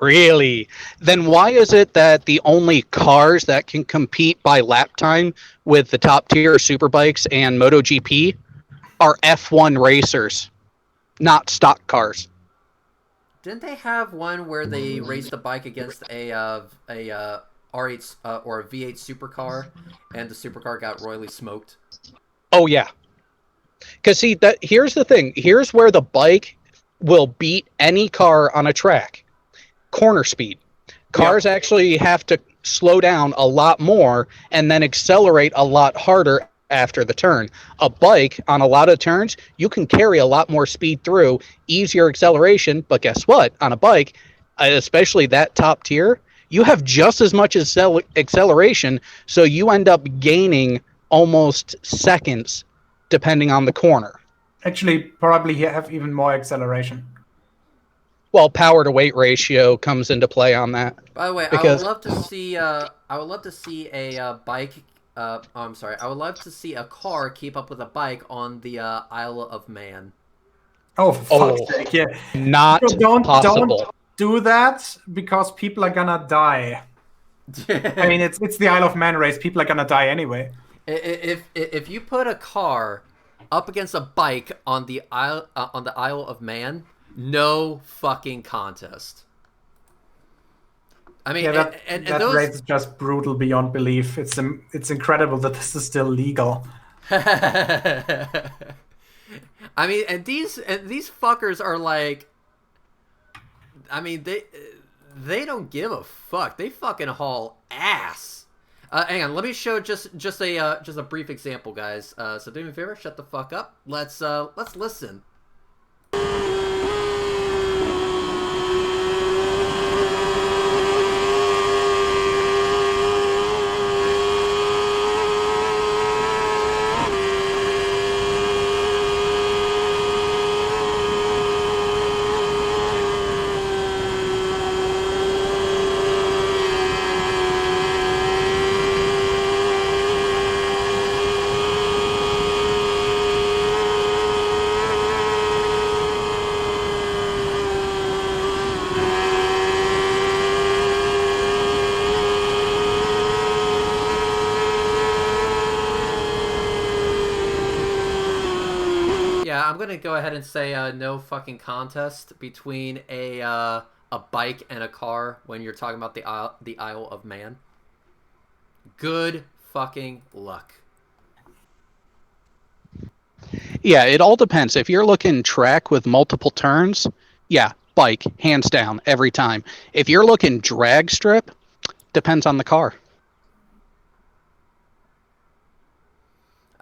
Really? Then why is it that the only cars that can compete by lap time with the top tier superbikes and MotoGP are F1 racers, not stock cars? Didn't they have one where they raced a bike against a R8 or a V8 supercar, and the supercar got royally smoked? Oh yeah. Because see, here's the thing. Here's where the bike will beat any car on a track. Corner speed. Cars actually have to slow down a lot more and then accelerate a lot harder after the turn. A bike, on a lot of turns, you can carry a lot more speed through, easier acceleration, but guess what? On a bike, especially that top tier, you have just as much acceleration, so you end up gaining almost seconds depending on the corner. Actually, probably have even more acceleration. Well, power to weight ratio comes into play on that. By the way, because I would love to see. I would love to see a bike. I'm sorry. I would love to see a car keep up with a bike on the Isle of Man. Oh, for fuck's sake, yeah. Not possible. Don't do that because people are gonna die. I mean, it's the Isle of Man race. People are gonna die anyway. If you put a car up against a bike on the Isle of Man, no fucking contest. I mean, Yeah, that race is just brutal beyond belief. It's incredible that this is still legal. I mean, and these fuckers are like, I mean, they don't give a fuck. They fucking haul ass. Hang on, let me show just a brief example, guys. So do me a favor, shut the fuck up. Let's listen. Yeah, I'm gonna go ahead and say no fucking contest between a bike and a car when you're talking about the Isle of Man. Good fucking luck. Yeah, it all depends. If you're looking track with multiple turns, yeah, bike, hands down, every time. If you're looking drag strip, depends on the car.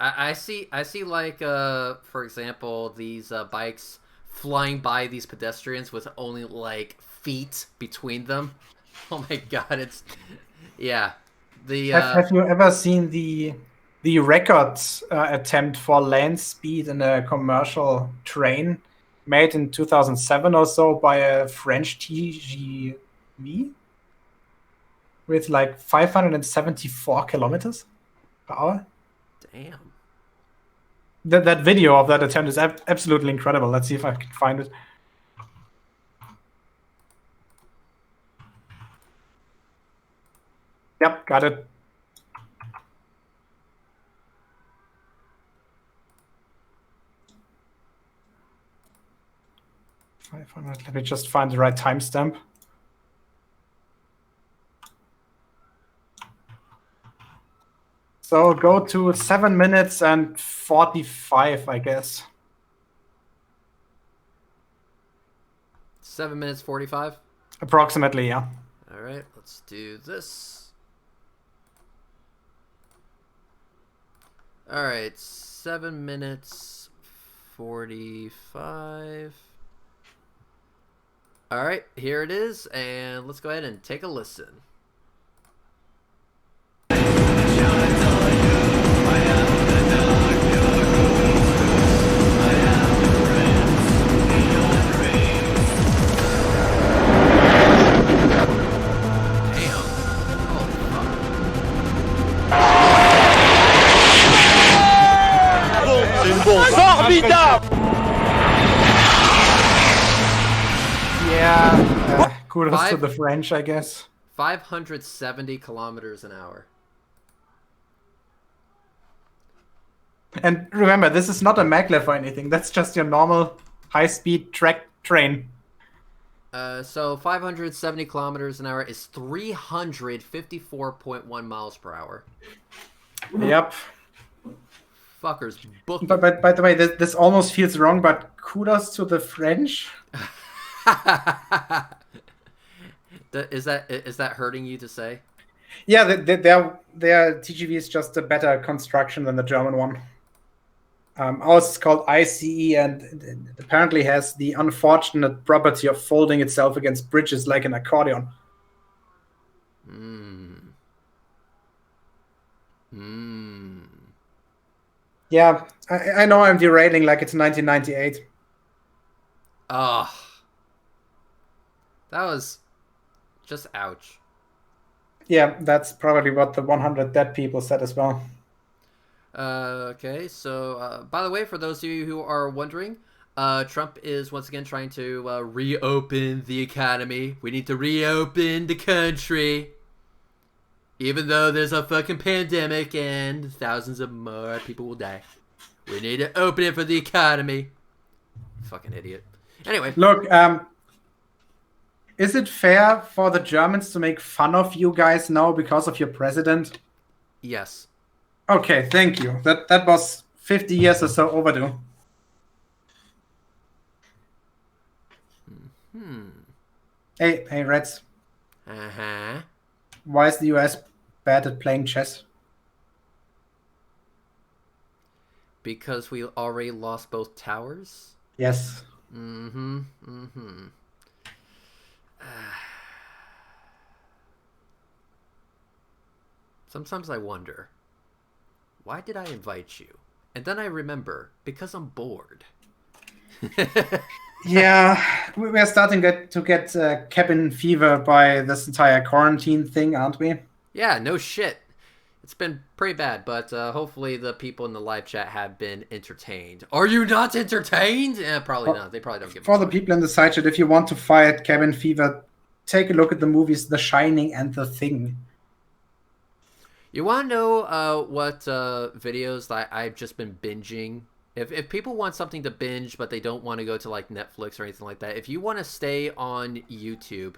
I see like for example these bikes flying by these pedestrians with only like feet between them. Oh my god, it's yeah. Have you ever seen the record attempt for land speed in a commercial train made in 2007 or so by a French TGV with like 574 kilometers per hour? Damn. That video of that attempt is absolutely incredible. Let's see if I can find it. Yep, got it. Let me just find the right timestamp. So go to 7 minutes and 45, I guess. 7 minutes 45? Approximately, yeah. All right, let's do this. All right, 7 minutes 45. All right, here it is, and let's go ahead and take a listen. Yeah, kudos to the French, I guess. 570 kilometers an hour. And remember, this is not a maglev or anything. That's just your normal high-speed track train. So 570 kilometers an hour is 354.1 miles per hour. Yep. Fuckers booked. But by the way, this almost feels wrong, but kudos to the French. Is that hurting you to say? Yeah, their TGV is just a better construction than the German one. Ours is called ICE, and it apparently has the unfortunate property of folding itself against bridges like an accordion. Yeah, I know I'm derailing like it's 1998. Oh, that was just ouch. Yeah, that's probably what the 100 dead people said as well. Okay, so by the way, for those of you who are wondering, Trump is once again trying to reopen the economy. We need to reopen the country. Even though there's a fucking pandemic and thousands of more people will die. We need to open it for the economy. Fucking idiot. Anyway. Look, is it fair for the Germans to make fun of you guys now because of your president? Yes. Okay, thank you. That was 50 years or so overdue. Hey, Reds. Uh-huh. Why is the US bad at playing chess? Because we already lost both towers? Yes. Sometimes I wonder, why did I invite you? And then I remember, because I'm bored. Yeah, we're starting to get cabin fever by this entire quarantine thing, aren't we? Yeah, no shit. It's been pretty bad, but hopefully the people in the live chat have been entertained. Are you not entertained? Probably not. They probably don't give a For the fuck. people in the side chat, if you want to fight cabin fever, take a look at the movies The Shining and The Thing. You want to know what videos that I've just been binging? If people want something to binge, but they don't want to go to like Netflix or anything like that, if you want to stay on YouTube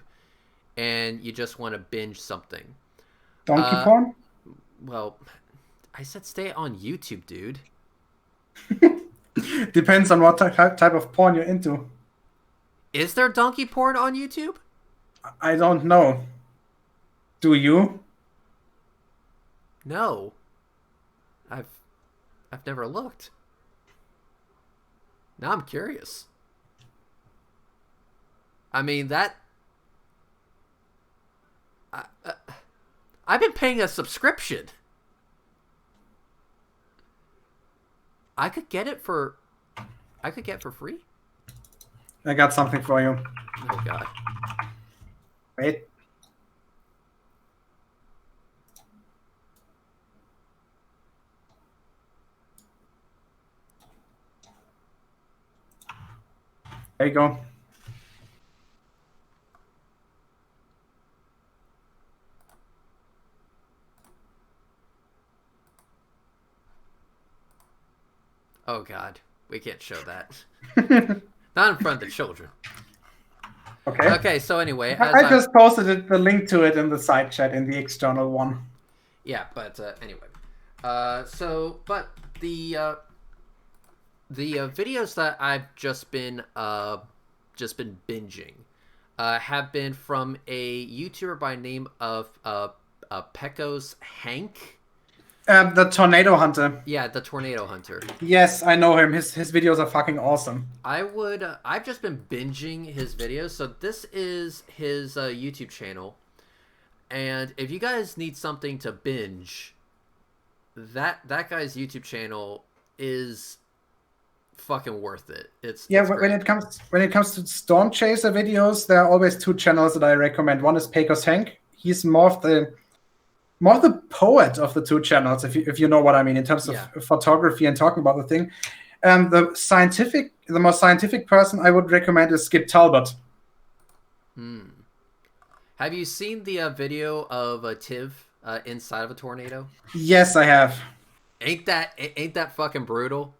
and you just want to binge something. Donkey porn? Well, I said stay on YouTube, dude. Depends on what type of porn you're into. Is there donkey porn on YouTube? I don't know. Do you? No. I've never looked. Now I'm curious. I mean, I've been paying a subscription. I could get it for free? I got something for you. Oh god. Wait. There you go. Oh god. We can't show that. Not in front of the children. Okay. Okay, so anyway, I just posted the link to it in the side chat in the external one. Yeah, but anyway. But the videos that I've just been binging have been from a YouTuber by name of Pecos Hank. The Tornado Hunter. Yeah, the Tornado Hunter. Yes, I know him. His videos are fucking awesome. I've just been binging his videos. So this is his YouTube channel. And if you guys need something to binge, that guy's YouTube channel is fucking worth it. It's when it comes to Storm Chaser videos, there are always two channels that I recommend. One is Pecos Hank. He's more of the poet of the two channels, if you know what I mean, in terms of photography and talking about the thing. The most scientific person I would recommend is Skip Talbot. Have you seen the video of a Tiv inside of a tornado? Yes, I have. Ain't that fucking brutal?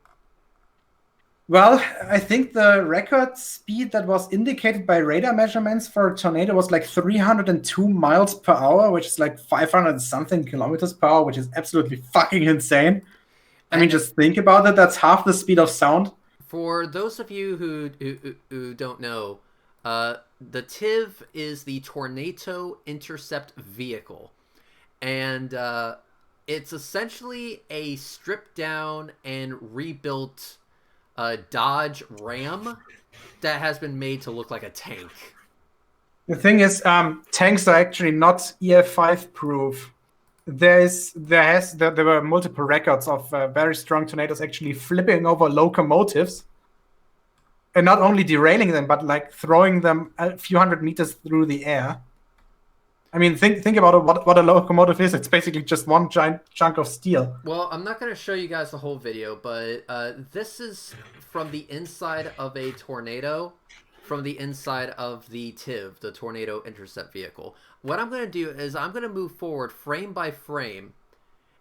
Well, I think the record speed that was indicated by radar measurements for a tornado was like 302 miles per hour, which is like 500 something kilometers per hour, which is absolutely fucking insane. I mean, just think about it. That's half the speed of sound. For those of you who don't know, the TIV is the Tornado Intercept Vehicle. and it's essentially a stripped down and rebuilt Dodge Ram that has been made to look like a tank. The thing is, tanks are actually not EF5 proof. There were multiple records of very strong tornadoes actually flipping over locomotives, and not only derailing them, but like throwing them a few hundred meters through the air. I mean, think about it, what a locomotive is. It's basically just one giant chunk of steel. Well, I'm not going to show you guys the whole video, but this is from the inside of a tornado, from the inside of the TIV, the Tornado Intercept Vehicle. What I'm going to do is I'm going to move forward frame by frame,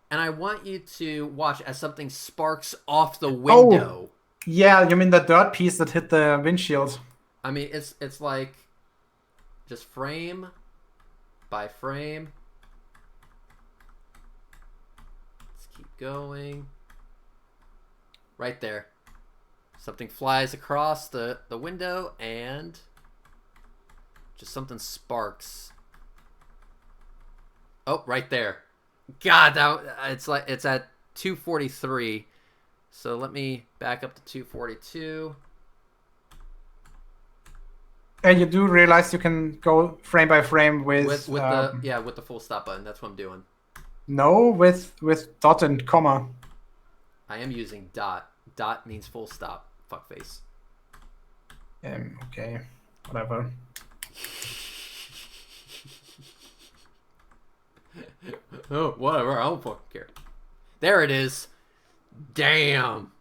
and I want you to watch as something sparks off the window. Oh, yeah, you mean the dirt piece that hit the windshield? I mean, it's like just frame by frame. Let's keep going. Right there. Something flies across the window and just something sparks. Oh, right there. God, it's at 243. So let me back up to 242. And you do realize you can go frame by frame with the full stop button. That's what I'm doing. No, with dot and comma. I am using dot. Dot means full stop. Fuckface. Okay, whatever. Oh, whatever. I don't fucking care. There it is. Damn.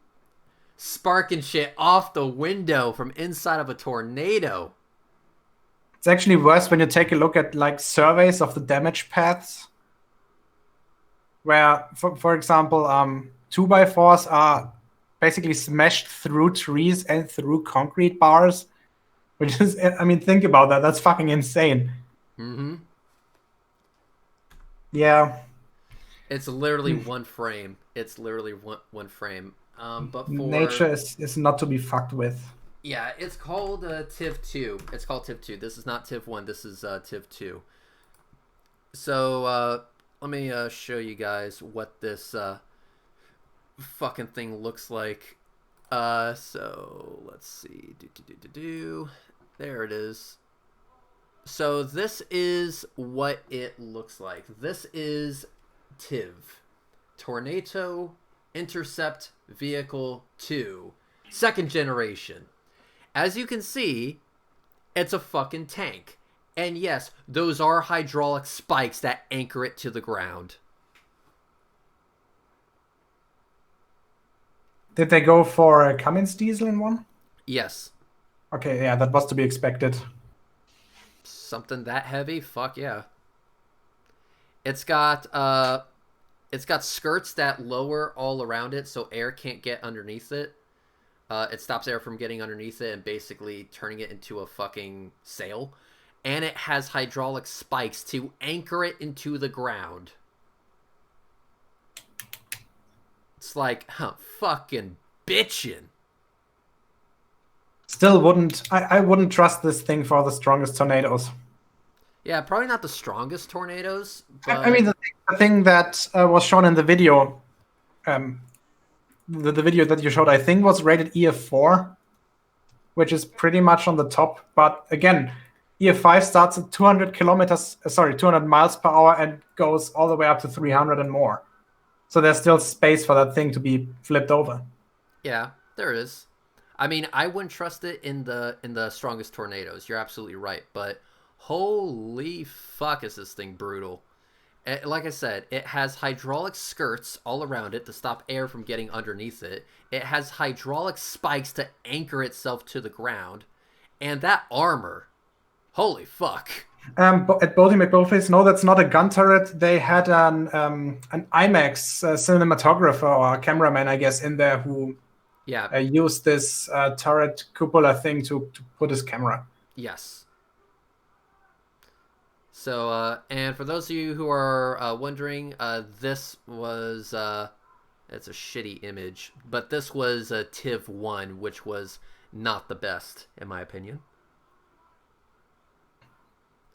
Sparking shit off the window from inside of a tornado. It's actually worse when you take a look at like surveys of the damage paths, where, for example, 2x4s are basically smashed through trees and through concrete bars, which is, I mean, think about that. That's fucking insane. Mm-hmm. Yeah. It's literally one frame. It's literally one frame. But for nature is not to be fucked with. Yeah, it's called TIV 2. It's called TIV 2. This is not TIV 1. This is TIV 2. So let me show you guys what this fucking thing looks like. So let's see. There it is. So this is what it looks like. This is TIV, Tornado Intercept Vehicle 2, second generation. As you can see, it's a fucking tank. And yes, those are hydraulic spikes that anchor it to the ground. Did they go for a Cummins diesel in one? Yes. Okay, yeah, that was to be expected. Something that heavy? Fuck yeah. It's got skirts that lower all around it so air can't get underneath it. It stops air from getting underneath it and basically turning it into a fucking sail. And it has hydraulic spikes to anchor it into the ground. It's like, fucking bitchin'. Still I wouldn't trust this thing for the strongest tornadoes. Yeah, probably not the strongest tornadoes. But... I mean, the thing that was shown in the video, the video that you showed, I think was rated EF4, which is pretty much on the top. But again, EF5 starts at 200 miles per hour and goes all the way up to 300 and more. So there's still space for that thing to be flipped over. Yeah, there is. I mean, I wouldn't trust it in the strongest tornadoes. You're absolutely right, but holy fuck is this thing brutal. Like I said, it has hydraulic skirts all around it to stop air from getting underneath it. It has hydraulic spikes to anchor itself to the ground. And that armor, holy fuck. At Bodie McBoldface, no, that's not a gun turret. They had an IMAX cinematographer or cameraman, I guess, in there who used this turret cupola thing to put his camera. Yes. So, and for those of you who are wondering, this was, it's a shitty image, but this was a TIV 1, which was not the best, in my opinion.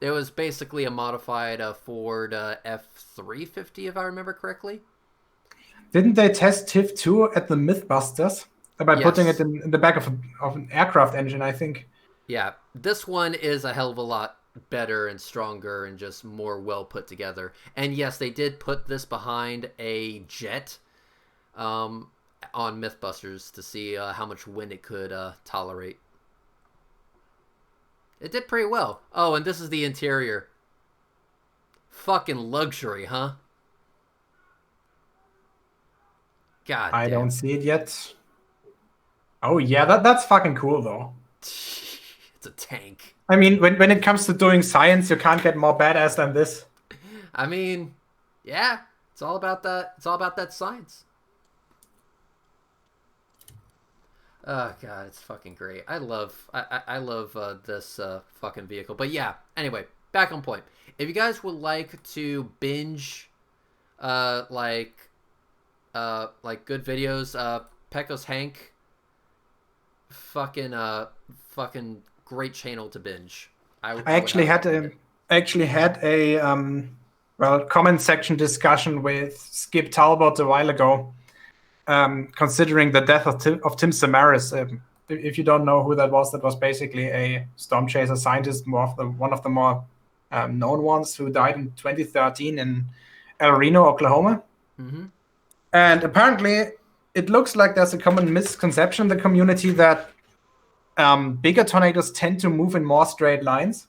It was basically a modified Ford F350, if I remember correctly. Didn't they test TIF 2 at the Mythbusters by putting it Yes. in the back of an aircraft engine? I think. Yeah, this one is a hell of a lot better and stronger and just more well put together. And yes, they did put this behind a jet on Mythbusters to see how much wind it could tolerate. It did pretty well. Oh, and this is the interior. Fucking luxury, huh? God I damn. don't see it yet. Oh yeah, that's fucking cool though. It's a tank. I mean, when it comes to doing science, you can't get more badass than this. I mean, yeah, it's all about that. It's all about that science. Oh god, it's fucking great. I love this fucking vehicle. But yeah, anyway, back on point. If you guys would like to binge like good videos, Pecos Hank, fucking great channel to binge. I actually had a comment section discussion with Skip Talbot a while ago, considering the death of Tim Samaras. If you don't know who that was basically a storm chaser scientist, one of the more known ones, who died in 2013 in El Reno, Oklahoma. Mm-hmm. And apparently, it looks like there's a common misconception in the community that bigger tornadoes tend to move in more straight lines.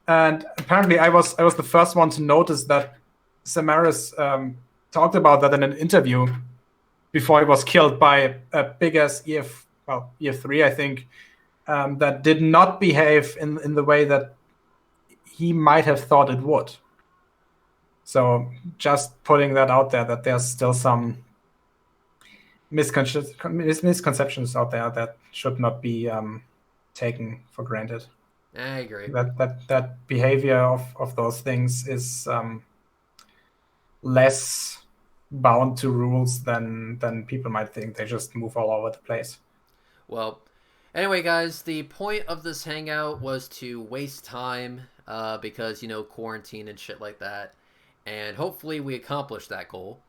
And apparently, I was the first one to notice that Samaras talked about that in an interview before he was killed by a big ass EF3, I think, that did not behave in the way that he might have thought it would. So just putting that out there, that there's still some misconceptions out there that should not be taken for granted. I agree. That behavior of those things is less bound to rules than people might think. They just move all over the place. Well, anyway, guys, the point of this hangout was to waste time because, quarantine and shit like that. And hopefully we accomplished that goal.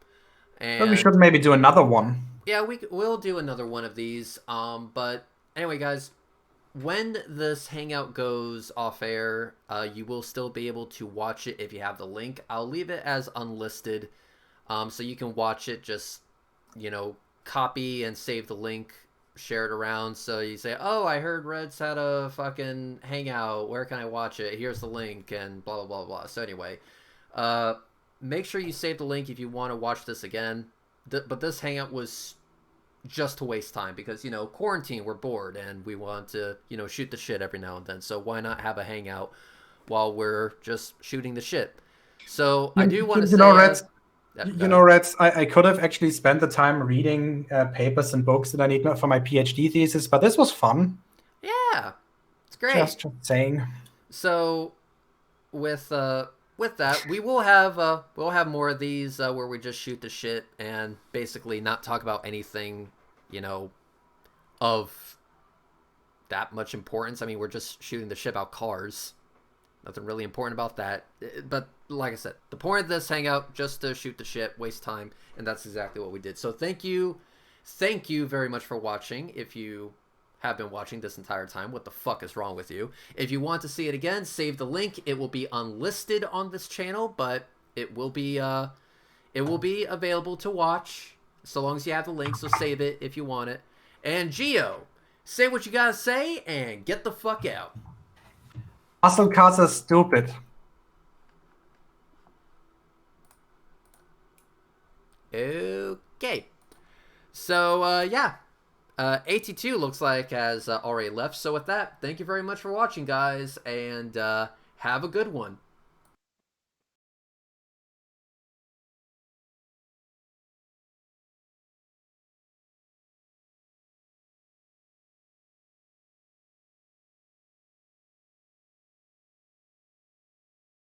And but we should maybe do another one. Yeah, we'll do another one of these. But anyway, guys, when this hangout goes off air, you will still be able to watch it if you have the link. I'll leave it as unlisted, so you can watch it. Just copy and save the link, share it around. So you say, "Oh, I heard Reds had a fucking hangout. Where can I watch it? Here's the link," and blah blah blah blah. So anyway, make sure you save the link if you want to watch this again. But this hangout was just to waste time because, quarantine, we're bored and we want to, shoot the shit every now and then. So why not have a hangout while we're just shooting the shit? So I do want to say... Reds, Reds, I could have actually spent the time reading papers and books that I need for my PhD thesis, but this was fun. Yeah, it's great. Just saying. So with that, we will have we'll have more of these where we just shoot the shit and basically not talk about anything, of that much importance. I mean, we're just shooting the shit about cars. Nothing really important about that. But like I said, the point of this hangout, just to shoot the shit, waste time, and that's exactly what we did. So thank you very much for watching. If you have been watching this entire time, what the fuck is wrong with you? If you want to see it again, save the link. It will be unlisted on this channel, but it will be available to watch so long as you have the link. So save it if you want it. And Geo, say what you gotta say and get the fuck out. Muscle cars are stupid. Okay. So yeah. 82 looks like has already left. So with that, thank you very much for watching, guys, and have a good one.